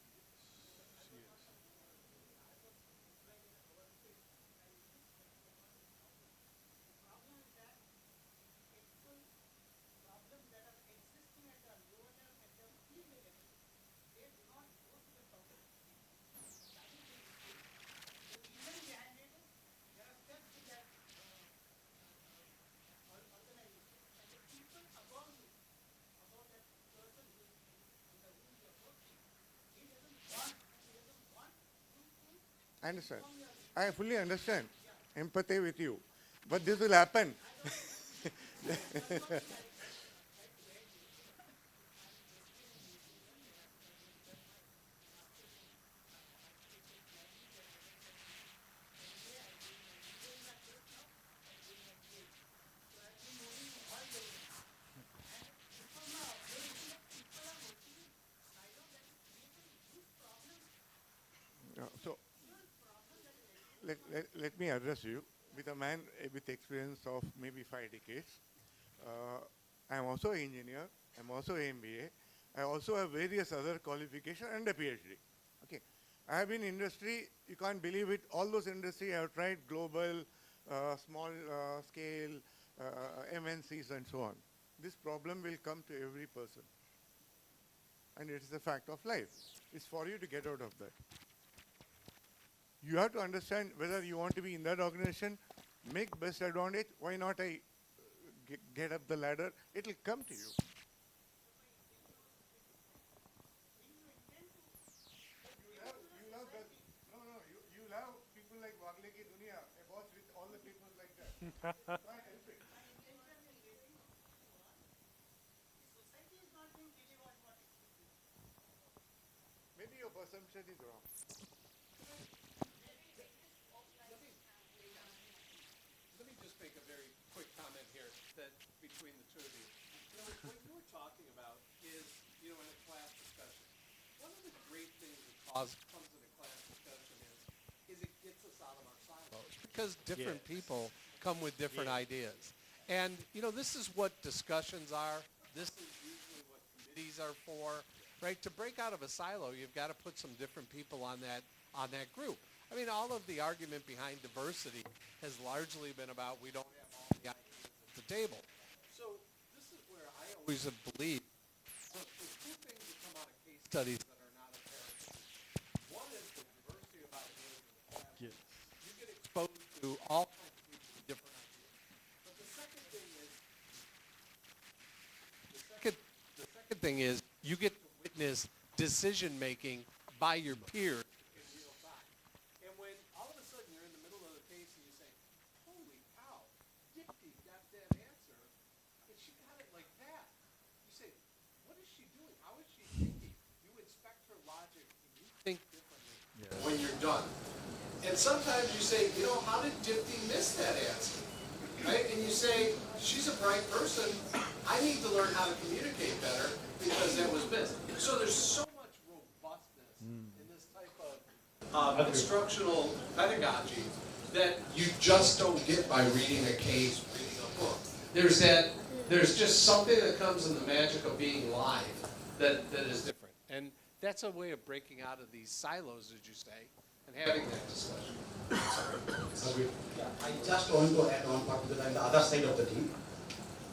I understand. I fully understand. Empathy with you. But this will happen. So, let me address you with a man with experience of maybe 5 decades. I'm also an engineer. I'm also an MBA. I also have various other qualifications and a PhD. Okay, I have been in industry. You can't believe it. All those industries I have tried: global, small scale, MNCs, and so on. This problem will come to every person, and it is a fact of life. It's for you to get out of that. You have to understand whether you want to be in that organization, make best advantage. Why not I get up the ladder? It will come to you. You love people like Wagle ki Dunia, a boss with all the people like that. Can't help it. Maybe your perception is wrong. Let me just make a very quick comment here that between the two of you. What you were talking about is, in a class discussion, one of the great because different people come with different ideas. And, you know, this is what discussions are. This is usually what committees are for, right? To break out of a silo, you've got to put some different people on that group. I mean, all of the argument behind diversity has largely been about we don't have all the ideas at the table. So this is where I always have believed that the two things that come out of case studies that are not apparent. One is the diversity of ideas in the classroom. You get exposed to all kinds of people with different ideas. But the second thing is you get to witness decision making by your peers in real time. And when all of a sudden you're in the middle of the case and you say, holy cow, Dipti got that answer, and she got it like that. You say, what is she doing? How is she thinking? You inspect her logic and you think differently when you're done. And sometimes you say, you know, how did Dipti miss that answer? Right? And you say, she's a bright person. I need to learn how to communicate better because that was missed. So there's so much robustness in this type of instructional pedagogy that you just don't get by reading a case, reading a book. There's just something that comes in the magic of being live that is different. And that's a way of breaking out of these silos, as you say, and having that discussion. Yeah, I just want to add one part because I'm the other side of the team.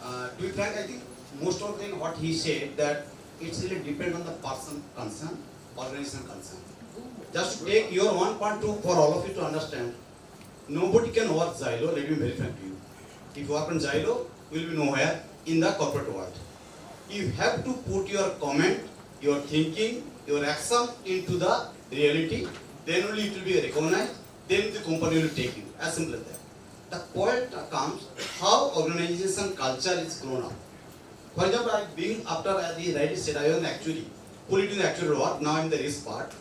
To be frank, I think most of the thing what he said that it's really depend on the person concerned, organization concerned. Just take your 1.2 for all of you to understand. Nobody can work Zerrillo, let me very frank to you. If you work on Zerrillo, you will be nowhere in the corporate world. You have to put your comment, your thinking, your action into the reality, then only it will be recognized, then the company will take you. As simple as that. The point comes how organization culture is grown up. For example, I being after as he rightly said, I was actually put it in the actual work, now in the risk part.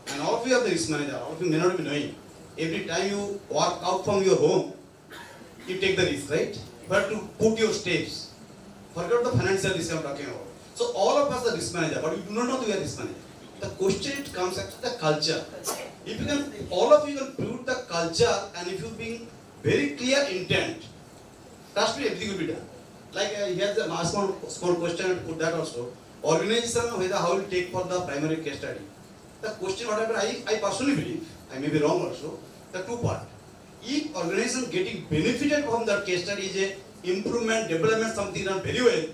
And all of you are the risk manager, all of you may not be knowing. Every time you walk out from your home, you take the risk, right? You have to put your steps. Forget the financial risk I'm talking about. So all of us are risk manager, but we do not know we are risk manager. The question it comes at the culture. If you can, all of you can build the culture, and if you being very clear intent, trust me, everything will be done. Like here's a small question, and put that also. Organization, whether how will take for the primary case study. The question, whatever I personally believe, I may be wrong also, the two part. If organization getting benefited from that case study is a improvement, development, something done very well,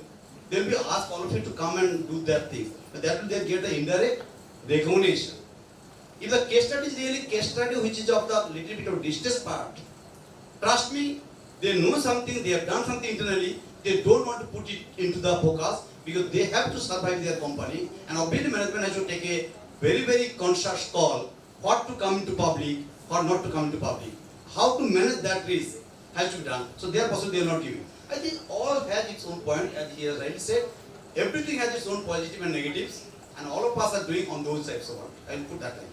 they will be asked all of you to come and do that thing. But that will they get the indirect recognition. If the case study is really case study which is of the little bit of distance part, trust me, they know something, they have done something internally, they don't want to put it into the focus because they have to survive their company, and obviously management has to take a very, very conscious call what to come into public, what not to come into public. How to manage that risk has to be done. So therefore they are not giving. I think all has its own point, as he has rightly said. Everything has its own positive and negatives, and all of us are doing on those types of work. I will put that line.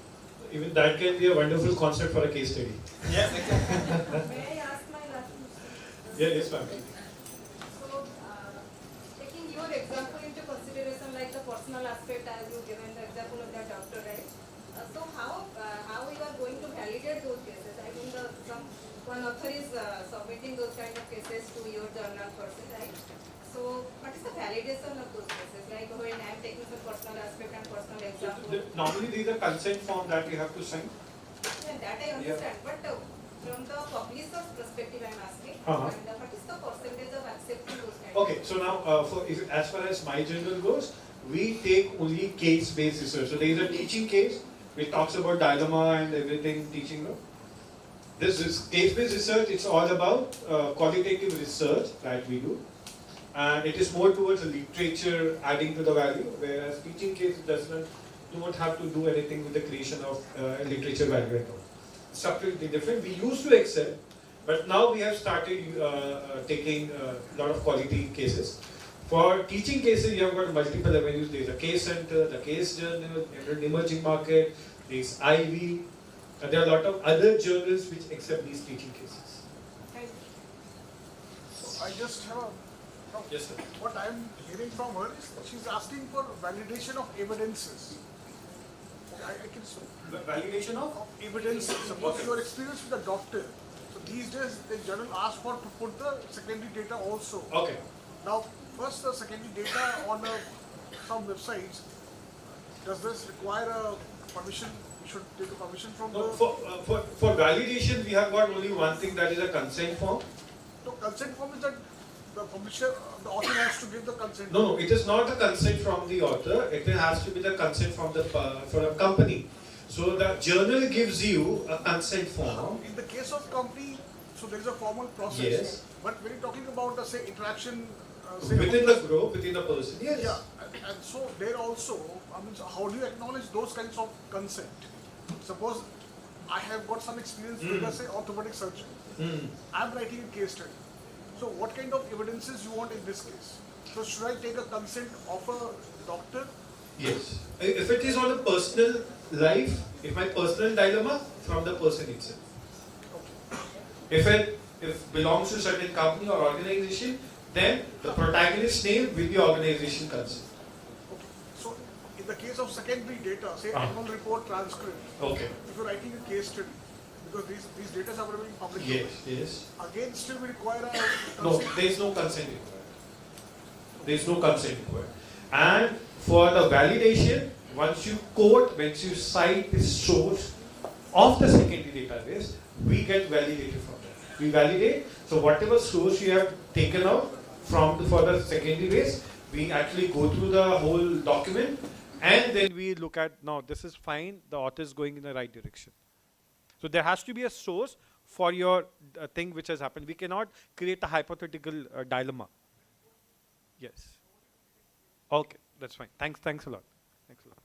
Even that can be a wonderful concept for a case study. Yes, exactly. May I ask my last question? Yeah, yes, ma'am. So, taking your example into consideration, like the personal aspect, as you given the example of that doctor, right? So how you are going to validate those cases? I mean, one author is submitting those kind of cases to your journal person, right? So what is the validation of those cases? Like when I am taking some personal aspect and personal example. Normally there is a consent form that you have to sign. Yeah, that I understand. But from the publisher's perspective, I am asking. Uh-huh. And what is the percentage of accepting those kind Okay, so now as far as my journal goes, we take only case-based research. So there is a teaching case which talks about dilemma and everything teaching. No? This is case-based research. It's all about qualitative research that we do. And it is more towards the literature adding to the value, whereas teaching case do not have to do anything with the creation of literature value at all. It's completely different. We used to accept, but now we have started taking a lot of quality cases. For teaching cases, you have got multiple avenues. There is a case center, the case journal, emerging market, there is IV, and there are a lot of other journals which accept these teaching cases. So I just have a Yes, sir. What I am hearing from her is she's asking for validation of evidences. I can validation of evidence. Suppose your experience with a doctor. So these days, the journal asks for to put the secondary data also. Okay. Now, first the secondary data on some websites. Does this require a permission? We should take a permission from No, the. for validation, we have got only one thing, that is a consent form. So consent form is that the publisher, the author has to give the consent. No, it is not a consent from the author. It has to be the consent from the for a company. So the journal gives you a consent form. In the case of company, so there is a formal process. Yes. But when you're talking about say interaction, Within the group, within the person. Yes. Yeah, and so there also, I mean, so how do you acknowledge those kinds of consent? Suppose I have got some experience with, let's say, orthopedic surgery. I'm writing a case study. So what kind of evidences you want in this case? So should I take a consent of a doctor? Yes. If it is on a personal life, if my personal dilemma, from the person itself. If it belongs to certain company or organization, then the protagonist's name will be organization consent. Okay. So in the case of secondary data, say annual report transcript. Okay. If you're writing a case study, because these data are available in public. Yes, yes. Again, still we require a No, there is no consent required. There is no consent required. And for the validation, once you quote, once you cite the source of the secondary database, we get validated from that. We validate. So whatever source you have taken out for the secondary base, we actually go through the whole document, and then we look at, now this is fine, the author is going in the right direction. So there has to be a source for your thing which has happened. We cannot create a hypothetical dilemma. Yes. Okay, that's fine. Thanks a lot. Thanks a lot.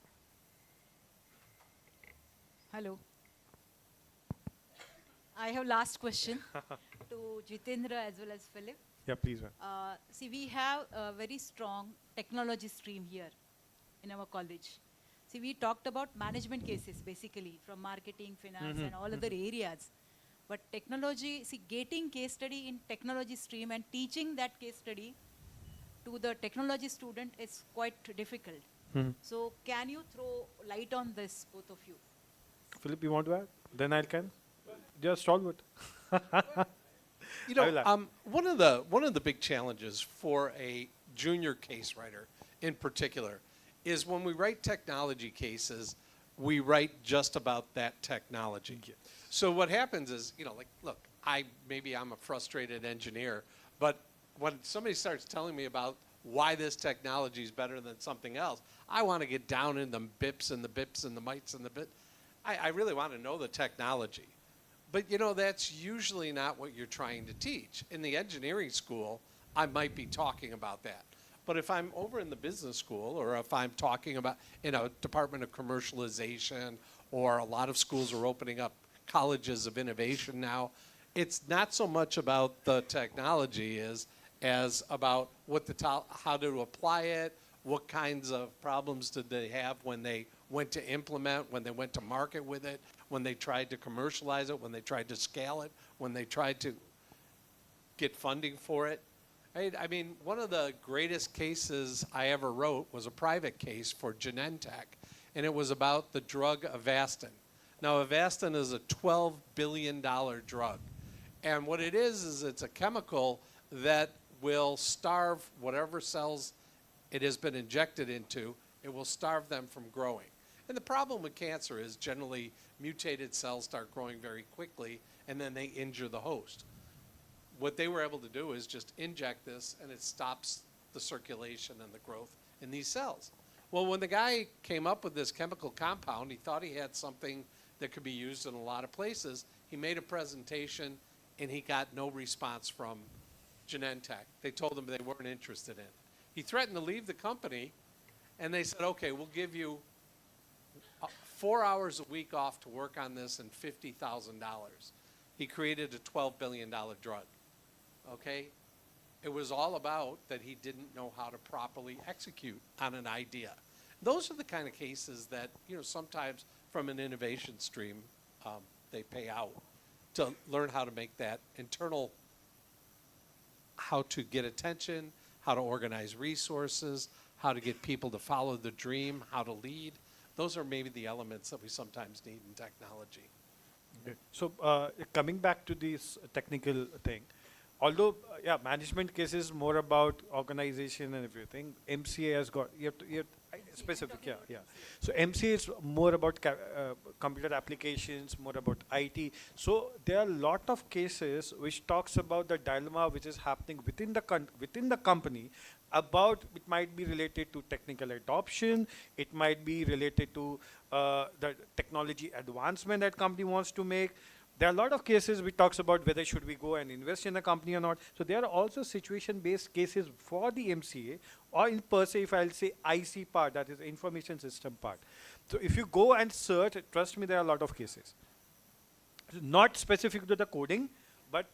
Hello. I have last question to Jitendra as well as Philip. Yeah, please. See, we have a very strong technology stream here in our college. See, we talked about management cases basically from marketing, finance, and all other areas. But technology, see, gating case study in technology stream and teaching that case study to the technology student is quite difficult. So, can you throw light on this, both of you? Philip, you want to add? Then I can. Just stalwart. You know, one of the big challenges for a junior case writer in particular is when we write technology cases, we write just about that technology. Yes. So what happens is, you know, like, look, maybe I'm a frustrated engineer, but when somebody starts telling me about why this technology is better than something else, I want to get down in the bips and the bips and the mites and the bit. I really want to know the technology. But, you know, that's usually not what you're trying to teach. In the engineering school, I might be talking about that. But if I'm over in the business school, or if I'm talking about, you know, Department of Commercialization, or a lot of schools are opening up colleges of innovation now, it's not so much about the technology as about how to apply it, what kinds of problems did they have when they went to implement, when they went to market with it, when they tried to commercialize it, when they tried to scale it, when they tried to get funding for it. I mean, one of the greatest cases I ever wrote was a private case for Genentech, and it was about the drug Avastin. Now, Avastin is a $12 billion drug. And what it is it's a chemical that will starve whatever cells it has been injected into, it will starve them from growing. And the problem with cancer is generally mutated cells start growing very quickly, and then they injure the host. What they were able to do is just inject this, and it stops the circulation and the growth in these cells. Well, when the guy came up with this chemical compound, he thought he had something that could be used in a lot of places. He made a presentation, and he got no response from Genentech. They told him they weren't interested in it. He threatened to leave the company, and they said, okay, we'll give you 4 hours a week off to work on this and $50,000. He created a $12 billion drug. Okay? It was all about that he didn't know how to properly execute on an idea. Those are the kind of cases that, you know, sometimes from an innovation stream, they pay out to learn how to make that internal, how to get attention, how to organize resources, how to get people to follow the dream, how to lead. Those are maybe the elements that we sometimes need in technology. Okay. So coming back to this technical thing, although yeah, management case is more about organization and everything. MCA has got specific, yeah. So MCA is more about computer applications, more about IT. So there are a lot of cases which talks about the dilemma which is happening within the company. About it might be related to technical adoption, it might be related to the technology advancement that company wants to make. There are a lot of cases which talks about whether should we go and invest in a company or not. So there are also situation-based cases for the MCA, or in per se, if I'll say IC part, that is information system part. So if you go and search, trust me, there are a lot of cases. Not specific to the coding, but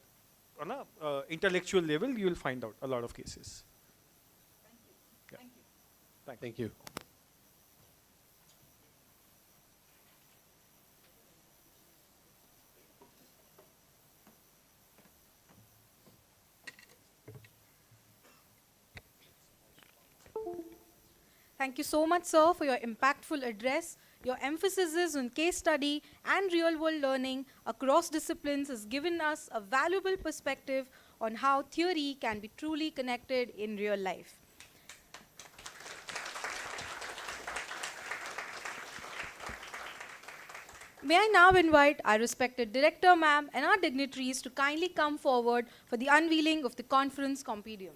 on a intellectual level, you will find out a lot of cases. Thank you. Thank you so much, sir, for your impactful address. Your emphasis on case study and real-world learning across disciplines has given us a valuable perspective on how theory can be truly connected in real life. May I now invite our respected director, ma'am, and our dignitaries to kindly come forward for the unveiling of the conference compendium.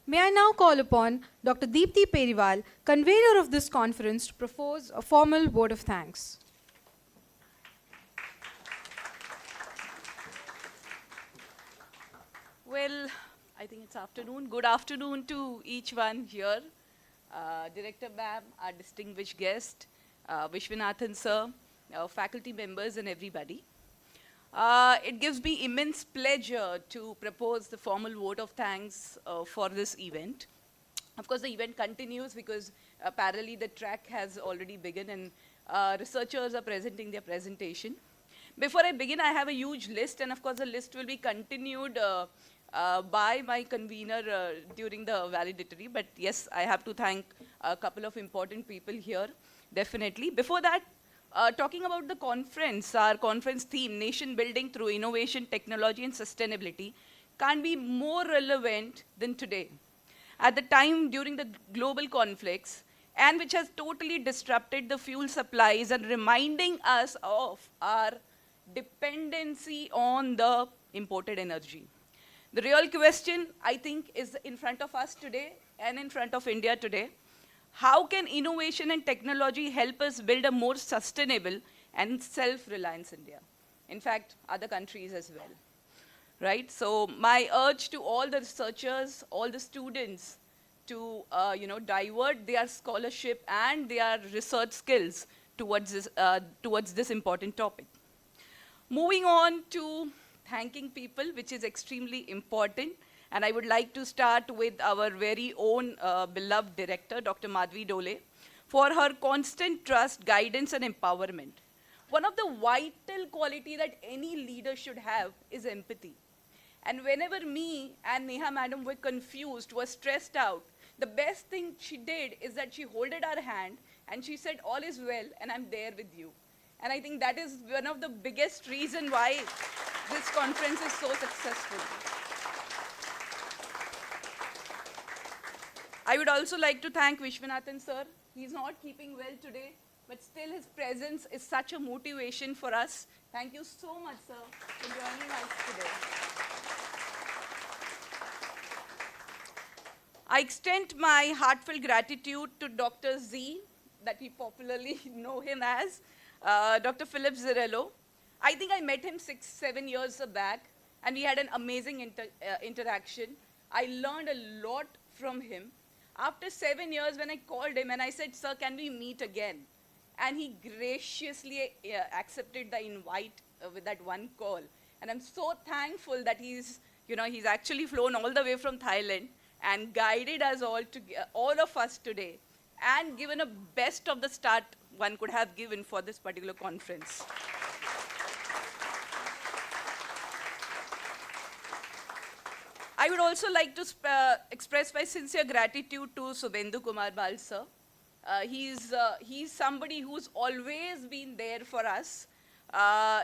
May I now call upon Dr. Deepthi Periwal, convener of this conference, to propose a formal word of thanks. Well, I think it's afternoon. Good afternoon to each one here. Director ma'am, our distinguished guest, Vishwanathan sir, faculty members and everybody. It gives me immense pleasure to propose the formal vote of thanks for this event. Of course, the event continues because parallelly the track has already begun and researchers are presenting their presentation. Before I begin, I have a huge list, and of course the list will be continued by my convener during the valedictory. But yes, I have to thank a couple of important people here, definitely. Before that, talking about the conference, our conference theme, Nation Building Through Innovation, Technology and Sustainability, can't be more relevant than today. At the time during the global conflicts, and which has totally disrupted the fuel supplies and reminding us of our dependency on the imported energy. The real question, I think, is in front of us today and in front of India today. How can innovation and technology help us build a more sustainable and self-reliant India? In fact, other countries as well, right? So my urge to all the researchers, all the students to divert their scholarship and their research skills towards this important topic. Moving on to thanking people, which is extremely important. And I would like to start with our very own beloved director, Dr. Madhvi Dole, for her constant trust, guidance, and empowerment. One of the vital qualities that any leader should have is empathy. And whenever me and Neha madam were confused, were stressed out, the best thing she did is that she holded our hand And she said, all is well, and I'm there with you. And I think that is one of the biggest reasons why this conference is so successful. I would also like to thank Vishwanathan sir. He's not keeping well today, but still his presence is such a motivation for us. Thank you so much, sir, for joining us today. I extend my heartfelt gratitude to Dr. Z, that we popularly know him as, Dr. Philip Zerrillo. I think I met him 6-7 years back, and we had an amazing interaction. I learned a lot from him. After 7 years, when I called him and I said, sir, can we meet again? And he graciously accepted the invite with that one call. And I'm so thankful that he's actually flown all the way from Thailand and guided us all of us today, and given a best of the start one could have given for this particular conference. I would also like to express my sincere gratitude to Subhendu Kumar Bal sir. He's somebody who's always been there for us.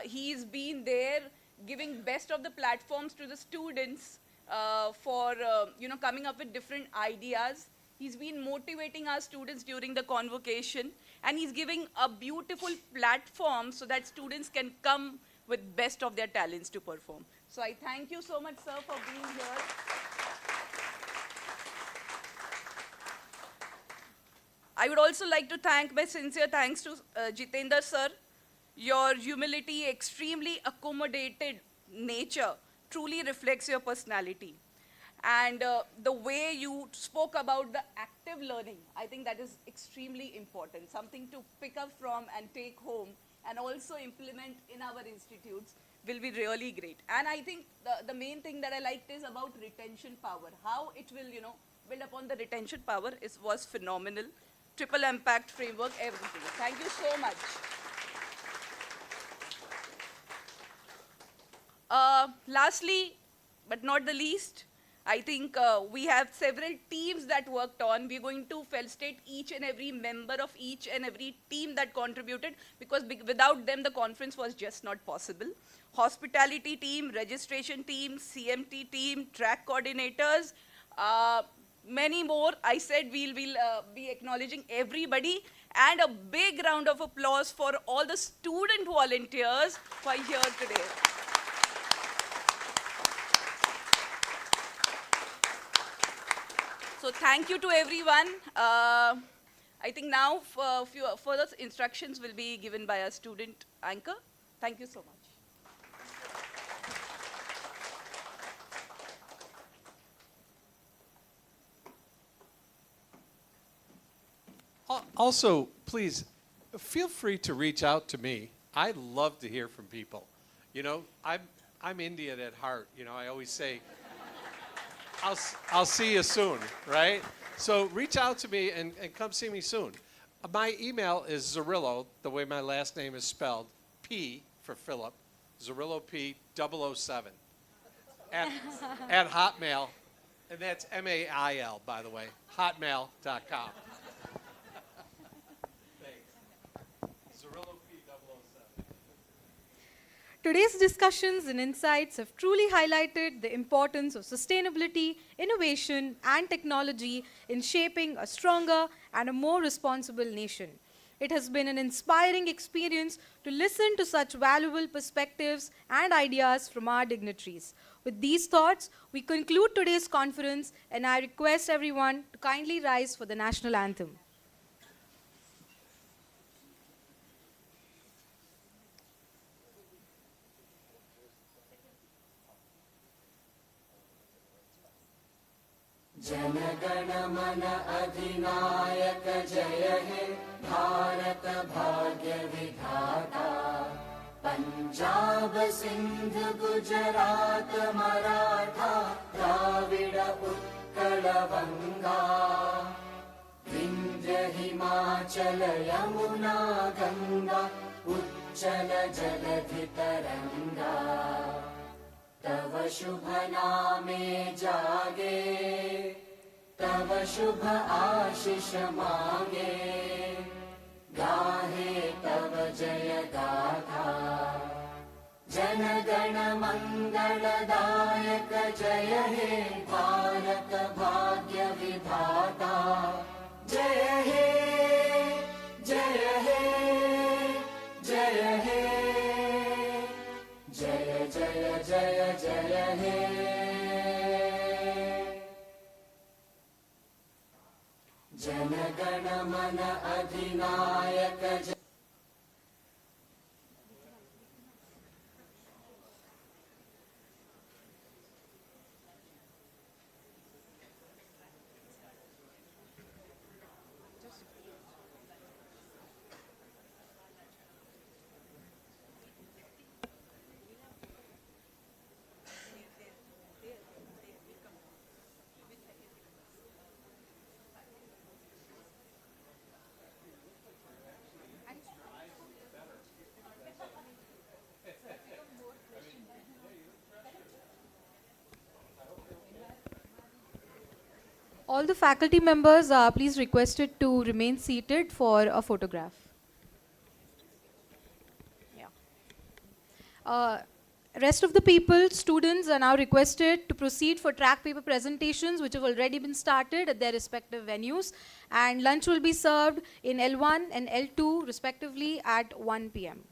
He's been there giving best of the platforms to the students for coming up with different ideas. He's been motivating our students during the convocation, and he's giving a beautiful platform so that students can come with best of their talents to perform. So I thank you so much, sir, for being here. I would also like to thank my sincere thanks to Jitendra sir. Your humility, extremely accommodated nature truly reflects your personality. And the way you spoke about the active learning, I think that is extremely important, something to pick up from and take home and also implement in our institutes will be really great. And I think the main thing that I liked is about retention power. How it will, build upon the retention power was phenomenal. Triple impact framework, everything. Thank you so much. Lastly, but not the least, I think we have several teams that worked on. We're going to felicitate each and every member of each and every team that contributed, because without them, the conference was just not possible. Hospitality team, registration team, CMT team, track coordinators, many more. I said we'll be acknowledging everybody, and a big round of applause for all the student volunteers who are here today. So thank you to everyone. I think now further instructions will be given by our student anchor. Thank you so much. Also, please, feel free to reach out to me. I love to hear from people. I'm Indian at heart. I always say, I'll see you soon, right? So reach out to me and come see me soon. My email is Zerrillo, the way my last name is spelled, P for Philip, Zerrillo P 007 at Hotmail, and that's MAIL, by the way, hotmail.com. Today's discussions and insights have truly highlighted the importance of sustainability, innovation, and technology in shaping a stronger and a more responsible nation. It has been an inspiring experience to listen to such valuable perspectives and ideas from our dignitaries. With these thoughts, we conclude today's conference, and I request everyone to kindly rise for the national anthem. जनगण मन अधिनायक जय हे भारत भाग्य विधाता पंजाब सिंध गुजरात मराठा द्राविड उत्कल गंगा विंध्य हिमाचल यमुना गंगा उच्चल जलधि तरंगा तव शुभ नामे जागे तव शुभ आशीष मांगे गाहे तव जय गाथा जनगण मंगलदायक जय हे भारत भाग्य विधाता जय हे जय हे जय हे जय जय जय जय हे जनगण मन अधिनायक जय All the faculty members are please requested to remain seated for a photograph. Rest of the people, students, are now requested to proceed for track paper presentations which have already been started at their respective venues, and lunch will be served in L1 and L2 respectively at 1 p.m.